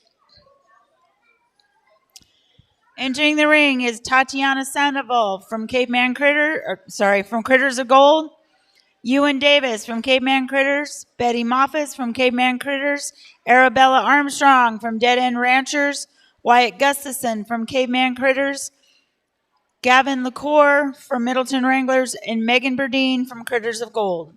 Entering the ring is Tatiana Sandoval from from Critters of Gold. Ewan Davis from Caveman Critters. Betty Moffat from Caveman Critters. Arabella Armstrong from Dead End Ranchers. Wyatt Gustafson from Caveman Critters. Gavin LaCour from Middleton Wranglers. And Megan Burdine from Critters of Gold.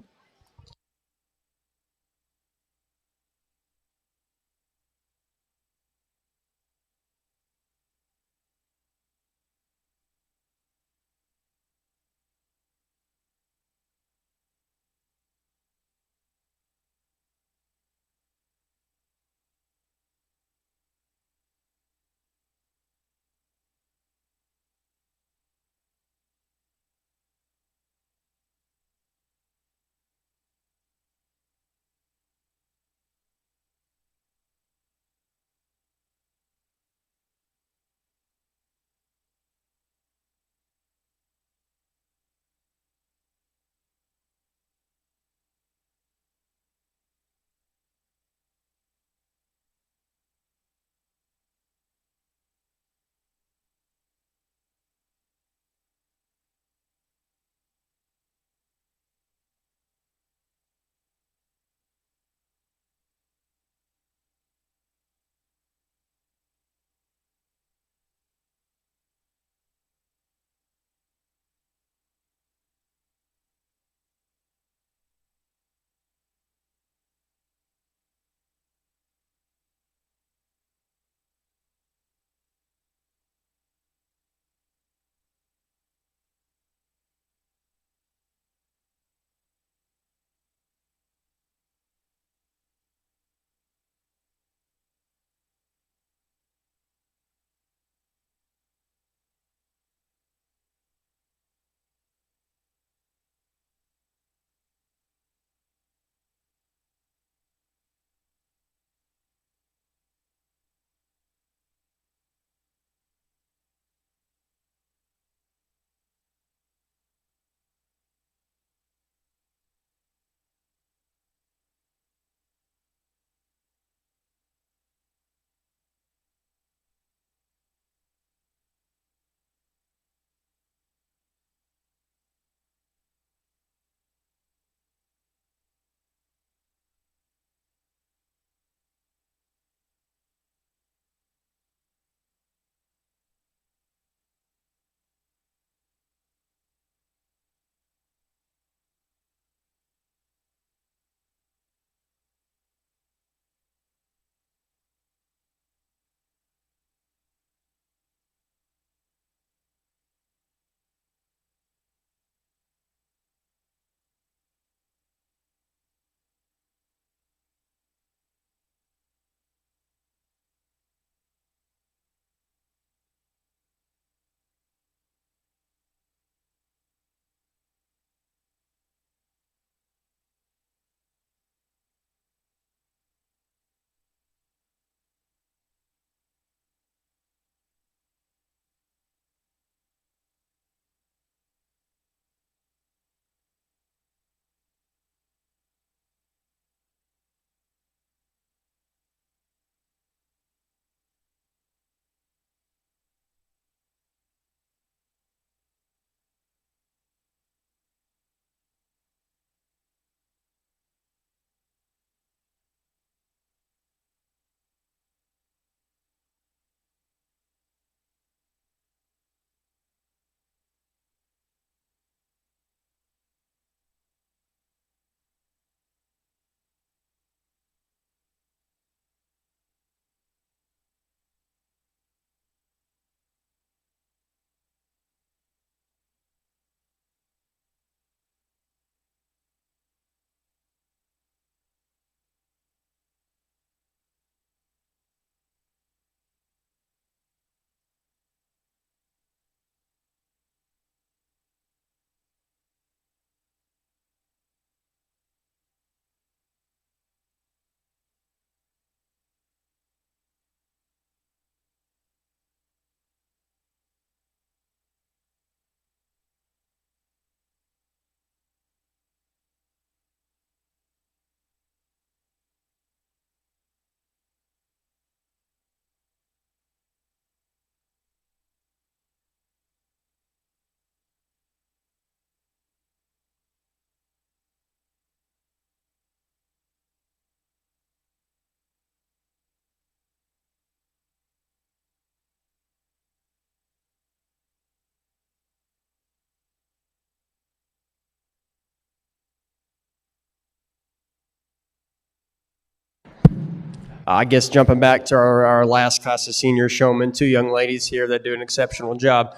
I guess jumping back to our last class of senior showmen, two young ladies here that do an exceptional job.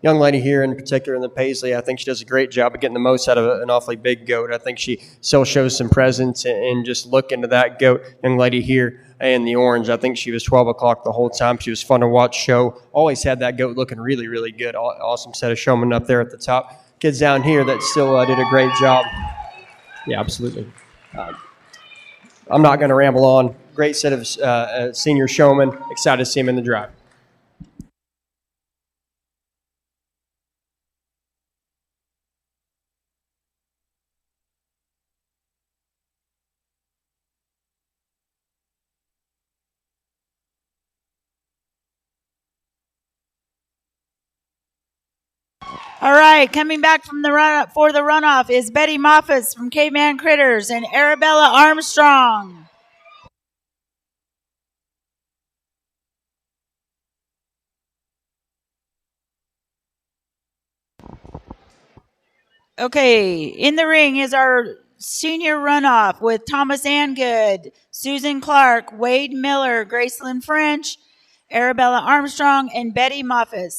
Young lady here in particular in the Paisley, I think she does a great job of getting the most out of an awfully big goat. I think she still shows some presence and just look into that goat. Young lady here in the orange, I think she was 12 o'clock the whole time. She was fun to watch show. Always had that goat looking really, really good. Awesome set of showmen up there at the top. Kids down here that still did a great job. Yeah, absolutely. I'm not going to ramble on. Great set of senior showmen. Excited to see him in the drive. All right, coming back from the run for the runoff is Betty Moffat from Caveman Critters and Arabella Armstrong. Okay, in the ring is our senior runoff with Thomas Angood, Susan Clark, Wade Miller, Gracelyn French, Arabella Armstrong, and Betty Moffat.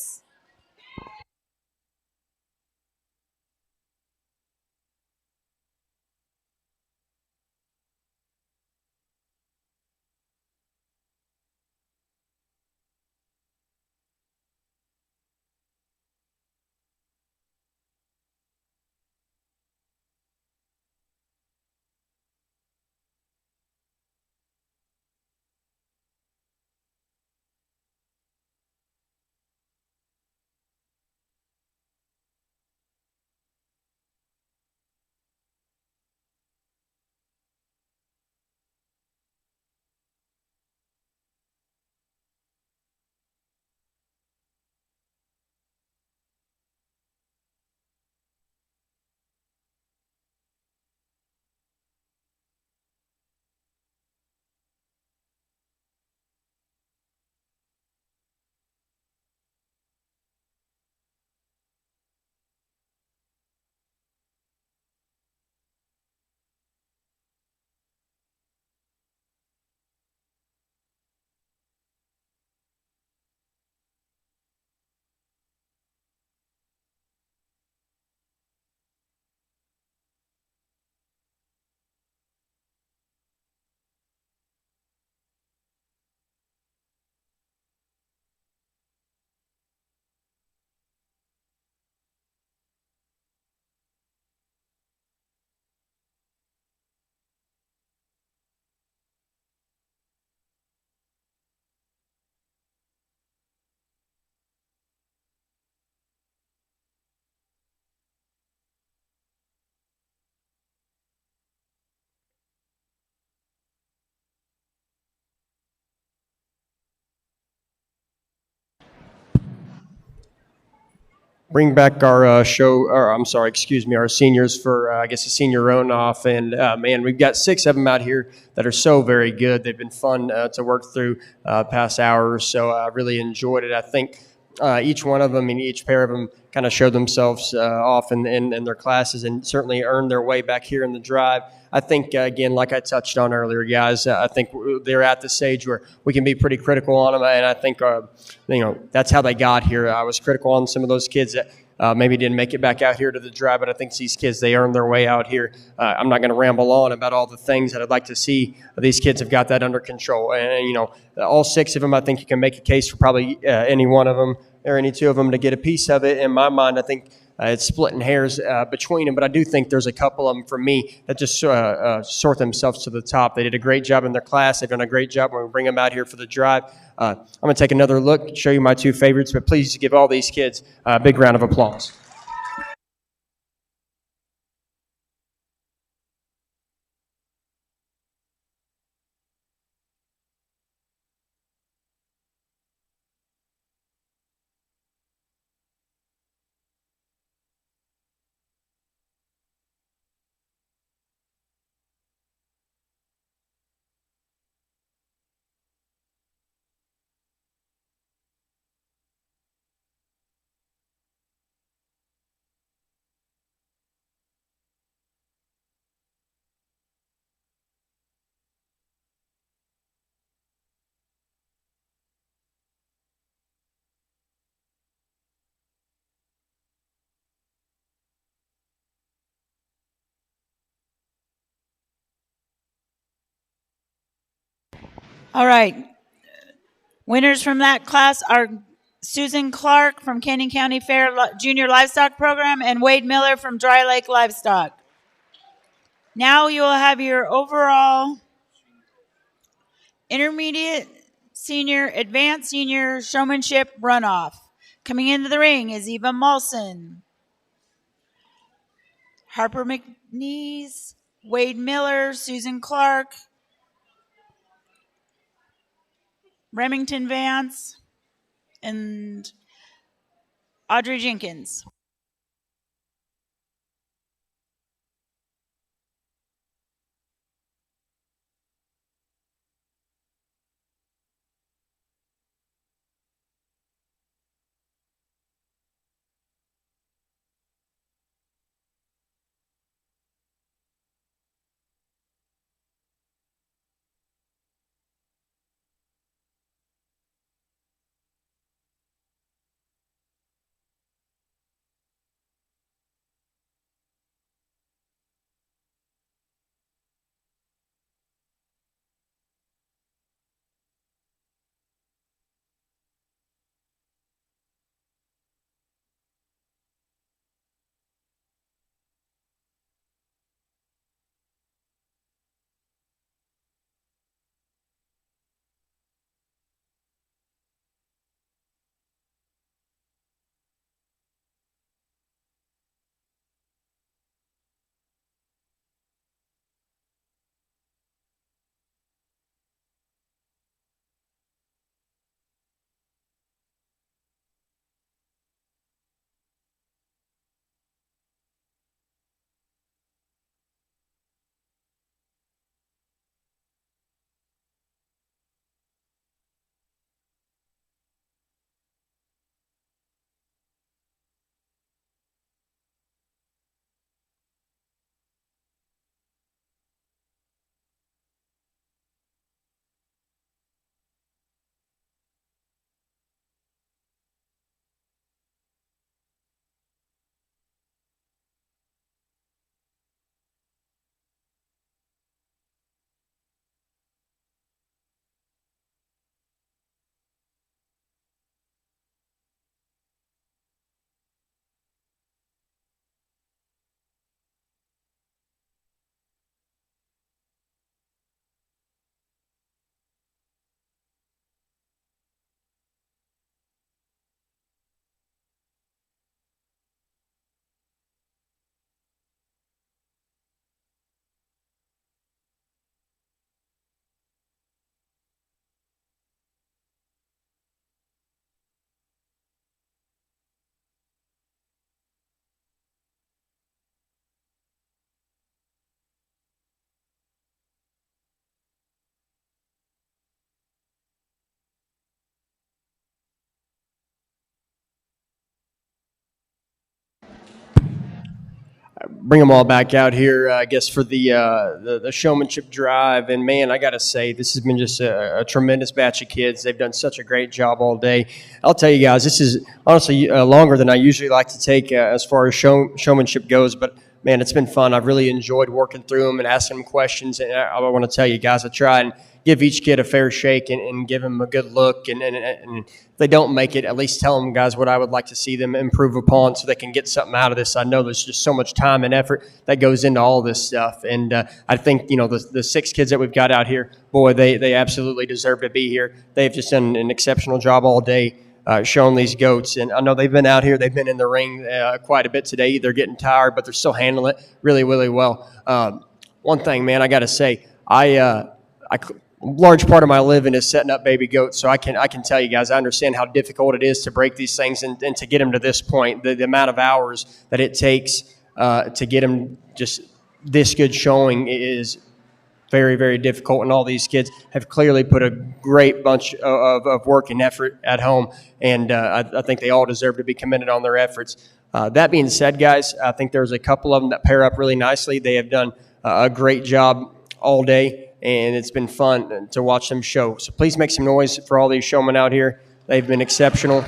Bring back our our seniors for, I guess, a senior runoff. And man, we've got 6 of them out here that are so very good. They've been fun to work through past hours. So I really enjoyed it. I think each one of them and each pair of them kind of showed themselves off in their classes and certainly earned their way back here in the drive. I think, again, like I touched on earlier, guys, I think they're at the stage where we can be pretty critical on them. And I think, that's how they got here. I was critical on some of those kids that maybe didn't make it back out here to the drive, but I think these kids, they earned their way out here. I'm not going to ramble on about all the things that I'd like to see. These kids have got that under control. And, all 6 of them, I think you can make a case for probably any one of them or any 2 of them to get a piece of it. In my mind, I think it's splitting hairs between them, but I do think there's a couple of them for me that just sort themselves to the top. They did a great job in their class. They've done a great job when we bring them out here for the drive. I'm going to take another look, show you my 2 favorites, but please give all these kids a big round of applause. All right. Winners from that class are Susan Clark from Canyon County Fair Junior Livestock Program and Wade Miller from Dry Lake Livestock. Now you will have your overall intermediate, senior, advanced senior showmanship runoff. Coming into the ring is Eva Molson, Harper McNeese, Wade Miller, Susan Clark, Remington Vance, and Audrey Jenkins. Bring them all back out here, I guess, for the showmanship drive. And man, I got to say, this has been just a tremendous batch of kids. They've done such a great job all day. I'll tell you guys, this is honestly longer than I usually like to take as far as showmanship goes. But man, it's been fun. I've really enjoyed working through them and asking them questions. And I want to tell you guys, I try and give each kid a fair shake and give them a good look. And if they don't make it, at least tell them, guys, what I would like to see them improve upon so they can get something out of this. I know there's just so much time and effort that goes into all this stuff. And I think, the 6 kids that we've got out here, boy, they absolutely deserve to be here. They've just done an exceptional job all day. Showing these goats. And I know they've been out here. They've been in the ring quite a bit today. They're getting tired, but they're still handling it really, really well. One thing, man, I got to say, large part of my living is setting up baby goats. So I can tell you guys, I understand how difficult it is to break these things and to get them to this point. The amount of hours that it takes to get them just this good showing is very, very difficult, and all these kids have clearly put a great bunch of work and effort at home, and I think they all deserve to be commended on their efforts. That being said, guys, I think there's a couple of them that pair up really nicely. They have done a great job all day, and it's been fun to watch them show. So please make some noise for all these showmen out here. They've been exceptional.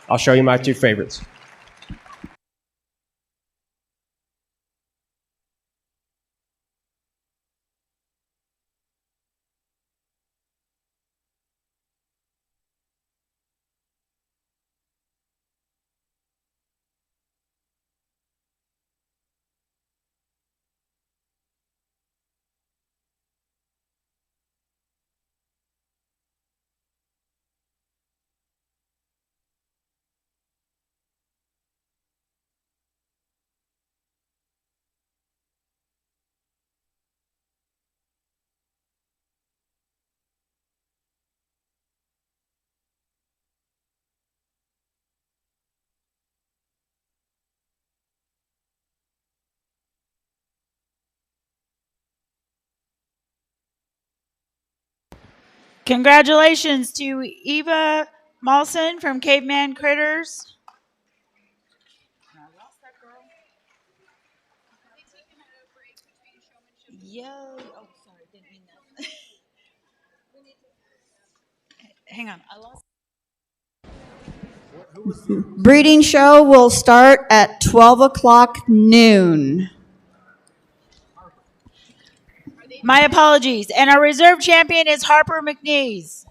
I'll show you my 2 favorites. Congratulations to Eva Malson from Caveman Critters. Yo, oh, sorry, didn't mean that. Hang on, I lost. Breeding show will start at 12 o'clock noon. My apologies. And our reserve champion is Harper McNeese.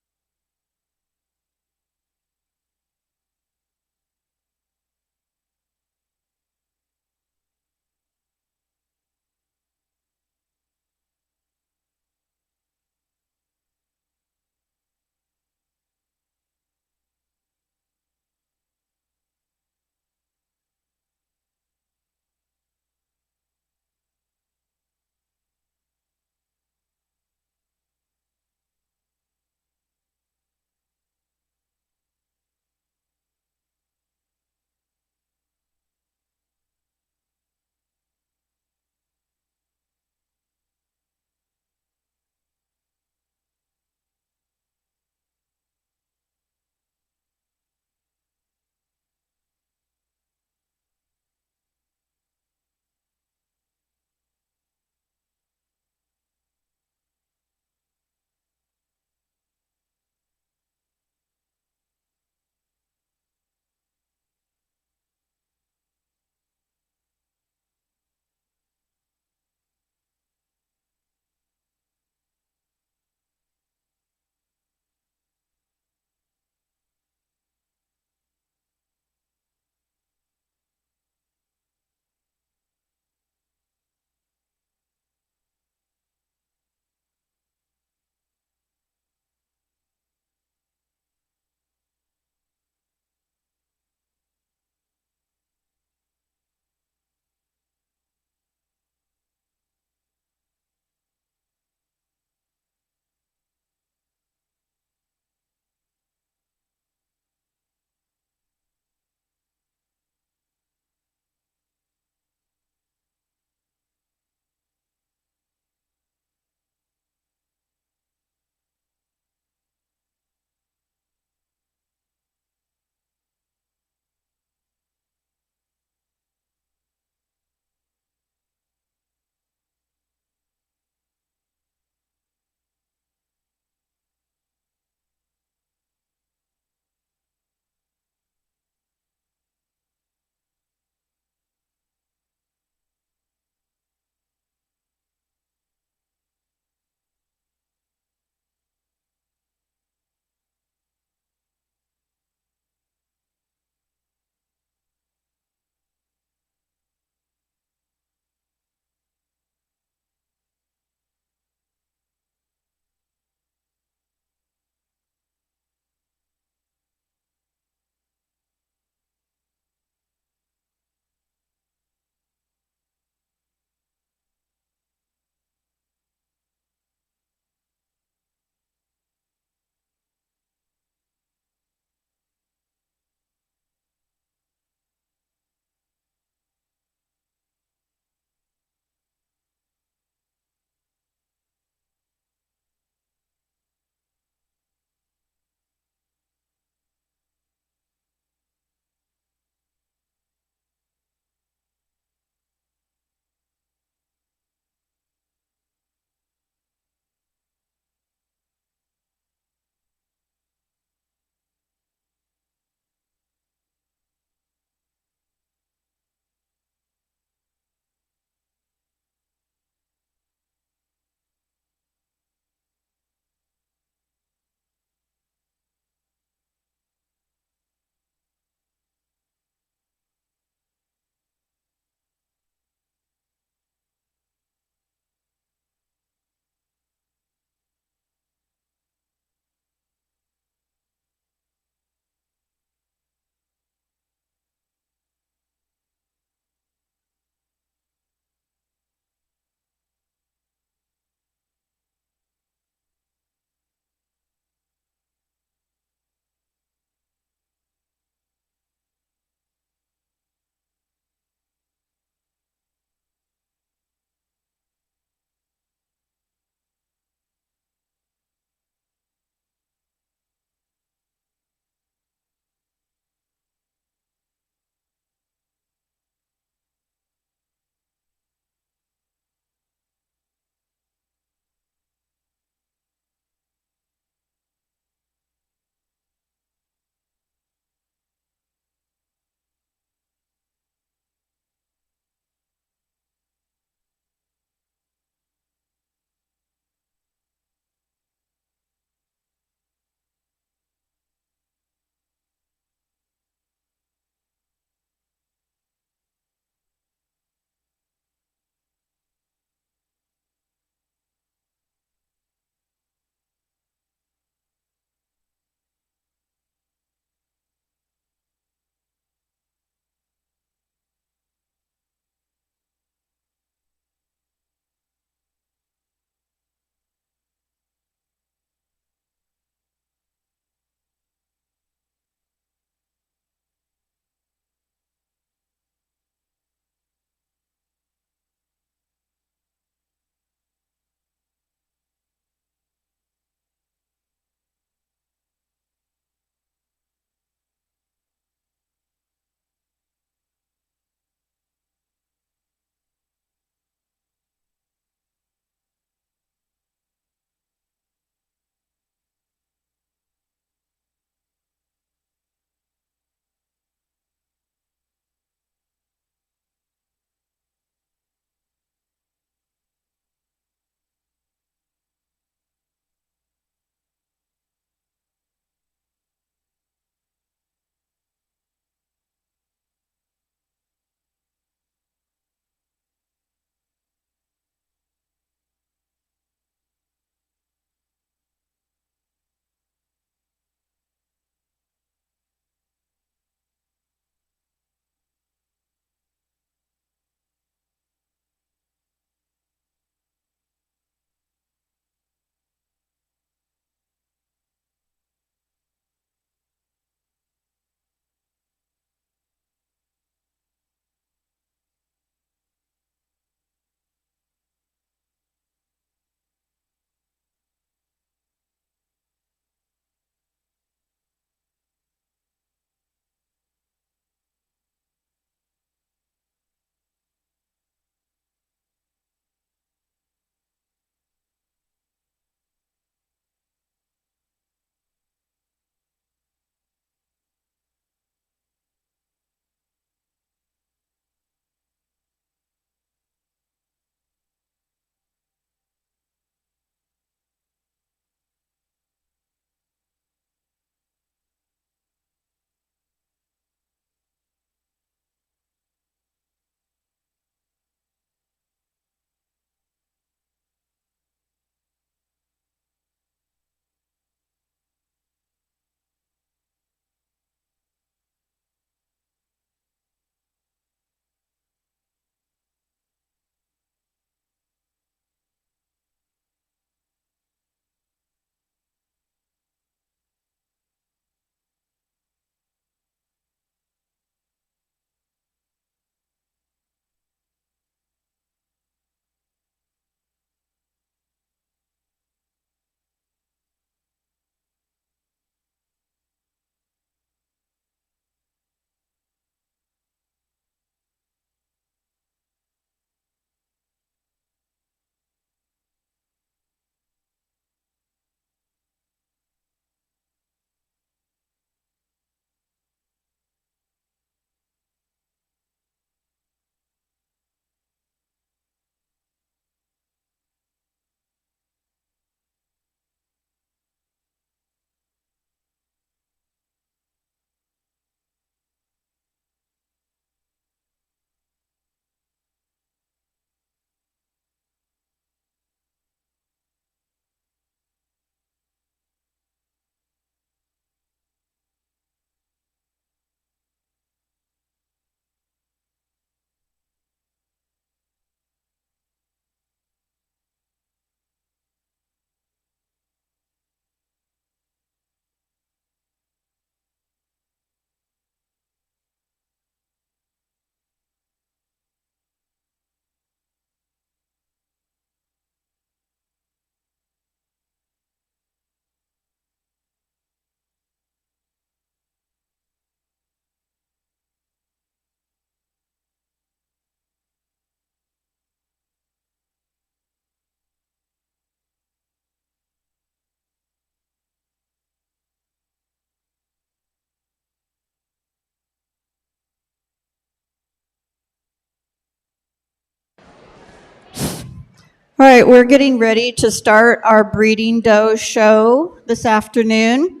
All right, we're getting ready to start our breeding doe show this afternoon.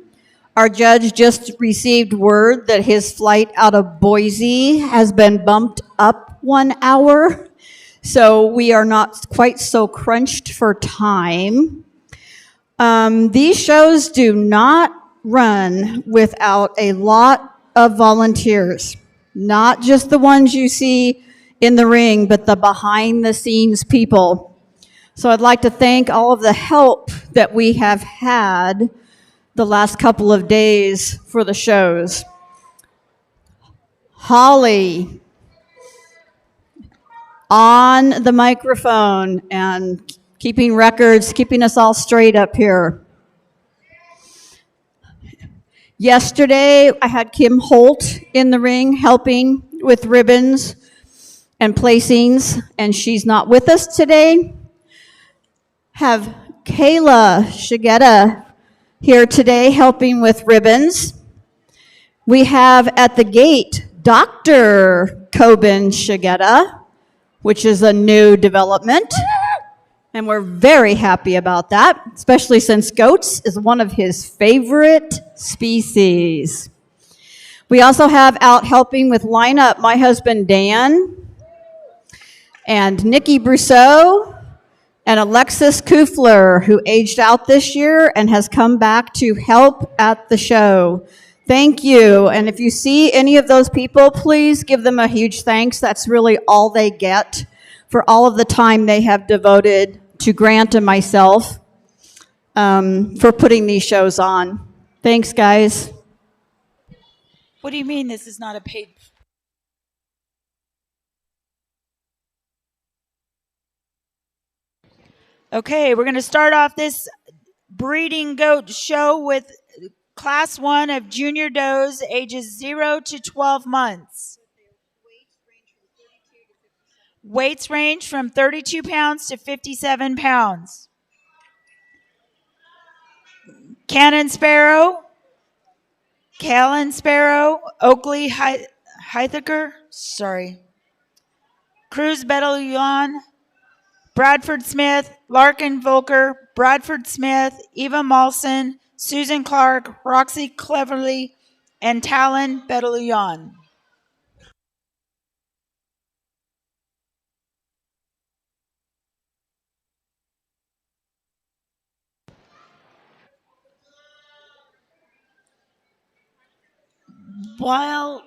Our judge just received word that his flight out of Boise has been bumped up 1 hour, so we are not quite so crunched for time. These shows do not run without a lot of volunteers, not just the ones you see in the ring, but the behind the scenes people. So I'd like to thank all of the help that we have had the last couple of days for the shows. Holly on the microphone and keeping records, keeping us all straight up here. Yesterday, I had Kim Holt in the ring helping with ribbons and placings, and she's not with us today. Have Kayla Shigeta here today helping with ribbons. We have at the gate Dr. Coben Shigeta, which is a new development. And we're very happy about that, especially since goats is one of his favorite species. We also have out helping with lineup my husband Dan and Nikki Brousseau and Alexis Kufler, who aged out this year and has come back to help at the show. Thank you. And if you see any of those people, please give them a huge thanks. That's really all they get for all of the time they have devoted to Grant and myself for putting these shows on. Thanks, guys. What do you mean this is not a paid? Okay, we're going to start off this breeding goat show with class 1 of junior does ages 0 to 12 months. Weights range from 32 pounds to 57 pounds. Cannon Sparrow, Callan Sparrow, Oakley Hythaker, Cruz Bedouin, Bradford Smith, Larkin Volker, Bradford Smith, Eva Malson, Susan Clark, Roxy Cleverly, and Talon Bedouin. While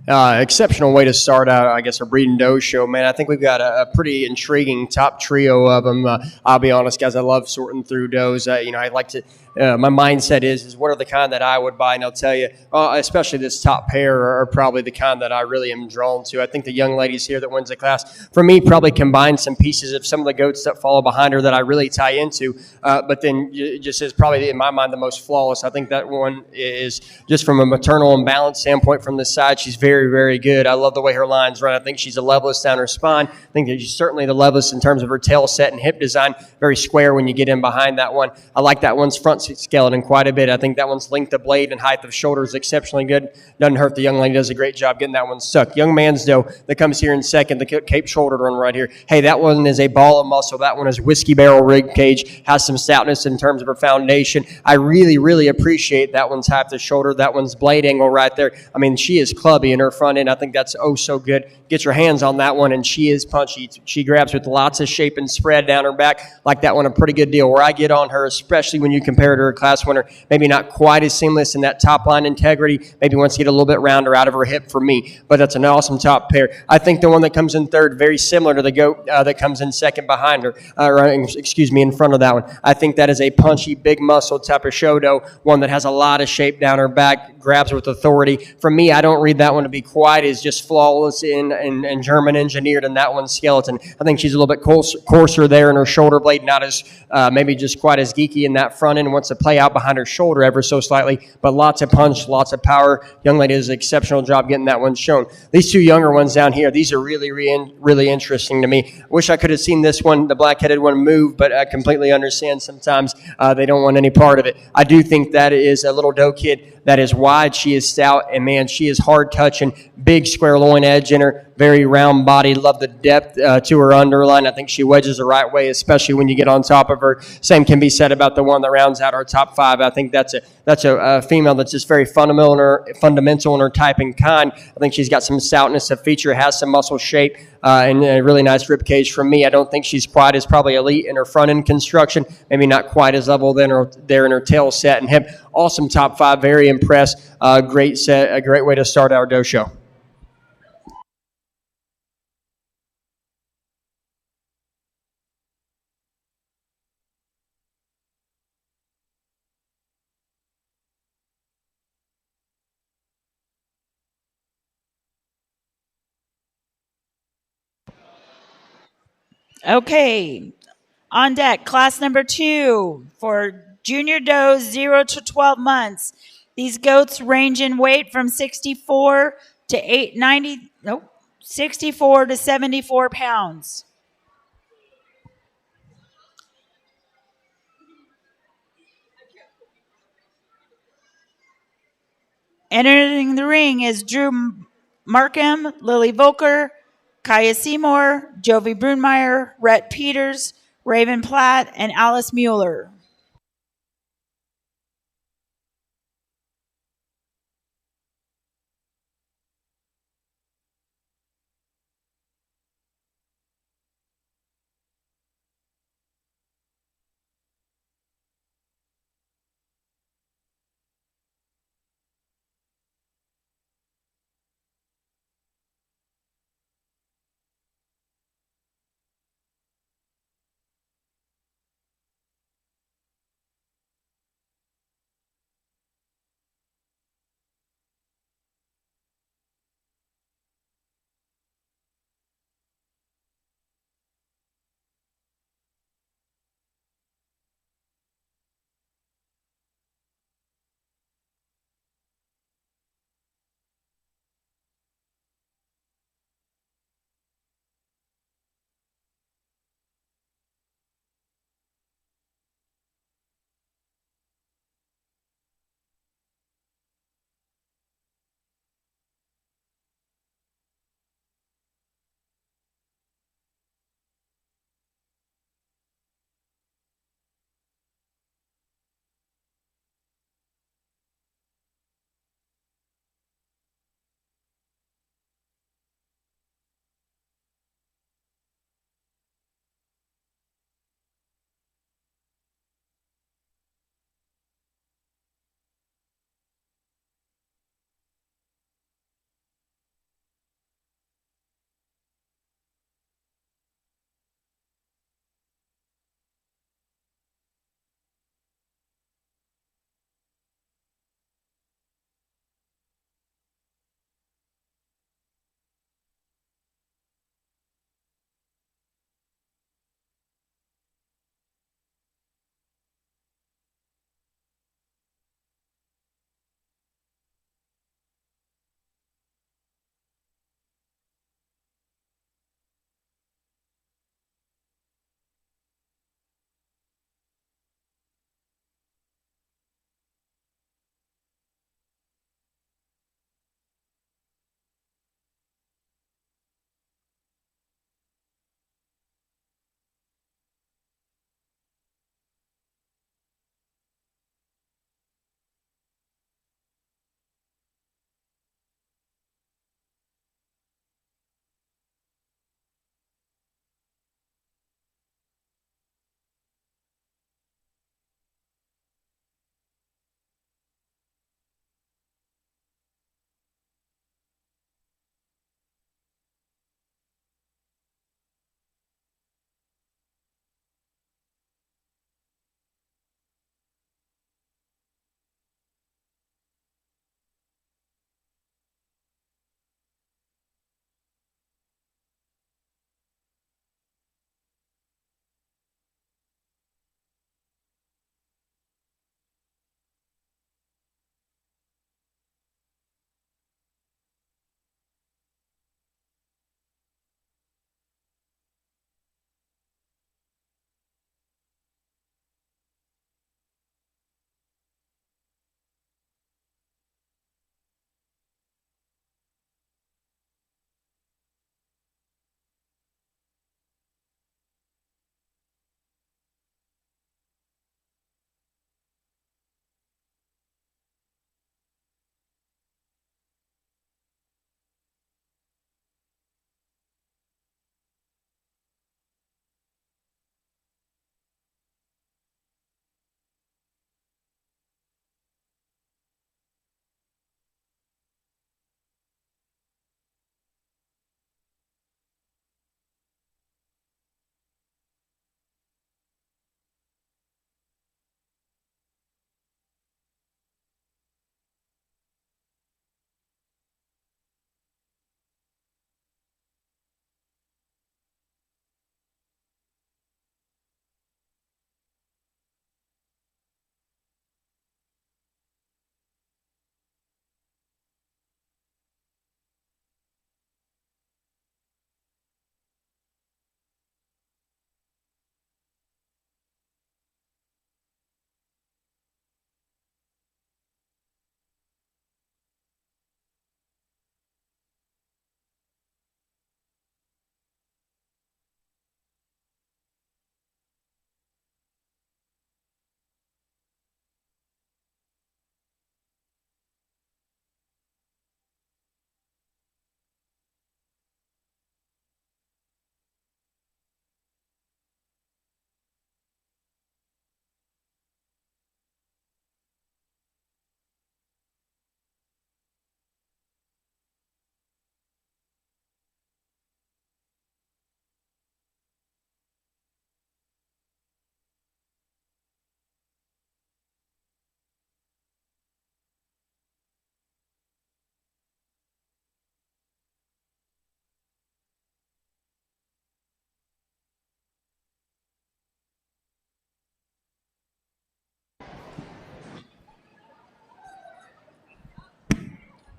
Exceptional way to start out, I guess, a breeding doe show, man. I think we've got a pretty intriguing top trio of them. I'll be honest, guys, I love sorting through does. I like to. My mindset is what are the kind that I would buy, and I'll tell you, especially this top pair are probably the kind that I really am drawn to. I think the young ladies here that wins the class, for me, probably combine some pieces of some of the goats that follow behind her that I really tie into. But then it just is probably in my mind the most flawless. I think that one is just from a maternal and balance standpoint from the side. She's very, very good. I love the way her lines run. I think she's the levelest down her spine. I think that she's certainly the levelest in terms of her tail set and hip design. Very square when you get in behind that one. I like that one's front skeleton quite a bit. I think that one's length of blade and height of shoulder is exceptionally good. Doesn't hurt. The young lady does a great job getting that one stuck. Young man's doe that comes here in second, the Cape shouldered one right here. Hey, that one is a ball of muscle. That one is whiskey barrel rig cage. Has some stoutness in terms of her foundation. I really, really appreciate that one's height of shoulder. That one's blade angle right there. I mean, she is clubby in her front end. I think that's oh so good. Get your hands on that one, and she is punchy. She grabs with lots of shape and spread down her back. Like that one a pretty good deal. Where I get on her, especially when you compare her to her class winner, maybe not quite as seamless in that top line integrity. Maybe wants to get a little bit rounder out of her hip for me, but that's an awesome top pair. I think the one that comes in third, very similar to the goat that comes in second behind her, in front of that one. I think that is a punchy, big muscle type of show doe, one that has a lot of shape down her back, grabs with authority. For me, I don't read that one to be quite as just flawless and German engineered in that one's skeleton. I think she's a little bit coarser there in her shoulder blade, not as maybe just quite as geeky in that front end. Wants to play out behind her shoulder ever so slightly, but lots of punch, lots of power. Young lady does an exceptional job getting that one shown. These two younger ones down here, these are really, really interesting to me. Wish I could have seen this one, the black-headed one, move, but I completely understand sometimes they don't want any part of it. I do think that is a little doe kid that is wide. She is stout, and man, she is hard touching, big square loin edge in her, very round body. Love the depth to her underline. I think she wedges the right way, especially when you get on top of her. Same can be said about the one that rounds out our top five. I think that's a female that's just very fundamental in her type and kind. I think she's got some stoutness of feature, has some muscle shape, and a really nice rib cage from me. I don't think she's quite as probably elite in her front end construction, maybe not quite as level there in her tail set and hip. Awesome top five, very impressed. Great set, a great way to start our doe show. Okay, on deck, class number 2 for junior does 0 to 12 months. These goats range in weight from 64 to 890, nope, 64 to 74 pounds. Entering the ring is Drew Markham, Lily Volker, Kaya Seymour, Jovi Brunmeyer, Rhett Peters, Raven Platt, and Alice Mueller.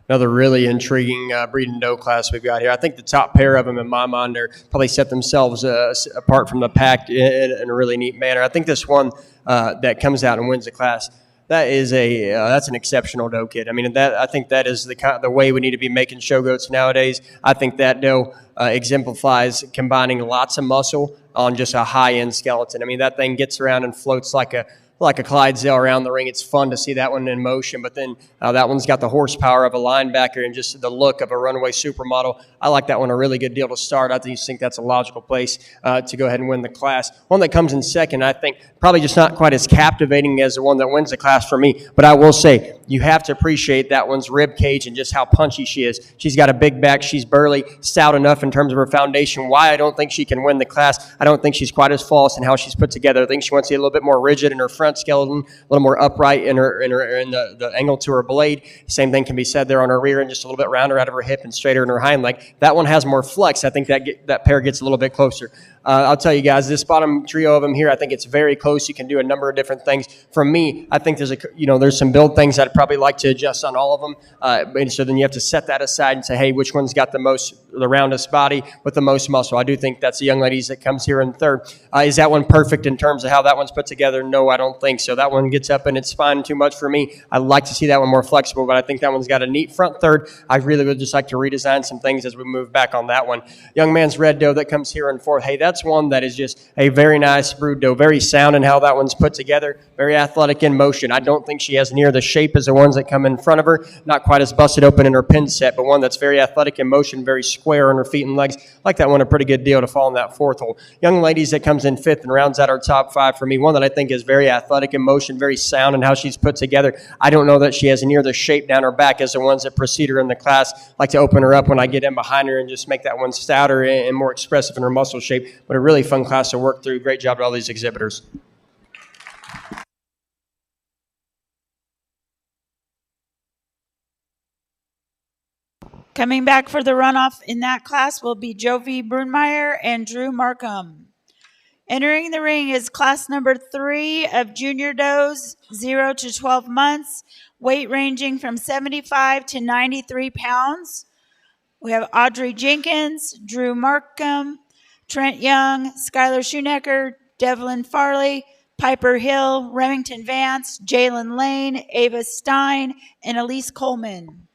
Another really intriguing breed and doe class we've got here. I think the top pair of them, in my mind, are probably set themselves apart from the pack in a really neat manner. I think this one that comes out and wins the class, that's an exceptional doe kid. I mean, I think that is the way we need to be making show goats nowadays. I think that doe exemplifies combining lots of muscle on just a high end skeleton. I mean, that thing gets around and floats like a Clydesdale around the ring. It's fun to see that one in motion, but then that one's got the horsepower of a linebacker and just the look of a runaway supermodel. I like that one a really good deal to start. I think that's a logical place to go ahead and win the class. One that comes in second, I think, probably just not quite as captivating as the one that wins the class for me, but I will say you have to appreciate that one's rib cage and just how punchy she is. She's got a big back. She's burly, stout enough in terms of her foundation. Why I don't think she can win the class, I don't think she's quite as flawless in how she's put together. I think she wants to be a little bit more rigid in her front skeleton, a little more upright in the angle to her blade. Same thing can be said there on her rear and just a little bit rounder out of her hip and straighter in her hind leg. That one has more flex. I think that pair gets a little bit closer. I'll tell you guys, this bottom trio of them here, I think it's very close. You can do a number of different things. For me, I think there's some build things I'd probably like to adjust on all of them. And so then you have to set that aside and say, hey, which one's got the roundest body with the most muscle? I do think that's the young ladies that comes here in third. Is that one perfect in terms of how that one's put together? No, I don't think so. That one gets up and it's fine too much for me. I'd like to see that one more flexible, but I think that one's got a neat front third. I really would just like to redesign some things as we move back on that one. Young man's red doe that comes here in fourth. Hey, that's one that is just a very nice brood doe, very sound in how that one's put together, very athletic in motion. I don't think she has near the shape as the ones that come in front of her, not quite as busted open in her pin set, but one that's very athletic in motion, very square on her feet and legs. I like that one a pretty good deal to fall in that fourth hole. Young ladies that comes in fifth and rounds out our top five for me, one that I think is very athletic in motion, very sound in how she's put together. I don't know that she has near the shape down her back as the ones that precede her in the class. I like to open her up when I get in behind her and just make that one stouter and more expressive in her muscle shape, but a really fun class to work through. Great job to all these exhibitors. Coming back for the runoff in that class will be Jovi Brunmeyer and Drew Markham. Entering the ring is class number 3 of junior does, 0 to 12 months, weight ranging from 75 to 93 pounds. We have Audrey Jenkins, Drew Markham, Trent Young, Skylar Schoenecker, Devlin Farley, Piper Hill, Remington Vance, Jalen Lane, Ava Stein, and Elise Coleman.